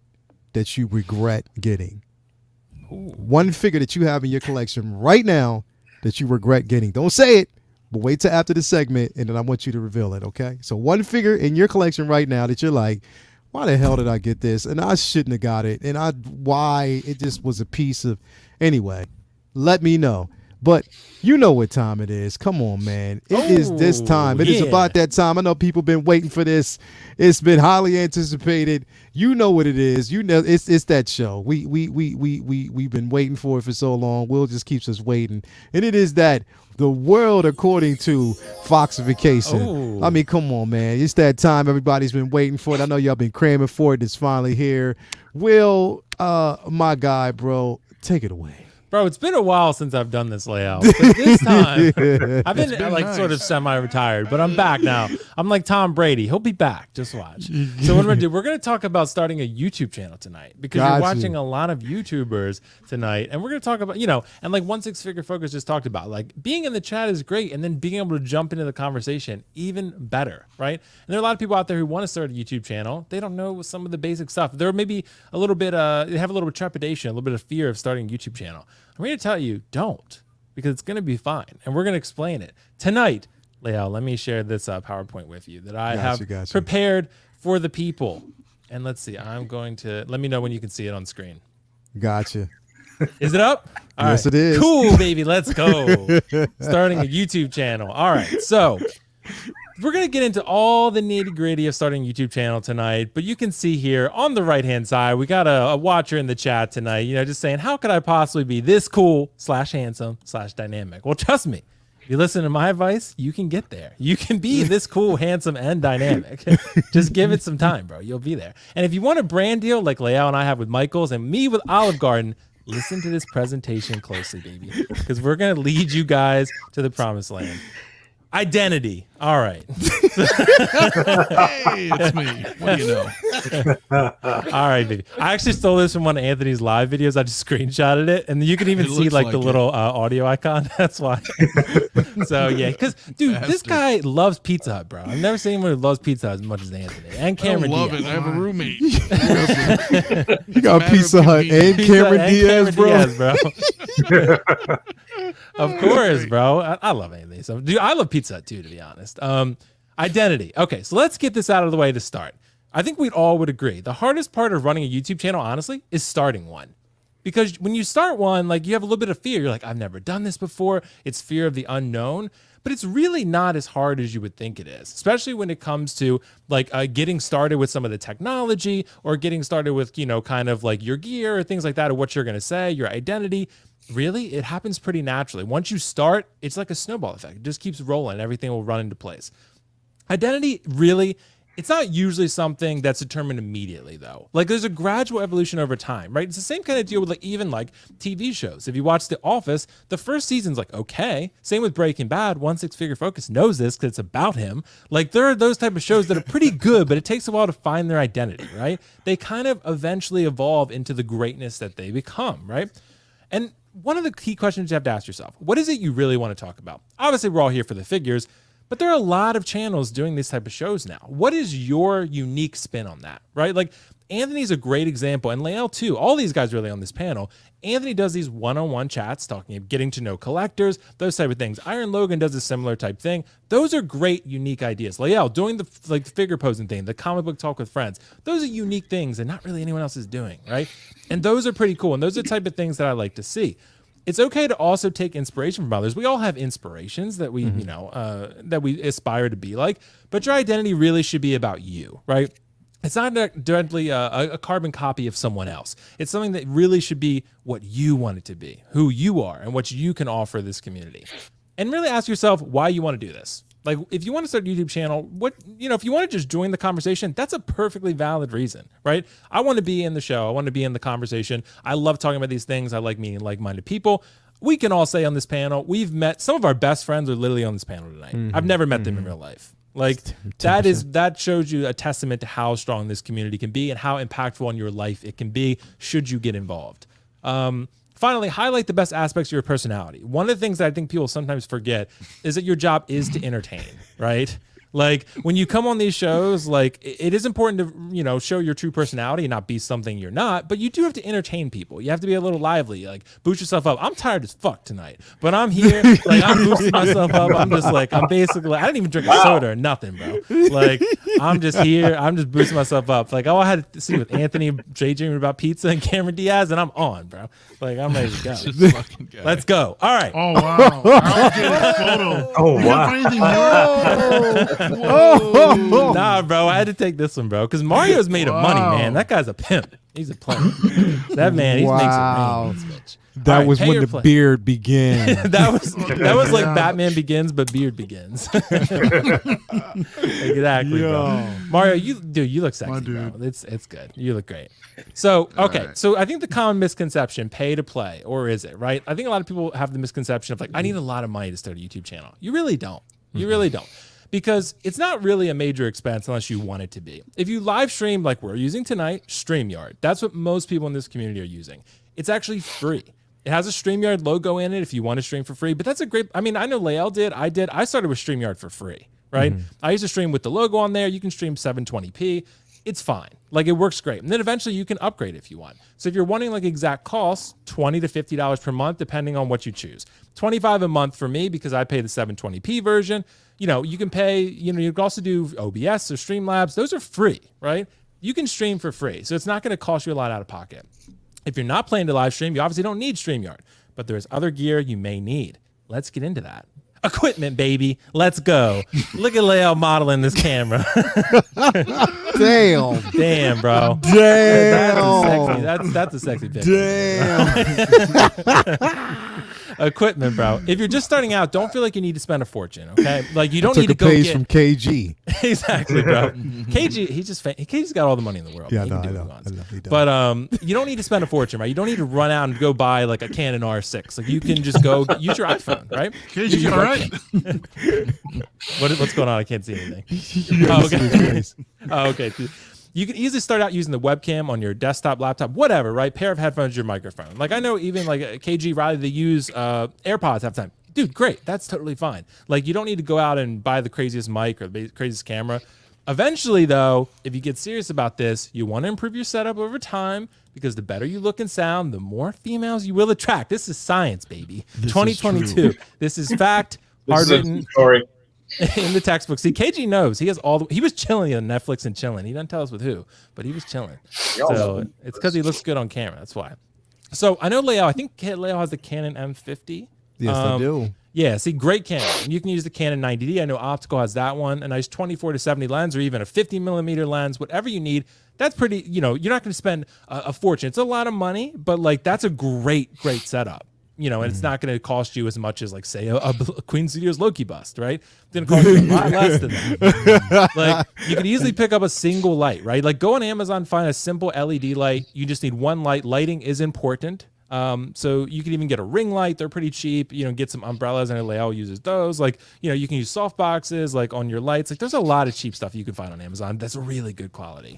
that you regret getting. Ooh. One figure that you have in your collection right now that you regret getting. Don't say it, but wait till after the segment, and then I want you to reveal it, okay? So one figure in your collection right now that you're like, why the hell did I get this? And I shouldn't have got it. And why it just was a piece of, anyway, let me know. But you know what time it is. Come on, man. It is this time. It is about that time. I know people been waiting for this. It's been highly anticipated. You know what it is. You know it's that show. We've been waiting for it for so long. Will just keeps us waiting. And it is that the world according to Foxification. Oh. I mean, come on, man. It's that time. Everybody's been waiting for it. I know y'all been cramming for it. It's finally here. Will, my guy, bro, take it away. Bro, it's been a while since I've done this layout. But this time, I've been like nice. Sort of semi-retired, but I'm back now. I'm like Tom Brady. He'll be back. Just watch. So what we're going to do, we're going to talk about starting a YouTube channel tonight because you're watching a lot of YouTubers tonight. And we're going to talk about, and like 16Figure Focus just talked about, like being in the chat is great. And then being able to jump into the conversation, even better, right? And there are a lot of people out there who want to start a YouTube channel. They don't know some of the basic stuff. They're maybe a little bit, they have a little bit of trepidation, a little bit of fear of starting a YouTube channel. I'm going to tell you, don't, because it's going to be fine. And we're going to explain it. Tonight, Leo, let me share this PowerPoint with you that I have prepared for the people. And let's see, I'm going to, let me know when you can see it on screen. Gotcha. Is it up? All yes, right. It is. Cool, baby. Let's go. Starting a YouTube channel. All right. So we're going to get into all the nitty gritty of starting a YouTube channel tonight, but you can see here on the right-hand side, we got a watcher in the chat tonight, just saying, how could I possibly be this cool /handsome /dynamic? Well, trust me, if you listen to my advice, you can get there. You can be this cool, handsome, and dynamic. Just give it some time, bro. You'll be there. And if you want a brand deal like Leal and I have with Michaels and me with Olive Garden, listen to this presentation closely, baby, because we're going to lead you guys to the promised land. Identity. All right. Hey, it's me. What do you know? All right, baby. I actually stole this from one of Anthony's live videos. I just screenshotted it, and you can even see like the little audio icon. That's why. So yeah, because dude, this guy loves Pizza Hut, bro. I've never seen anyone who loves Pizza Hut as much as Anthony and Cameron Diaz. I love it. I have a roommate. You got Pizza Hut and Cameron Diaz, bro. Of course, bro. I love anything. So, dude, I love Pizza Hut too, to be honest. Identity. Okay, so let's get this out of the way to start. I think we all would agree. The hardest part of running a YouTube channel, honestly, is starting one. Because when you start one, like you have a little bit of fear. You're like, I've never done this before. It's fear of the unknown. But it's really not as hard as you would think it is, especially when it comes to like getting started with some of the technology or getting started with, kind of like your gear or things like that, or what you're going to say, your identity. Really, it happens pretty naturally. Once you start, it's like a snowball effect. It just keeps rolling. Everything will run into place. Identity, really, it's not usually something that's determined immediately, though. Like, there's a gradual evolution over time, right? It's the same kind of deal with like even like TV shows. If you watch The Office, the first season's like, okay. Same with Breaking Bad. 16Figure Focus knows this because it's about him. Like, there are those type of shows that are pretty good, but it takes a while to find their identity, right? They kind of eventually evolve into the greatness that they become, right? And one of the key questions you have to ask yourself, what is it you really want to talk about? Obviously, we're all here for the figures, but there are a lot of channels doing these type of shows now. What is your unique spin on that, right? Like Anthony's a great example, and Lael too. All these guys really on this panel. Anthony does these one-on-one chats, getting to know collectors, those type of things. Iron Logan does a similar type thing. Those are great, unique ideas. Lael doing the figure posing thing, the comic book talk with friends. Those are unique things that not really anyone else is doing, right? And those are pretty cool. And those are the type of things that I like to see. It's okay to also take inspiration from others. We all have inspirations that we, that we aspire to be like, but your identity really should be about you, right? It's not directly a carbon copy of someone else. It's something that really should be what you want it to be, who you are, and what you can offer this community. And really ask yourself why you want to do this. Like, if you want to start a YouTube channel, if you want to just join the conversation, that's a perfectly valid reason, right? I want to be in the show. I want to be in the conversation. I love talking about these things. I like meeting like-minded people. We can all say on this panel, we've met some of our best friends are literally on this panel tonight. I've never met them in real life. Like 10%. that shows you a testament to how strong this community can be and how impactful on your life it can be should you get involved. Finally, highlight the best aspects of your personality. One of the things that I think people sometimes forget is that your job is to entertain, right? Like when you come on these shows, like it is important to, you know, show your true personality and not be something you're not, but you do have to entertain people. You have to be a little lively, like boost yourself up. I'm tired as fuck tonight, but I'm here, like I'm boosting myself up. I'm just like, I'm basically, I didn't even drink a soda or nothing, bro. Like I'm just here. I'm just boosting myself up. Like, I had to see with Anthony daydreaming about pizza and Cameron Diaz, and I'm on, bro. Like I'm ready to go. Let's go. All right. Oh, wow. I'll get a photo. Oh, You wow. got anything new? Nah, bro, I had to take this one, bro, because Mario's made of money, man. That guy's a pimp. He's a player. That man, he makes it rain. This bitch. That All right, was pay when your the play. beard began. that was like Batman Begins, but beard begins. Exactly, bro. Mario, you look sexy, bro. It's good. You look great. So okay, so I think the common misconception, pay to play, or is it right? I think a lot of people have the misconception of like, I need a lot of money to start a YouTube channel. You really don't. You really don't. Because it's not really a major expense unless you want it to be. If you live stream like we're using tonight, StreamYard, that's what most people in this community are using. It's actually free. It has a StreamYard logo in it if you want to stream for free, but that's a great, I mean, I know Lael did, I did. I started with StreamYard for free, right? I used to stream with the logo on there. You can stream 720p. It's fine. Like it works great. And then eventually you can upgrade if you want. So if you're wanting like exact costs, $20 to $50 per month, depending on what you choose. $25 a month for me because I pay the 720p version. You know, you can pay, you know, you can also do OBS or Streamlabs. Those are free, right? You can stream for free. So it's not going to cost you a lot out of pocket. If you're not planning to live stream, you obviously don't need StreamYard, but there's other gear you may need. Let's get into that. Equipment, baby. Let's go. Look at Lael modeling this camera. Damn. Damn, bro. Damn. That's a sexy picture. Damn. Equipment, bro. If you're just starting out, don't feel like you need to spend a fortune, okay? Like you don't I need to took a go page get from KG. Exactly, bro. KG, KG's got all the money in the world. Yeah, He I can do know. what he wants. But you don't need to spend a fortune, right? You don't need to run out and go buy like a Canon R6. Like you can just go use your iPhone, right? KG, all right? What's going on? I can't see anything. Oh, okay. Oh, okay. You can easily start out using the webcam on your desktop, laptop, whatever, right? Pair of headphones, your microphone. Like I know even like KG Riley, they use AirPods half the time. Dude, great. That's totally fine. Like you don't need to go out and buy the craziest mic or the craziest camera. Eventually, though, if you get serious about this, you want to improve your setup over time because the better you look and sound, the more females you will attract. This is science, baby. This 2022. This is fact. Hard written. Story. In the textbook. See, KG knows. He has he was chilling on Netflix and chilling. He doesn't tell us with who, but he was chilling. So it's because he looks good on camera. That's why. So I know Lael. I think Lael has the Canon M50. Yes, I do. Yeah, see, great camera. You can use the Canon 90D. I know Optical has that one. A nice 24 to 70 lens or even a 50 millimeter lens, whatever you need. That's pretty, you know, you're not going to spend a fortune. It's a lot of money, but like that's a great setup. You know, and it's not going to cost you as much as, like, say, a Queen Studios Loki bust, right? It's going to cost you a lot less than that. Like, you can easily pick up a single light, right? Like, go on Amazon, find a simple LED light. You just need one light. Lighting is important. So you can even get a ring light. They're pretty cheap. You know, get some umbrellas, and Lael uses those. Like, you know, you can use soft boxes, like, on your lights. Like, there's a lot of cheap stuff you can find on Amazon that's really good quality.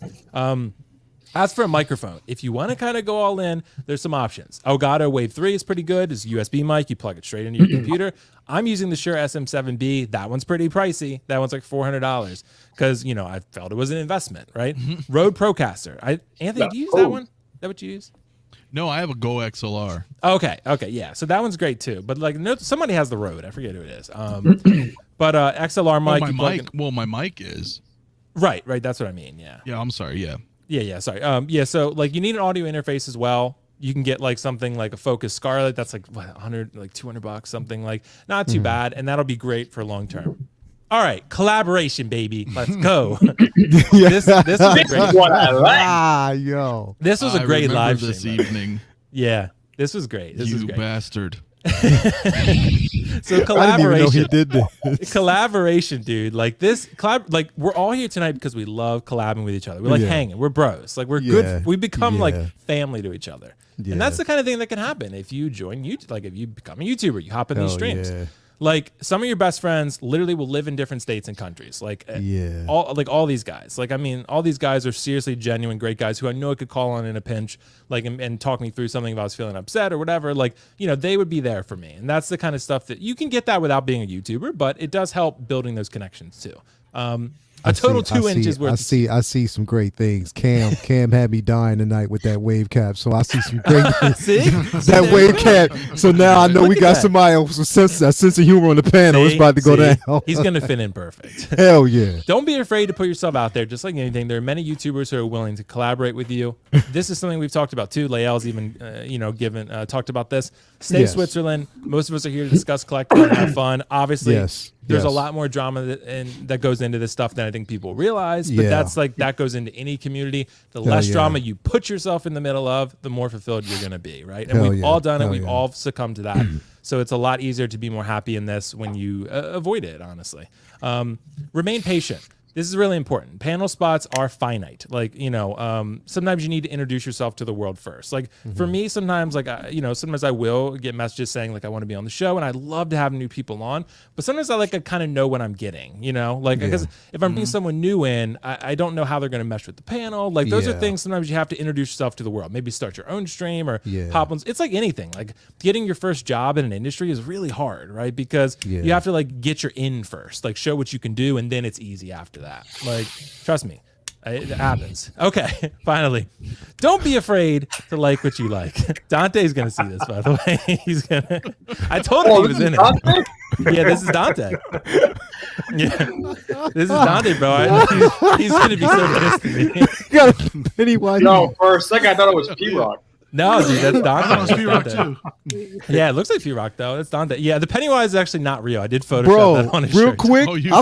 As for a microphone, if you want to kind of go all in, there's some options. Elgato Wave 3 is pretty good. It's a USB mic. You plug it straight into your computer. I'm using the Shure SM7B. That one's pretty pricey. That one's like $400 because, you know, I felt it was an investment, right? Rode Procaster. Anthony, do you use that one? Is that what you use? No, I have a Go XLR. Okay, yeah. So that one's great too. But like, no, somebody has the Rode. I forget who it is. But XLR mic. My mic is. Right. That's what I mean. Yeah. Yeah, I'm sorry. Yeah. Yeah, sorry. So like you need an audio interface as well. You can get like something like a Focus Scarlett that's like what, $200, something like not too bad, and that'll be great for long term. All right, collaboration, baby. Let's go. This is a great what I like. Yo. This was a great live this stream, evening. Yeah, this was great. This was You great. bastard. So I didn't even know he collaboration. did this. Collaboration, dude. Like this like we're all here tonight because we love collabing with each other. We're like hanging. We're bros. Like we're good. We become like family to each other. Yeah. And that's the kind of thing that can happen if you join YouTube. Like if you become a YouTuber, you hop in these streams. Yeah. Like some of your best friends literally will live in different states and countries. Like all these guys. Like I mean, all these guys are seriously genuine, great guys who I know I could call on in a pinch, like and talk me through something if I was feeling upset or whatever. Like they would be there for me, and that's the kind of stuff that you can get that without being a YouTuber, but it does help building those connections too. A total 2 inches worth. I see some great things. Cam had me dying tonight with that wave cap, so I see some great things. That wave cap. So now I know we got somebody else with a sense of humor on the panel. It's about to go down. He's gonna fit in perfect. Hell yeah! Don't be afraid to put yourself out there. Just like anything, there are many YouTubers who are willing to collaborate with you. This is something we've talked about too. Lael's even talked about this. Stay Switzerland. Most of us are here to discuss collectible and have fun. Obviously, there's a lot more drama that goes into this stuff than I think people realize. But that goes into any community. The less drama you put yourself in the middle of, the more fulfilled you're going to be, right? And we've all done it. We've all succumbed to that. So it's a lot easier to be more happy in this when you avoid it, honestly. Remain patient. This is really important. Panel spots are finite. Like, sometimes you need to introduce yourself to the world first. Like for me, sometimes sometimes I will get messages saying like, I want to be on the show and I'd love to have new people on, but sometimes I kind of know what I'm getting, because if I'm bringing someone new in, I don't know how they're going to mesh with the panel. Like those are things sometimes you have to introduce yourself to the world, maybe start your own stream or pop on. It's like anything, like getting your first job in an industry is really hard, right? Because you have to like get your in first, like show what you can do. And then it's easy after that. Like, trust me, it happens. Okay, finally. Don't be afraid to like what you like. Dante's going to see this, by the way. He's going to... I told him he was in it. Yeah, this is Dante. Yeah, this is Dante, bro. He's going to be so pissed at me. Pennywise. No, for a second I thought it was P-Rock. No, dude, that's Dante. I thought it was P-Rock too. Yeah, it looks like P-Rock though. That's Dante. Yeah, the Pennywise is actually not real. I did Photoshop that on his real shirt. quick. I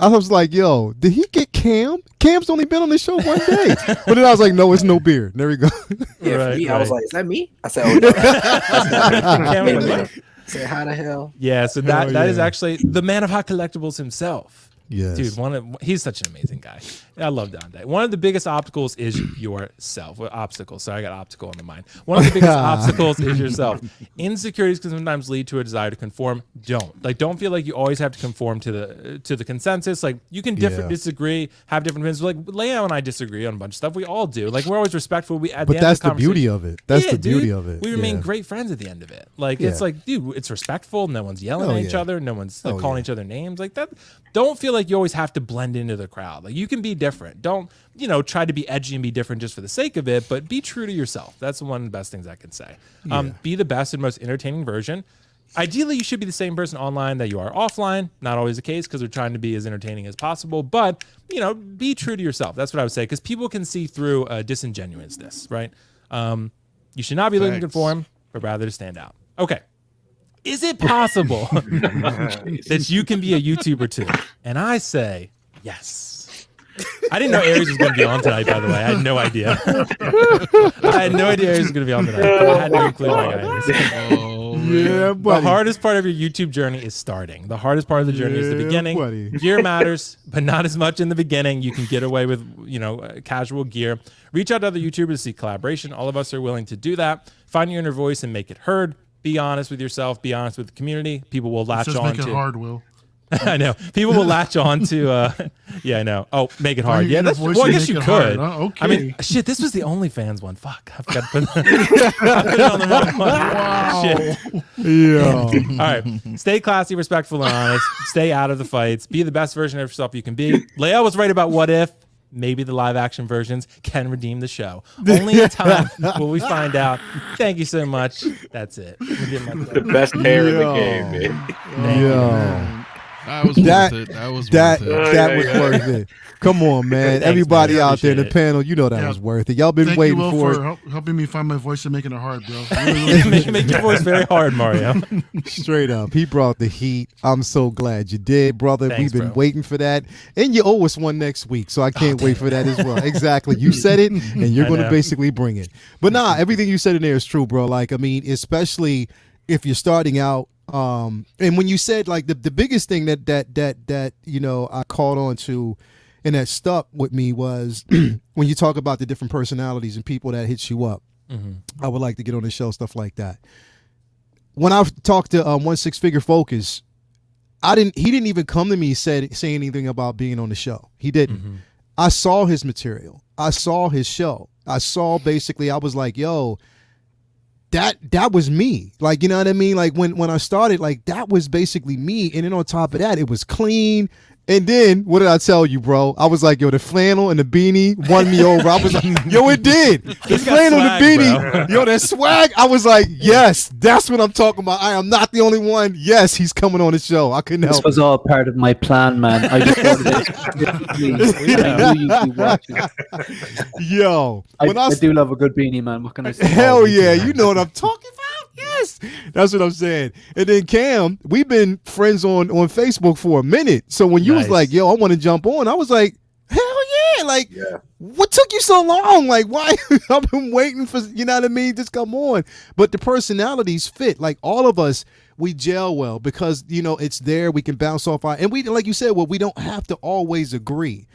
was like, yo, did he get Cam? Cam's only been on this show one day. But then I was like, no, it's no beard. There we go. Yeah, for me, I was like, is that me? I said, oh, no. Say, how the hell? Yeah, so that is actually the man of hot collectibles himself. Yes. Dude, he's such an amazing guy. I love Dante. One of the biggest obstacles is yourself. Obstacles. Sorry, I got optical on the mind. One of the biggest obstacles is yourself. Insecurities can sometimes lead to a desire to conform. Don't feel like you always have to conform to the consensus. Like you can disagree, have different opinions. Like Leo and I disagree on a bunch of stuff. We all do. Like we're always respectful. But that's the beauty of it. That's the beauty of it. We remain great friends at the end of it. Like it's like, dude, it's respectful. No one's yelling at each other. No one's calling each other names like that. Don't feel like you always have to blend into the crowd. Like you can be different. Don't, try to be edgy and be different just for the sake of it, but be true to yourself. That's one of the best things I can say. Be the best and most entertaining version. Ideally, you should be the same person online that you are offline. Not always the case because we're trying to be as entertaining as possible, but, be true to yourself. That's what I would say because people can see through disingenuousness, right? You should not be looking to conform, but rather to stand out. Okay. Is it possible that you can be a YouTuber too? And I say, yes. I didn't know Aries was going to be on tonight, by the way. I had no idea. I had no idea Aries was going to be on tonight. But I had to include my guy. The hardest part of your YouTube journey is starting. The hardest part of the journey is the beginning. Gear matters, but not as much in the beginning. You can get away with, casual gear. Reach out to other YouTubers to seek collaboration. All of us are willing to do that. Find your inner voice and make it heard. Be honest with yourself. Be honest with the community. People will latch on to. Make it hard, Will. I know. People will latch on to. Yeah, I know. Oh, make it hard. Yeah, that's. Well, I guess you could. Okay. I mean, shit. This was the OnlyFans one. Fuck. I forgot to put, I put it on the wrong one. Wow. Shit. Yeah. All right. Stay classy, respectful, and honest. Stay out of the fights. Be the best version of yourself you can be. Leia was right about what if. Maybe the live action versions can redeem the show. Only in time will we find out. Thank you so much. That's it. The best pair in the game, man. That was worth it. That was worth it. Come on, man. Thanks, everybody man. out there in the panel, that was worth it. Y'all been waiting you, for it. Helping me find my voice and making it hard, bro. Make your voice very hard, Mario. Straight up. He brought the heat. I'm so glad you did, brother. Thanks, We've been waiting for that. And you owe us one next week, so I can't wait for that as well. Exactly. You said it, and you're going to basically bring it. But everything you said in there is true, bro. Like, I mean, especially if you're starting out, and when you said like the biggest thing that I caught on to and that stuck with me was when you talk about the different personalities and people that hit you up. I would like to get on the show, stuff like that. when I talked to 16 Figure Focus, he didn't even come to me say anything about being on the show. He didn't. Mm-hmm. I saw his material. I saw his show. I saw basically, I was like, yo, that was me. Like, you know what I mean? Like when I started, like that was basically me. And then on top of that, it was clean. And then what did I tell you, bro? I was like, yo, the flannel and the beanie won me over. I was like, yo, it did. The flannel and the beanie, yo, that swag. I was like, yes, that's what I'm talking about. I am not the only one. Yes, he's coming on the show. I couldn't help. This was all part of my plan, man. I just Yo, I do love a good beanie, man. What can I say? Hell yeah, you know what I'm talking about. Yes, that's what I'm saying. And then Cam, we've been friends on Facebook for a minute. So when you was like, yo, I want to jump on, I was like, hell yeah. Like, what took you so long? Like, why? I've been waiting for, you know what I mean? Just come on. But the personalities fit. Like all of us, we gel well because, you know, it's there. We can bounce off our, and we, like you said, well, we don't have to always agree.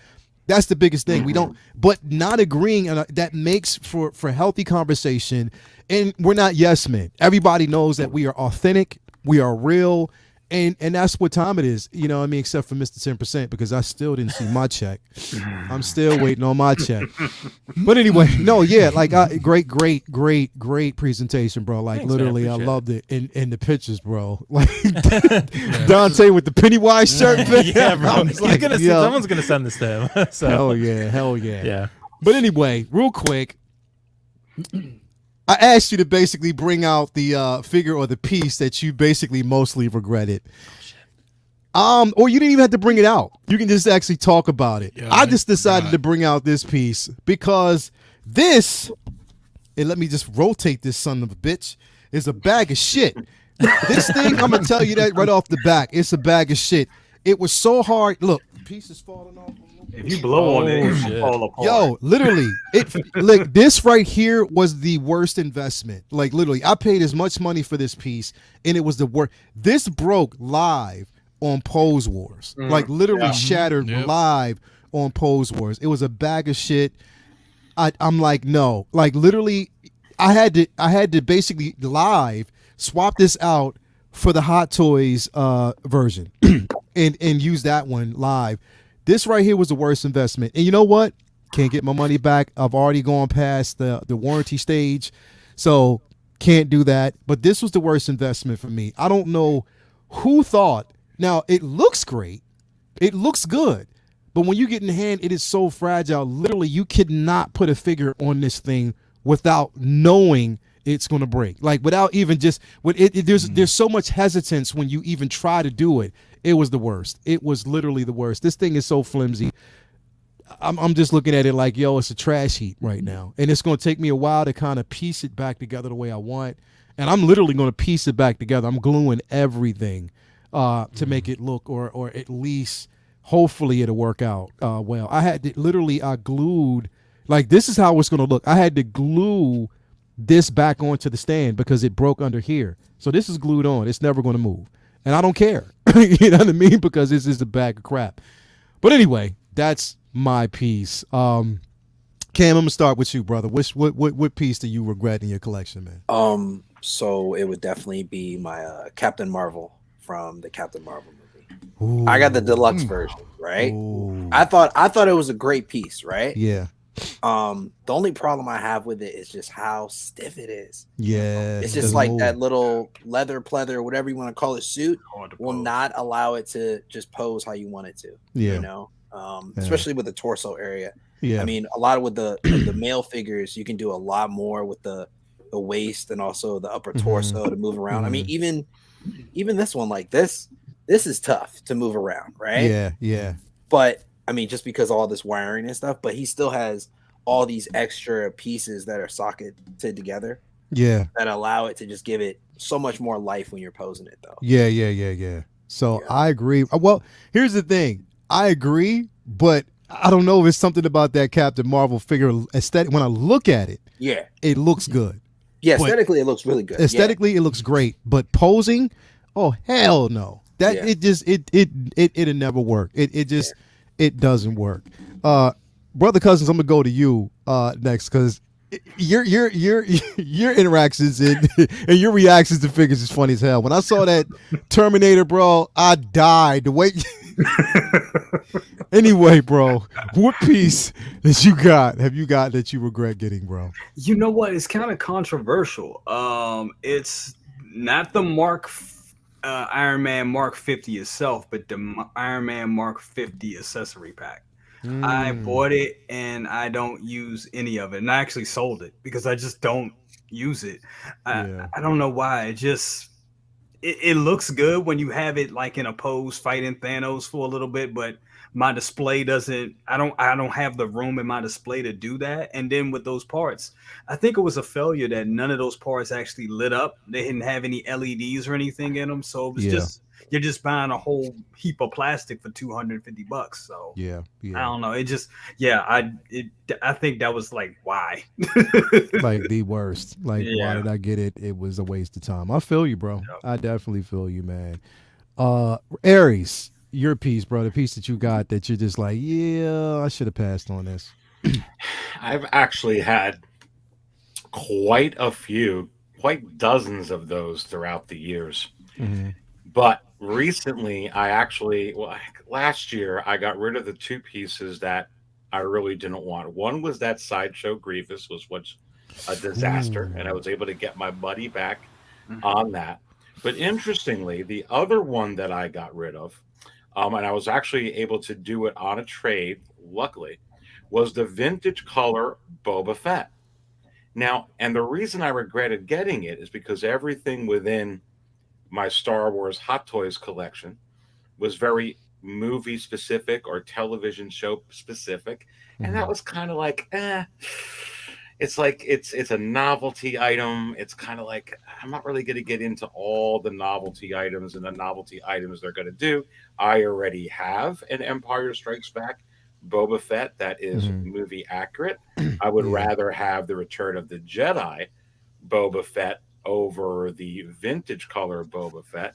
That's the biggest thing. We don't, but not agreeing, that makes for healthy conversation. And we're not yes men. Everybody knows that we are authentic, we are real, and that's what time it is. You know what I mean? Except for Mr. 10%, because I still didn't see my check. I'm still waiting on my check. But anyway, no, yeah, like great presentation, bro. Like thanks, literally, man, I loved it. And the pictures, bro. Like Dante with the Pennywise shirt. Yeah, bro. Like, someone's gonna send this to him. So. Hell yeah. Yeah. But anyway, real quick. I asked you to basically bring out the figure or the piece that you basically mostly regretted. Or you didn't even have to bring it out. You can just actually talk about it. Yeah, I just decided to bring out this piece because this, and let me just rotate this son of a bitch, is a bag of shit. This thing, I'm going to tell you that right off the back. It's a bag of shit. It was so hard. Look, pieces falling off. If you blow on it, it fall apart. Yo, literally, like this right here was the worst investment. Like literally, I paid as much money for this piece, and it was the worst. This broke live on Pose Wars. Like literally shattered live on Pose Wars. It was a bag of shit. I'm like, no. Like literally, I had to basically live swap this out for the Hot Toys version and use that one live. This right here was the worst investment. And you know what? Can't get my money back. I've already gone past the warranty stage, so can't do that. But this was the worst investment for me. I don't know who thought. Now, it looks great. It looks good. But when you get in hand, it is so fragile. Literally, you could not put a figure on this thing without knowing it's going to break. Like without even just there's so much hesitance when you even try to do it. It was the worst. It was literally the worst. This thing is so flimsy. I'm just looking at it like, yo, it's a trash heap right now. And it's going to take me a while to kind of piece it back together the way I want. And I'm literally going to piece it back together. I'm gluing everything to make it look, or at least hopefully it'll work out well. I glued, like this is how it's going to look. I had to glue this back onto the stand because it broke under here. So this is glued on. It's never going to move. And I don't care. You know what I mean? Because this is a bag of crap. But anyway, that's my piece. Cam, I'm gonna start with you, brother. What piece do you regret in your collection, man? So it would definitely be my Captain Marvel from the Captain Marvel movie. Ooh. I got the deluxe version, right? Ooh. I thought it was a great piece, right? Yeah. The only problem I have with it is just how stiff it is. Yeah. It's just like that little leather pleather, whatever you want to call it, suit will not allow it to just pose how you want it to. Yeah. You know, especially with the torso area. Yeah. I mean, a lot with the male figures, you can do a lot more with the waist and also the upper torso to move around. I mean, even this one, like this is tough to move around, right? Yeah. Yeah. But I mean, just because all this wiring and stuff, but he still has all these extra pieces that are socketed together. Yeah. That allow it to just give it so much more life when you're posing it, though. Yeah. So I agree. Well, here's the thing. I agree, but I don't know if it's something about that Captain Marvel figure aesthetic. When I look at it, it looks good. Yeah, aesthetically, it looks really good. Aesthetically, it looks great. But posing, oh hell no. It'll never work. It doesn't work. Brother Cousins, I'm gonna go to you next because your interactions and your reactions to figures is funny as hell. When I saw that Terminator, bro, I died. The way. Anyway, bro, what piece that you have you got that you regret getting, bro? You know what? It's kind of controversial. It's not the Iron Man Mark 50 itself, but the Iron Man Mark 50 accessory pack. I bought it and I don't use any of it, and I actually sold it because I just don't use it. I don't know why. It looks good when you have it like in a pose fighting Thanos for a little bit, but my display doesn't. I don't have the room in my display to do that. And then with those parts, I think it was a failure that none of those parts actually lit up. They didn't have any LEDs or anything in them, so it was just. You're just buying a whole heap of plastic for $250. So yeah. I don't know. It just I think that was like why. Like the worst. Like why did I get it? It was a waste of time. I feel you, bro. Yep. I definitely feel you, man. Aries, your piece, bro. The piece that you got that you're just like, yeah, I should have passed on this. I've actually had quite a few, quite dozens of those throughout the years. Mm-hmm. But recently, last year, I got rid of the two pieces that I really didn't want. One was that Sideshow Grievous, was a disaster, and I was able to get my money back on that. But interestingly, the other one that I got rid of, and I was actually able to do it on a trade, luckily, was the vintage color Boba Fett. Now, and the reason I regretted getting it is because everything within my Star Wars Hot Toys collection was very movie specific or television show specific, and that was kind of like it's like it's a novelty item. It's kind of like I'm not really going to get into all the novelty items and the novelty items they're going to do. I already have an Empire Strikes Back Boba Fett that is movie accurate. I would rather have the Return of the Jedi Boba Fett over the vintage color Boba Fett.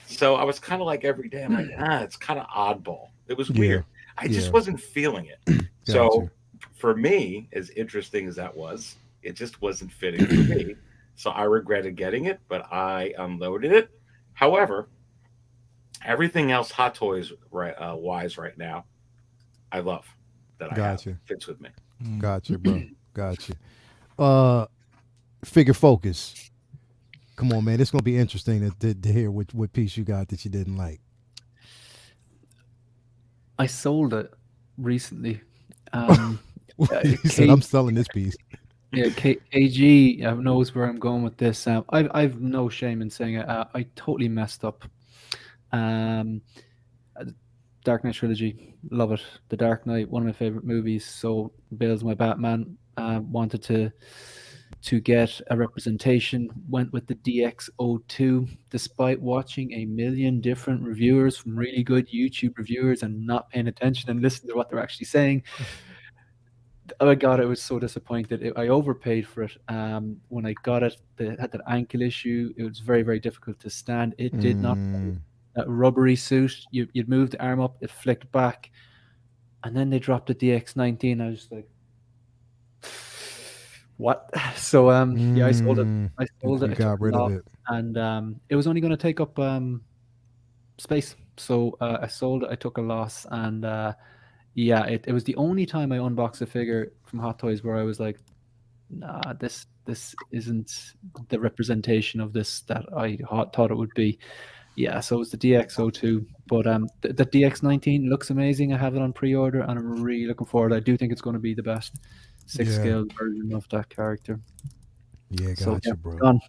So I was kind of like every day, I'm like, it's kind of oddball. It was weird. I just wasn't feeling it. So for me, as interesting as that was, it just wasn't fitting for me. So I regretted getting it, but I unloaded it. However, everything else Hot Toys wise right now, I love that I have. Fits with me. Gotcha, bro. Gotcha. Figure Focus. Come on, man. It's going to be interesting to hear what piece you got that you didn't like. I sold it recently. You said, I'm selling this piece. Yeah, KG knows where I'm going with this. I've no shame in saying it. I totally messed up. Dark Knight trilogy, love it. The Dark Knight, one of my favorite movies. So Bale's my Batman. Wanted to get a representation, went with the DX02, despite watching a million different reviewers from really good YouTube reviewers and not paying attention and listening to what they're actually saying. Oh God, I was so disappointed. I overpaid for it. When I got it, it had that ankle issue. It was very, very difficult to stand. It did not. That rubbery suit, you'd move the arm up, it flicked back, and then they dropped the DX19. I was like, what? So I sold it. I got rid of it, and it was only going to take up space. So I sold it. I took a loss, and it was the only time I unboxed a figure from Hot Toys where I was like, nah, this isn't the representation of this that I thought it would be. Yeah, so it was the DX02, but the DX19 looks amazing. I have it on pre-order, and I'm really looking forward. I do think it's going to be the best 6-scale version of that character. Yeah, gotcha, bro. Done.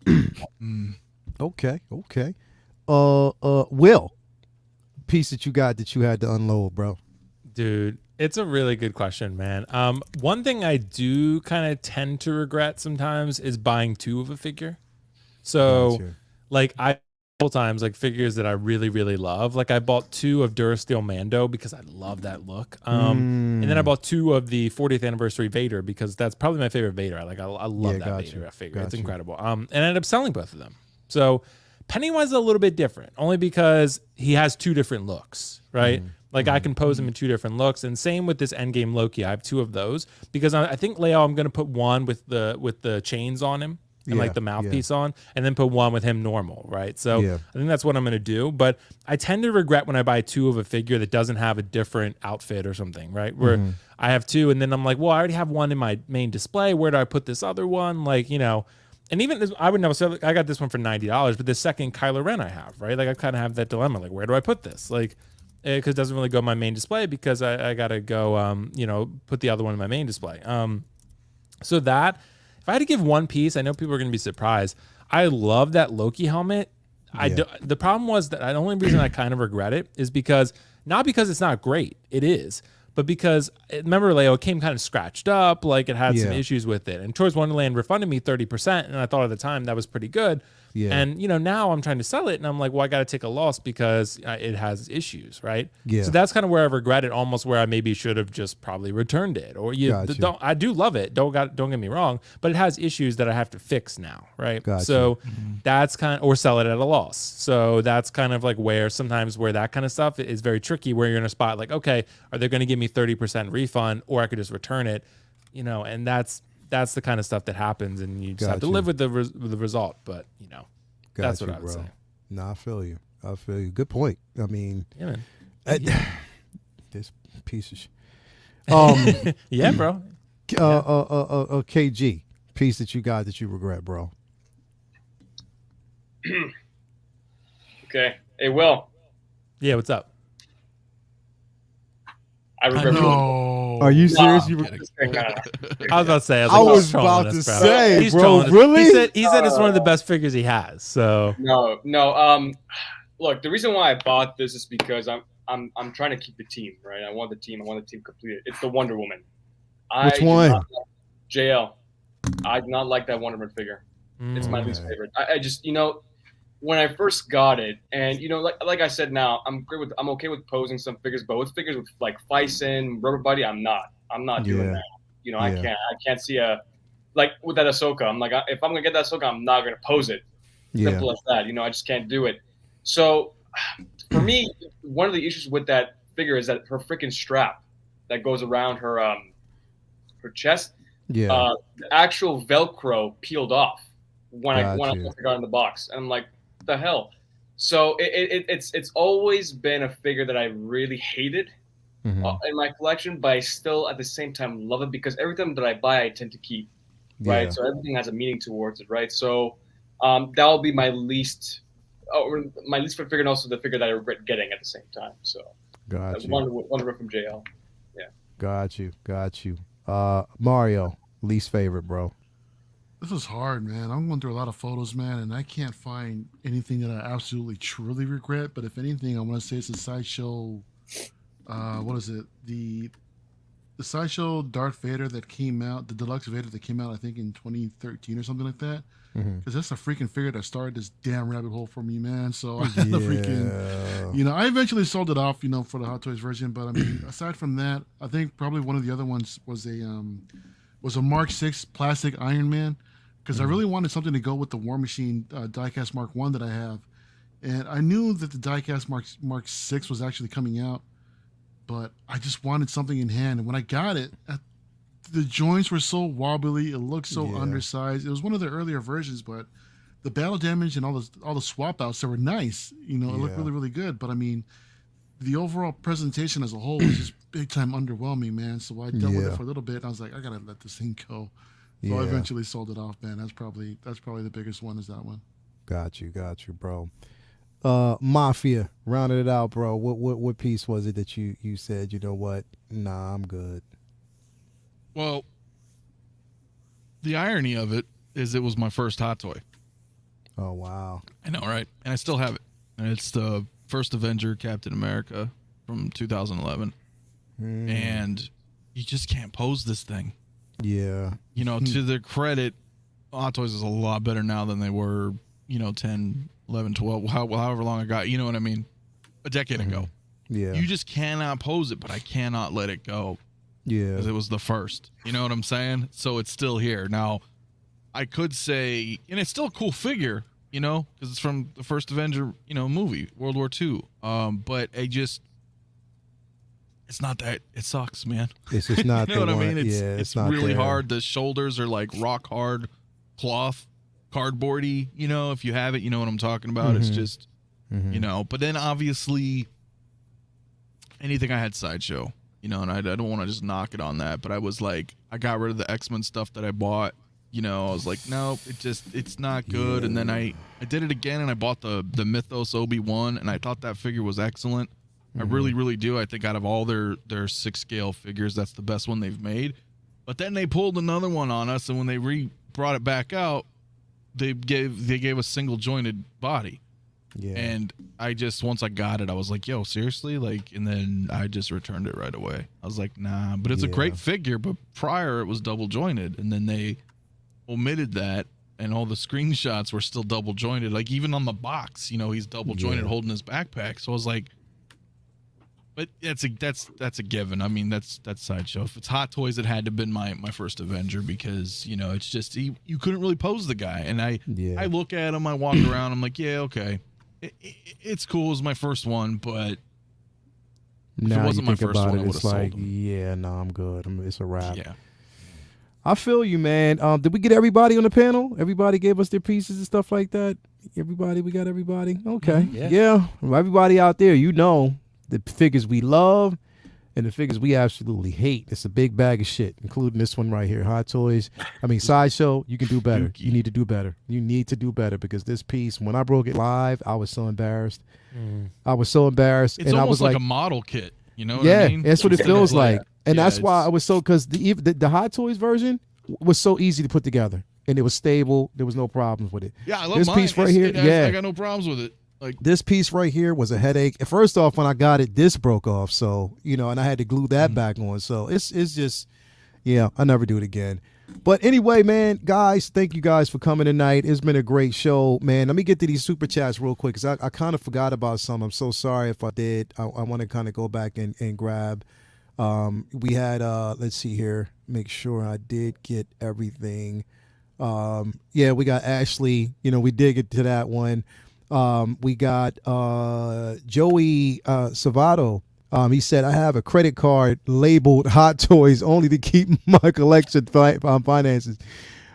Okay. Will, piece that you got that you had to unload, bro? Dude, it's a really good question, man. One thing I do kind of tend to regret sometimes is buying two of a figure. So, like, times, like figures that I really, really love. Like I bought two of Durasteel Mando because I love that look. And then I bought two of the 40th anniversary Vader because that's probably my favorite Vader. I love that Vader figure. It's incredible. And I ended up selling both of them. So Pennywise is a little bit different, only because he has two different looks, right? Like I can pose him in 2 different looks, and same with this Endgame Loki. I have 2 of those because I think Leo, I'm going to put one with the chains on him and like the mouthpiece on, and then put one with him normal, right? So I think that's what I'm going to do. But I tend to regret when I buy 2 of a figure that doesn't have a different outfit or something, right? Where I have 2, and then I'm like, well, I already have one in my main display. Where do I put this other one? Like, you know. And even this, I would never say I got this one for $90, but the second Kylo Ren I have, right? Like I kind of have that dilemma, like where do I put this? Like, because it doesn't really go in my main display because I gotta go, you know, put the other one in my main display. So that if I had to give one piece, I know people are gonna be surprised. I love that Loki helmet. The problem was that the only reason I kind of regret it is because not because it's not great, it is. But because, remember, Leo, it came kind of scratched up, like it had some issues with it. And Toys Wonderland refunded me 30%, and I thought at the time that was pretty good. Yeah. And, you know, now I'm trying to sell it, and I'm like, well, I got to take a loss because it has issues, right? Yeah. So that's kind of where I regret it, almost where I maybe should have just probably returned it. Or I do love it, don't get me wrong, but it has issues that I have to fix now, right? So that's kind of, or sell it at a loss. So that's kind of like where sometimes where that kind of stuff is very tricky, where you're in a spot like, okay, are they going to give me 30% refund, or I could just return it, you know? And that's the kind of stuff that happens, and you just have to live with the result. But you know, that's what I would say. No, I feel you. Good point. I mean, yeah, man. This piece of shit. Yeah, bro. KG piece that you got that you regret, bro. Okay. Hey, Will. Yeah, what's up? I regret. Are you serious? I was about to say. I was about to say, bro. Really? He said it's one of the best figures he has. So no. Look, the reason why I bought this is because I'm trying to keep the team, right? I want the team completed. It's the Wonder Woman. Which one? JL. I do not like that Wonder Woman figure. It's my least favorite. I just, you know, when I first got it, and you know, like I said, now I'm okay with posing some figures, but with figures with like Bison, Rubber Buddy, I'm not doing that. You know, I can't see like with that Ahsoka. I'm like, if I'm gonna get that Ahsoka, I'm not gonna pose it. Simple as that. You know, I just can't do it. So for me, one of the issues with that figure is that her freaking strap that goes around her chest, the actual Velcro peeled off when I got in the box, and I'm like, what the hell? So it's always been a figure that I really hated in my collection, but I still at the same time love it because everything that I buy I tend to keep, right? So everything has a meaning towards it, right? So that will be my least favorite figure, and also the figure that I regret getting at the same time. So Wonder from JL. Yeah. Got you. Mario, least favorite, bro. This is hard, man. I'm going through a lot of photos, man, and I can't find anything that I absolutely truly regret. But if anything, I want to say it's a Sideshow. What is it? The Sideshow Darth Vader that came out, the deluxe Vader that came out, I think in 2013 or something like that. Because that's a freaking figure that started this damn rabbit hole for me, man. So I had the freaking, you know, I eventually sold it off, you know, for the Hot Toys version. But I mean, aside from that, I think probably one of the other ones was a Mark VI plastic Iron Man. Because I really wanted something to go with the War Machine diecast Mark 1 that I have. And I knew that the diecast Mark 6 was actually coming out, but I just wanted something in hand. And when I got it, the joints were so wobbly. It looked so undersized. It was one of the earlier versions, but the battle damage and all the swap outs, they were nice. You know, it looked really, really good. But I mean, the overall presentation as a whole was just big time underwhelming, man. So I dealt with it for a little bit, and I was like, I gotta let this thing go. So I eventually sold it off, man. That's probably the biggest one is that one. Got you, bro. Mafia, rounded it out, bro. What piece was it that you said, you know what? Nah, I'm good. Well, the irony of it is it was my first Hot Toy. Oh, wow. I know, right? And I still have it. And it's the first Avenger Captain America from 2011. And you just can't pose this thing. Yeah. You know, to their credit, Hot Toys is a lot better now than they were, you know, 10, 11, 12, however long I got, you know what I mean? A decade ago. Yeah. You just cannot pose it, but I cannot let it go. Yeah. Because it was the first. You know what I'm saying? So it's still here. Now, I could say, and it's still a cool figure, you know, because it's from the first Avenger, you know, movie, World War II. But it's not that. It sucks, man. It's just not. You know what I mean? It's not really there. hard. The shoulders are like rock hard cloth, cardboardy. You know, if you have it, you know what I'm talking about. It's just, you know. But then obviously, anything I had Sideshow, you know, and I don't want to just knock it on that, but I was like, I got rid of the X-Men stuff that I bought. You know, I was like, no, it's not good. And then I did it again, and I bought the Mythos Obi-Wan, and I thought that figure was excellent. I really, really do. I think out of all their 6-scale figures, that's the best one they've made. But then they pulled another one on us, and when they brought it back out, they gave a single jointed body. Yeah. And I just, once I got it, I was like, yo, seriously? Like, and then I just returned it right away. I was like, nah, but it's a great figure, but prior it was double jointed, and then they omitted that, and all the screenshots were still double jointed. Like, even on the box, you know, he's double jointed holding his backpack. So I was like, but that's a given. I mean, that's Sideshow. If it's Hot Toys, it had to have been my first Avenger, because, you know, it's just you couldn't really pose the guy. And I look at him, I walk around, I'm like, yeah, okay, it's cool. It was my first one, but if it wasn't my first one, I would have sold him. Yeah, no, I'm good. It's a wrap. Yeah. I feel you, man. Did we get everybody on the panel? Everybody gave us their pieces and stuff like that? Everybody, we got everybody? Okay. Yeah. Everybody out there, you know the figures we love and the figures we absolutely hate. It's a big bag of shit, including this one right here. Hot Toys. I mean, Sideshow, you can do better. You need to do better. You need to do better, because this piece, when I broke it live, I was so embarrassed. I was so embarrassed. It's and almost I was like a model kit. You know what I mean? That's what it feels like. And that's why I was so, because the Hot Toys version was so easy to put together, and it was stable. There was no problems with it. Yeah, I love this mine. piece right here. I got no problems with it. Like, this piece right here was a headache. First off, when I got it, this broke off. So, you know, and I had to glue that back on. So it's just, I never do it again. But anyway, man, guys, thank you guys for coming tonight. It's been a great show, man. Let me get to these super chats real quick, because I kind of forgot about some. I'm so sorry if I did. I want to kind of go back and grab. We had, let's see here, make sure I did get everything. We got Ashley. You know, we did get to that one. We got Joey Savato. He said, I have a credit card labeled Hot Toys only to keep my collection finances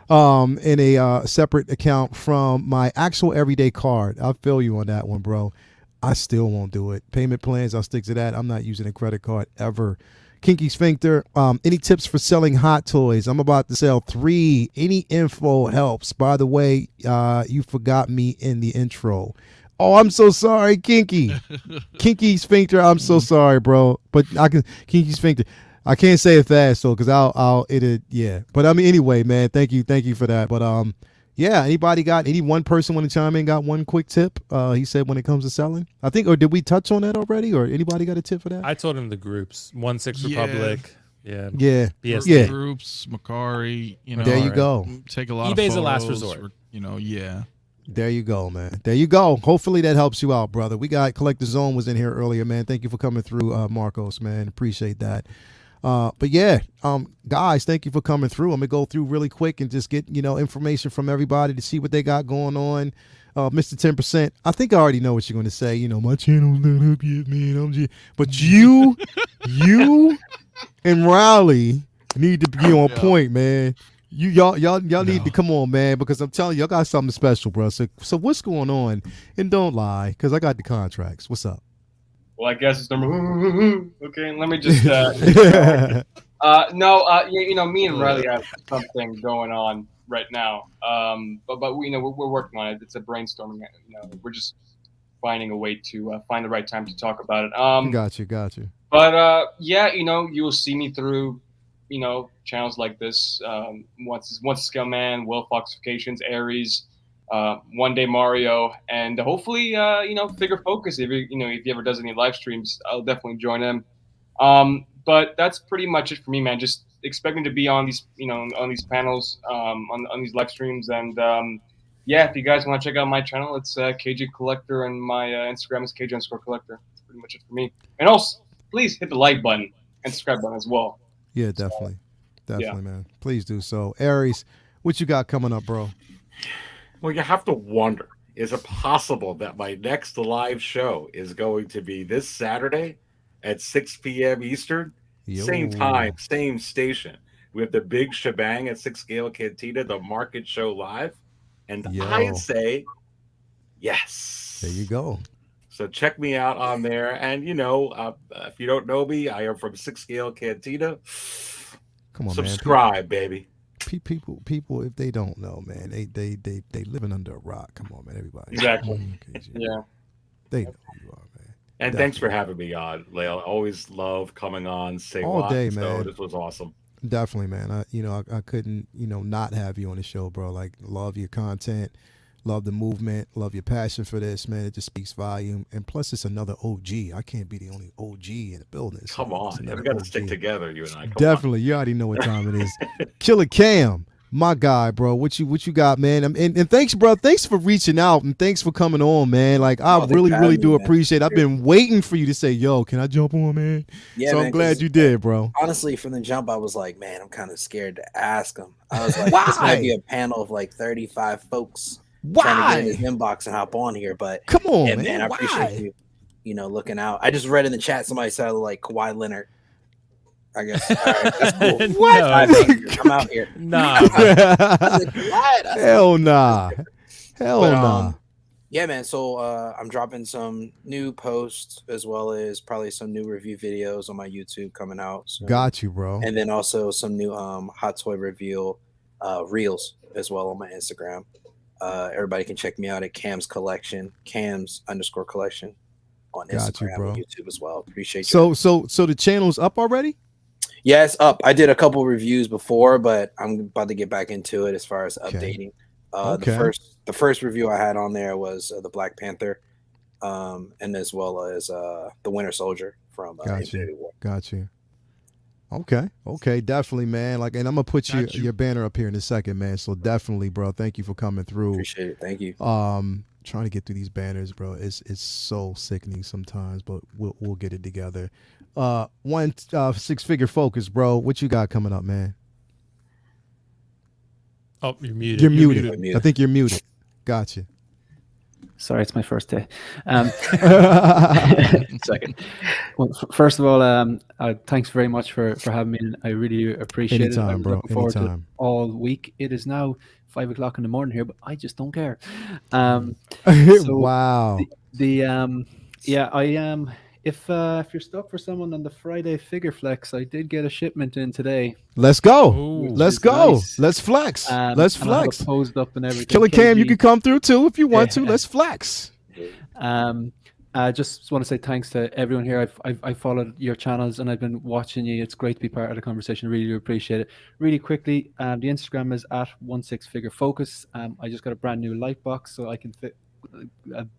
in a separate account from my actual everyday card. I feel you on that one, bro. I still won't do it. Payment plans, I'll stick to that. I'm not using a credit card ever. Kinky Sphincter, any tips for selling Hot Toys? I'm about to sell 3. Any info helps. By the way, you forgot me in the intro. Oh, I'm so sorry, Kinky. Kinky Sphincter, I'm so sorry, bro. But Kinky Sphincter. I can't say it fast, though, because yeah. But I mean, anyway, man, thank you for that. But any one person want to chime in, got one quick tip? He said when it comes to selling, I think, or did we touch on that already? Or anybody got a tip for that? I told him the groups, 1-6 Republic. Yeah. Groups, Macari, you know. There you go. Take a lot eBay's of photos. the last resort. There you go, man. There you go. Hopefully that helps you out, brother. We got Collector Zone was in here earlier, man. Thank you for coming through, Marcos, man. Appreciate that. Guys, thank you for coming through. I'm gonna go through really quick and just get, information from everybody to see what they got going on. Mr. 10%, I think I already know what you're gonna say. My channel's not up yet, man. But you and Riley need to be on point, man. Y'all need to come on, man, because I'm telling you, y'all got something special, bro. So what's going on? And don't lie, because I got the contracts. What's up? Well, I guess it's number. Okay, let me just. Me and Riley have something going on right now. But we're working on it. It's a brainstorming. We're just finding a way to find the right time to talk about it. Got you. But you will see me through, channels like this. Once Scale Man, Will Foxifications, Aries. One Day Mario, and hopefully, Figure Focus. If he ever does any live streams, I'll definitely join him. But that's pretty much it for me, man. Just expecting to be on these, on these panels, on these live streams, and if you guys want to check out my channel, it's KJ Collector, and my Instagram is KJ_Collector. That's pretty much it for me. And also, please hit the like button and subscribe button as well. Yeah, definitely, man. Please do so. Aries, what you got coming up, bro? Well, you have to wonder, is it possible that my next live show is going to be this Saturday, at 6 p.m. Eastern. Yo. Same time, same station. We have the big shebang at 6 Scale Cantina, the market show live. And I say, yes. There you go. So check me out on there. And, if you don't know me, I am from 6 Scale Cantina. Come on, subscribe, man. Baby. People, if they don't know, man, they living under a rock. Come on, man, everybody. Exactly. Yeah. They know who you are, man. And thanks for having me on, Lael. Always love coming on. Say all Whaaat. day, So man. this was awesome. Definitely, man. I couldn't, not have you on the show, bro. Like, love your content, love the movement, love your passion for this, man. It just speaks volume. And plus, it's another OG. I can't be the only OG in the building. So Come on, we got to stick together, you and I. Come Definitely, on. you already know what time it is. Killer Cam, my guy, bro. What you got, man? And thanks, bro. Thanks for reaching out and thanks for coming on, man. Like, I really do appreciate it. I've been waiting for you to say, yo, can I jump on, man? Yeah, so man, I'm glad you did, bro. Honestly, from the jump, I was like, man, I'm kind of scared to ask him. I was like, this might be a panel of like 35 folks trying to get in his inbox and hop on here. But come on, yeah, man, I appreciate you, looking out. I just read in the chat somebody sounded like Kawhi Leonard. I guess. All right, that's cool. What? I'm out here. Nah. Hell nah. Hell nah. Yeah, man. So I'm dropping some new posts as well as probably some new review videos on my YouTube coming out. So. Got you, bro. And then also some new hot toy reveal reels as well on my Instagram. Everybody can check me out at Cam's Collection, Cams_collection on Instagram and YouTube as well. Appreciate you. So the channel's up already? Yeah, it's up. I did a couple reviews before, but I'm about to get back into it as far as updating. The first review I had on there was the Black Panther, and as well as the Winter Soldier from Infinity War. Got you. Okay, definitely, man. Like, and I'm gonna put your banner up here in a second, man. So definitely, bro. Thank you for coming through. Appreciate it. Thank you. Trying to get through these banners, bro. It's so sickening sometimes, but we'll get it together. 6-figure focus, bro. What you got coming up, man? Oh, you're muted. You're muted. I think you're muted. Gotcha. Sorry, it's my first day. Second. Well, first of all, thanks very much for having me. I really appreciate it. I'm looking forward to it all week. It is now 5 o'clock in the morning here, but I just don't care. Wow. I am. If you're stuck for someone on the Friday figure flex, I did get a shipment in today. Let's go. Let's go. Nice. Let's flex. Let's flex. Posed up and everything. Killer Cam, you can come through too if you want to. Let's flex. I just want to say thanks to everyone here. I followed your channels and I've been watching you. It's great to be part of the conversation. Really do appreciate it. Really quickly, the Instagram is at 16figurefocus. I just got a brand new light box so I can fit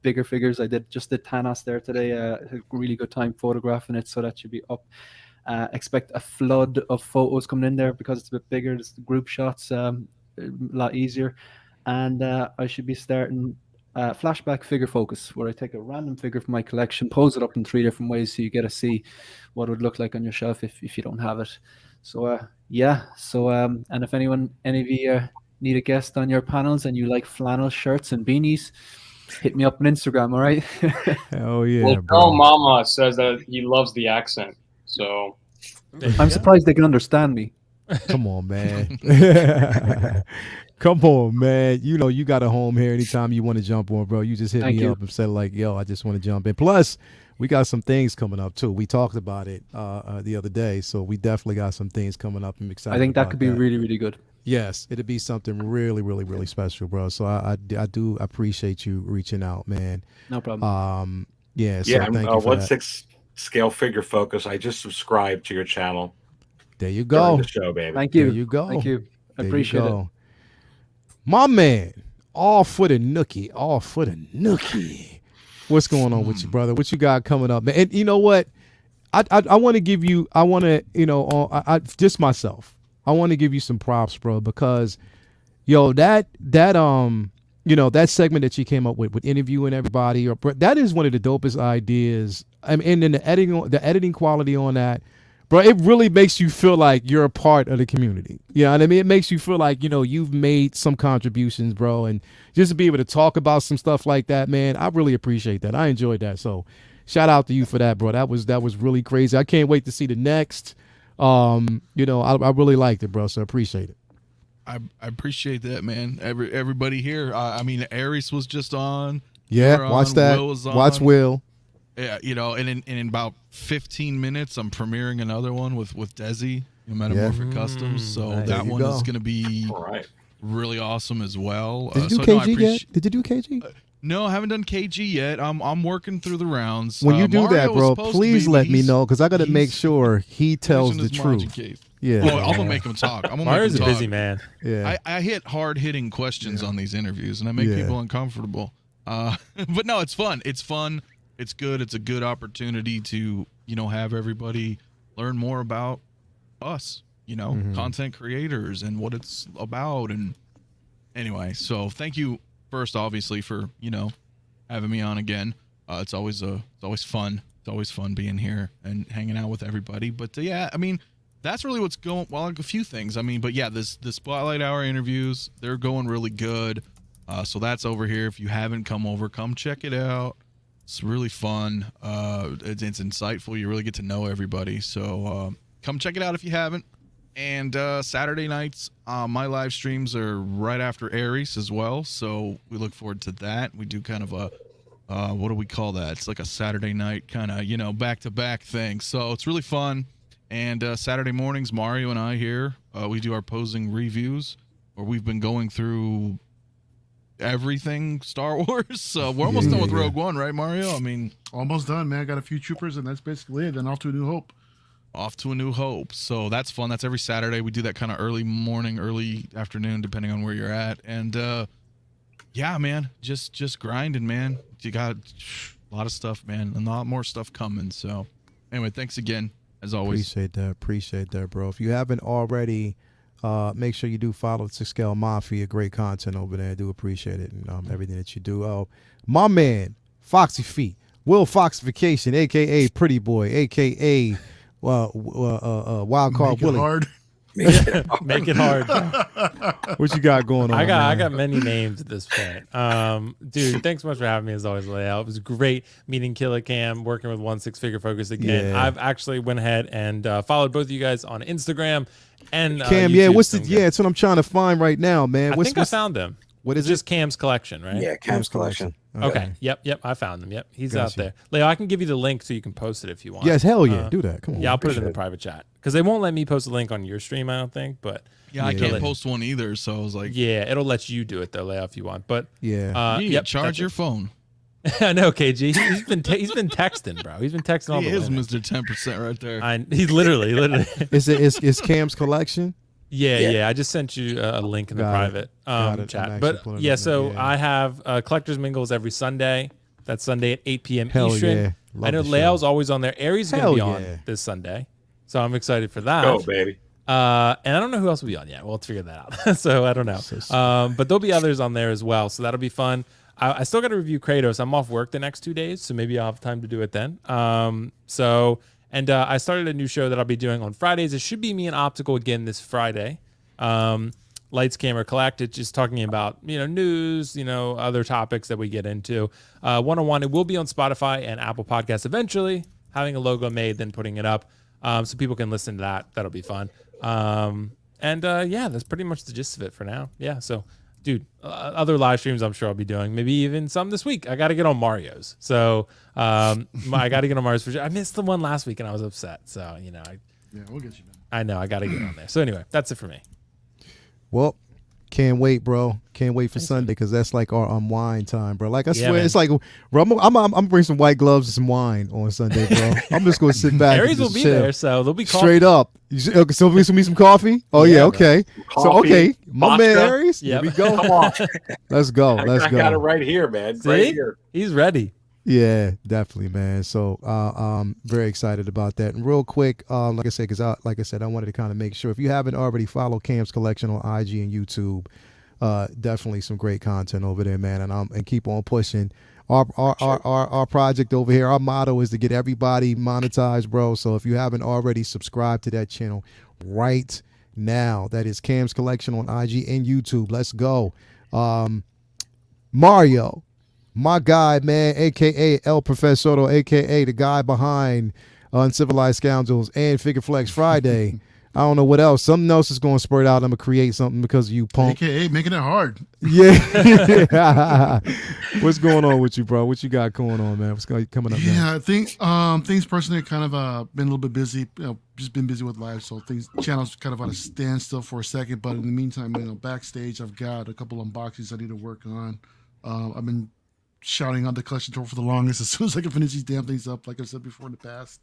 bigger figures. I did Thanos there today. A really good time photographing it, so that should be up. Expect a flood of photos coming in there because it's a bit bigger. It's the group shots, a lot easier. And I should be starting flashback figure focus, where I take a random figure from my collection, pose it up in 3 different ways so you get to see what it would look like on your shelf if you don't have it. So and if any of you need a guest on your panels and you like flannel shirts and beanies, hit me up on Instagram, all right? Hell yeah, well, bro. Mama says that he loves the accent, so I'm surprised they can understand me. Come on, man. Come on, man. You got a home here anytime you want to jump on, bro. You just hit me up and say, like, yo, I just want to jump in. Plus, we got some things coming up, too. We talked about it the other day, so we definitely got some things coming up. I'm excited. I think that could be really, really good. Yes, it'd be something really, really, really special, bro. So I do appreciate you reaching out, man. No problem. Yeah, so thank you for 16 Scale Figure Focus. I just subscribed to your channel. There you go. The show, baby. Thank you. There you go. Thank you. I appreciate it. My man, all for the nookie. What's going on with you, brother? What you got coming up, man? And you know what? I want to give you. I want to, just myself. I want to give you some props, bro, because, that segment that you came up with interviewing everybody, that is one of the dopest ideas. I mean, and then the editing quality on that, bro, it really makes you feel like you're a part of the community. You know what I mean? It makes you feel like, you've made some contributions, bro, and just to be able to talk about some stuff like that, man, I really appreciate that. I enjoyed that. So shout out to you for that, bro. That was really crazy. I can't wait to see the next. I really liked it, bro. So I appreciate it. I appreciate that, man. Everybody here. I mean, Aries was just on. Yeah, watch that. Will was on. Watch Will. Yeah, and in about 15 minutes, I'm premiering another one with Desi, Metamorphic Customs. So nice. that one is going to be Right. really awesome as well. Did you do KG yet? Did you do KG? No, I haven't done KG yet. I'm working through the rounds. When you do Mario that, bro, please let me know because I got to make he's sure he tells the truth. Yeah, well, I'm gonna make him talk. Mario's a busy man. Yeah, I hit hard-hitting questions on these interviews, and I make people uncomfortable. But no, it's fun. It's fun. It's good. It's a good opportunity to have everybody learn more about us. Content creators and what it's about. And anyway, so thank you first, obviously, for having me on again. It's always fun. It's always fun being here and hanging out with everybody. But yeah, I mean, that's really what's going. Well, like a few things. I mean, but yeah, the Spotlight Hour interviews, they're going really good. So that's over here. If you haven't come over, come check it out. It's really fun. It's insightful. You really get to know everybody. So come check it out if you haven't. And Saturday nights, my live streams are right after Aries as well. So we look forward to that. We do kind of a, what do we call that? It's like a Saturday night kind of, back-to-back thing. So it's really fun. And Saturday mornings, Mario and I here, we do our posing reviews, where we've been going through everything Star Wars. So we're almost done with Rogue One, right, Mario? I mean, almost done, man. I got a few troopers, and that's basically it. Then off to A New Hope. Off to A New Hope. So that's fun. That's every Saturday. We do that kind of early morning, early afternoon, depending on where you're at. And yeah, man, just grinding, man. You got a lot of stuff, man, and a lot more stuff coming. So anyway, thanks again. As always. Appreciate that, bro. If you haven't already, make sure you do follow 6 Scale Mafia. Great content over there. I do appreciate it and everything that you do. Oh, my man, Foxy Feet, Will Foxification, a.k.a. Pretty Boy, a.k.a. Wild Card Willie. Hard. Make it hard. What you got going on? I got many names at this point. Dude, thanks so much for having me as always, Layout. It was great meeting Killer Cam, working with One Six Figure Focus again. Yeah. I've actually went ahead and followed both of you guys on Instagram and Cam. YouTube. It's what I'm trying to find right now, man. I think I found them. What is it? Just Cam's Collection, right? Yeah, Cam's Collection. Okay. Yep. I found them. Yep. He's out there. Leo, I can give you the link so you can post it if you want. Yes, hell yeah. Do that. Come on. Yeah, I'll put it in the private chat because they won't let me post a link on your stream, I don't think. But yeah, I can't post one either. So I was like, yeah, it'll let you do it though, Leo, if you want. But yeah, you need to charge your phone. I know, KG. He's been texting, bro. He's been texting all the way. He is Mr. 10% right there. He's literally. Is Cam's Collection? Yeah. I just sent you a link in the private chat. But yeah, so I have Collectors Mingles every Sunday. That's Sunday at 8 p.m. Eastern. Yeah. I know Lael's always on there. Aries is going to be on this Sunday. So I'm excited for that. Go, baby. And I don't know who else will be on yet. We'll have to figure that out. So I don't know. But there'll be others on there as well. So that'll be fun. I still got to review Kratos. I'm off work the next 2 days. So maybe I'll have time to do it then. And I started a new show that I'll be doing on Fridays. It should be me and Optical again this Friday. Lights, Camera, Collect. It's just talking about, news, other topics that we get into. One-on-one, it will be on Spotify and Apple Podcasts eventually, having a logo made, then putting it up so people can listen to that. That'll be fun. Yeah, that's pretty much the gist of it for now. Yeah, so, dude, other live streams I'm sure I'll be doing. Maybe even some this week. I got to get on Mario's. So I got to get on Mario's for sure. I missed the one last week and I was upset. So, yeah, we'll get you done. I know. I got to get on there. So anyway, that's it for me. Well, can't wait, bro. Can't wait for Sunday because that's like our unwind time, bro. Like I swear, man. It's like, bro, I'm gonna bring some white gloves and some wine on Sunday, bro. I'm just gonna sit back. Aries will be chill. there, so there'll be coffee. Straight up. So there'll be some coffee. Oh yeah, okay. Coffee, so okay, my man vodka. Aries. Yep. Here we go. Come on. Let's go. I Let's go. got it right here, man. See? Right here. He's ready. Yeah, definitely, man. So, very excited about that. And real quick, like I said, because I wanted to kind of make sure if you haven't already followed Cam's Collection on IG and YouTube, definitely some great content over there, man. And keep on pushing our project over here. Our motto is to get everybody monetized, bro. So if you haven't already subscribed to that channel right now, that is Cam's Collection on IG and YouTube. Let's go. Mario, my guy, man, aka El Professor, aka the guy behind Uncivilized Scoundrels and Figure Flex Friday. I don't know what else. Something else is going to spurt out. I'm going to create something because of you, punk. AKA making it hard. Yeah. What's going on with you, bro? What you got going on, man? What's coming up? Yeah, I think things personally kind of been a little bit busy. Just been busy with life, so channels kind of on a standstill for a second. But in the meantime, backstage, I've got a couple unboxings I need to work on. I've been shouting out the collection tour for the longest. As soon as I can finish these damn things up, like I've said before in the past.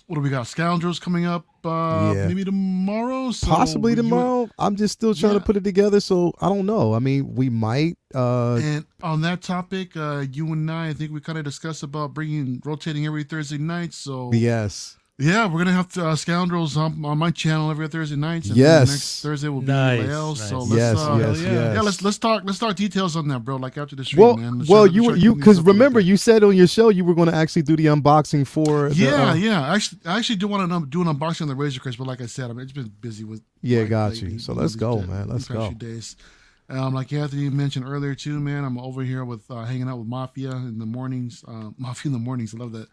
What do we got? Scoundrels coming up maybe tomorrow? So possibly tomorrow. I'm just still trying to put it together, so I don't know. I mean, we might. And on that topic, you and I think we kind of discussed about rotating every Thursday night. So yes. Yeah, we're gonna have to Scoundrels on my channel every Thursday night. And yes. Next Thursday will be Lael. So let's talk details on that, bro. Like after the stream, man. You because remember you said on your show you were going to actually do the unboxing for. I actually do want to do an unboxing on the Razor Crest, but like I said, I mean it's been busy with. Got you. So let's go, man. Let's go. Days. Like Anthony mentioned earlier too, man, I'm over here with hanging out with Mafia in the mornings. Mafia in the mornings, I love that.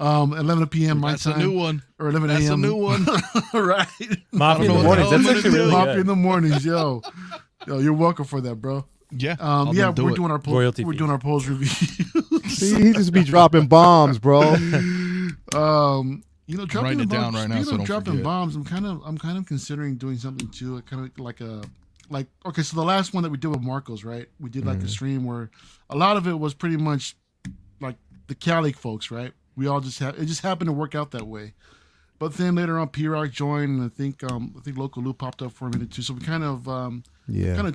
11 p.m. my That's time. That's a new one. Or 11 a.m. That's a new one. Right. Mafia in the mornings. That's actually really Mafia good. in the mornings, yo. You're welcome for that, bro. Yeah. We're doing our royalty. We're doing our polls review. See, he just be dropping bombs, bro. Dropping write it down right now. So don't dropping forget. bombs. I'm kind of considering doing something too. Kind of okay. So the last one that we did with Marcos, right? We did like a stream where a lot of it was pretty much like the Cali folks, right? We all just it just happened to work out that way. But then later on, P-Rock joined, and I think Local Lou popped up for a minute too. So we kind of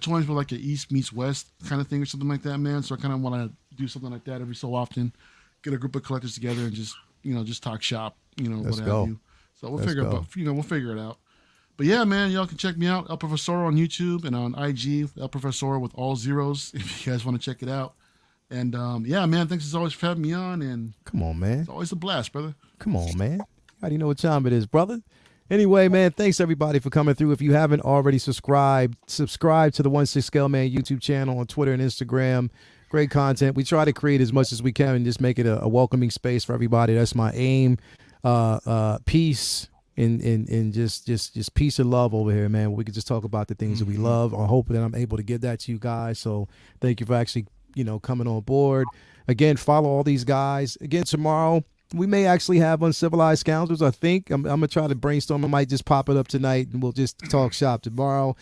toying with like an East meets West kind of thing or something like that, man. So I kind of want to do something like that every so often. Get a group of collectors together and just talk shop, Let's what go. have you. So we'll figure it out. But yeah, man, y'all can check me out, El Professor on YouTube and on IG, El Professor with all zeros, if you guys want to check it out. And yeah, man, thanks as always for having me on. And come on, man, it's always a blast, brother. Come on, man. How do you know what time it is, brother? Anyway, man, thanks everybody for coming through. If you haven't already subscribe to the 16 Scale Man YouTube channel on Twitter and Instagram. Great content. We try to create as much as we can and just make it a welcoming space for everybody. That's my aim. Peace. And just peace and love over here, man. We could just talk about the things that we love. I hope that I'm able to give that to you guys. So thank you for actually, coming on board. Again, follow all these guys. Again, tomorrow we may actually have Uncivilized Scoundrels. I think I'm gonna try to brainstorm. I might just pop it up tonight and we'll just talk shop tomorrow.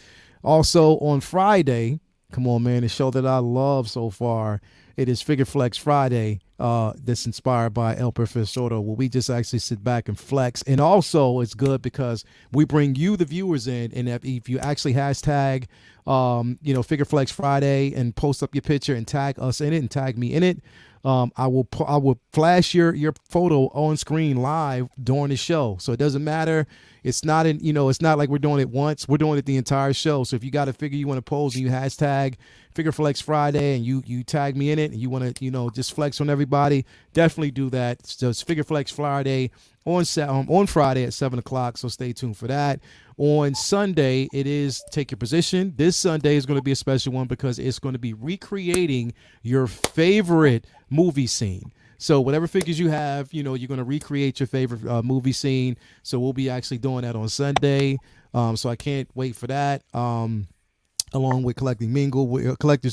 Also on Friday, come on, man, the show that I love so far. It is Figure Flex Friday. That's inspired by El Professor, where we just actually sit back and flex. And also, it's good because we bring you, the viewers, in. And if you actually hashtag, Figure Flex Friday and post up your picture and tag us in it and tag me in it, I will flash your photo on screen live during the show. So it doesn't matter. It's not it's not like we're doing it once. We're doing it the entire show. So if you got a figure you want to pose and you hashtag Figure Flex Friday and you tag me in it and you want to just flex on everybody, definitely do that. So it's Figure Flex Friday on Friday at 7:00. So stay tuned for that. On Sunday, it is Take Your Position. This Sunday is going to be a special one because it's going to be recreating your favorite movie scene. So whatever figures you have, you're going to recreate your favorite movie scene. So we'll be actually doing that on Sunday. So I can't wait for that. Along with Collectors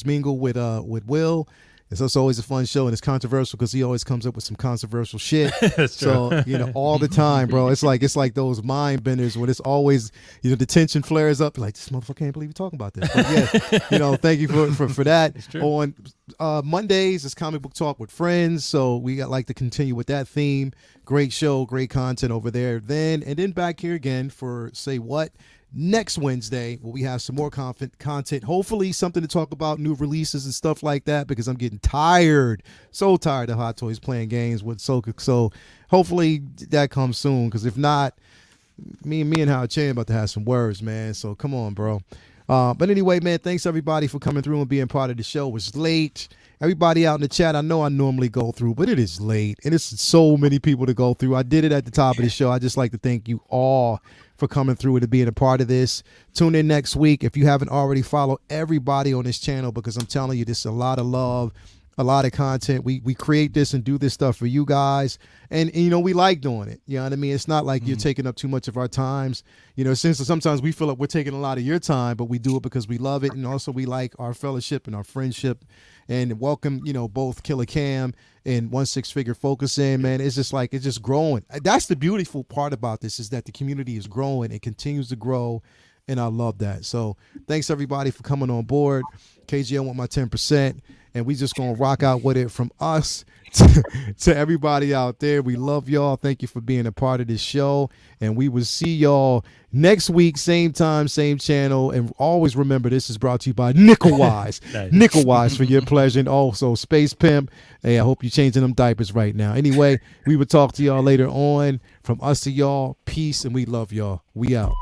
Mingle with Will. It's always a fun show, and it's controversial because he always comes up with some controversial shit. So all the time, bro. It's like those mind benders when it's always the tension flares up. Like, this motherfucker can't believe you're talking about this. But yeah, thank you for that. On Mondays, it's Comic Book Talk with Friends. So we got like to continue with that theme. Great show, great content over there. Then back here again for Say What. Next Wednesday, where we have some more content, hopefully something to talk about, new releases and stuff like that, because I'm getting so tired of Hot Toys playing games with Soka. So hopefully that comes soon, because if not, me and Howard Chan about to have some words, man. So come on, bro. But anyway, man, thanks everybody for coming through and being part of the show. It's late. Everybody out in the chat, I know I normally go through, but it is late, and it's so many people to go through. I did it at the top of the show. I just like to thank you all for coming through and being a part of this. Tune in next week if you haven't already. Follow everybody on this channel, because I'm telling you, this is a lot of love, a lot of content. We create this and do this stuff for you guys, and you know, we like doing it. You know what I mean? It's not like you're taking up too much of our times. You know, since sometimes we feel like we're taking a lot of your time, but we do it because we love it, and also we like our fellowship and our friendship. And welcome, you know, both Killer Cam and 16Figure Focus in, man. It's just like, it's just growing. That's the beautiful part about this, is that the community is growing. It continues to grow, and I love that. So thanks everybody for coming on board. KG, I want my 10%, and we just gonna rock out with it from us to everybody out there. We love y'all. Thank you for being a part of this show, and we will see y'all next week, same time, same channel. And always remember, this is brought to you by Nickel Wise. Nice. Nickel Wise for your pleasure. And also Space Pimp. Hey, I hope you're changing them diapers right now. Anyway, we will talk to y'all later on. From us to y'all, peace, and we love y'all. We out.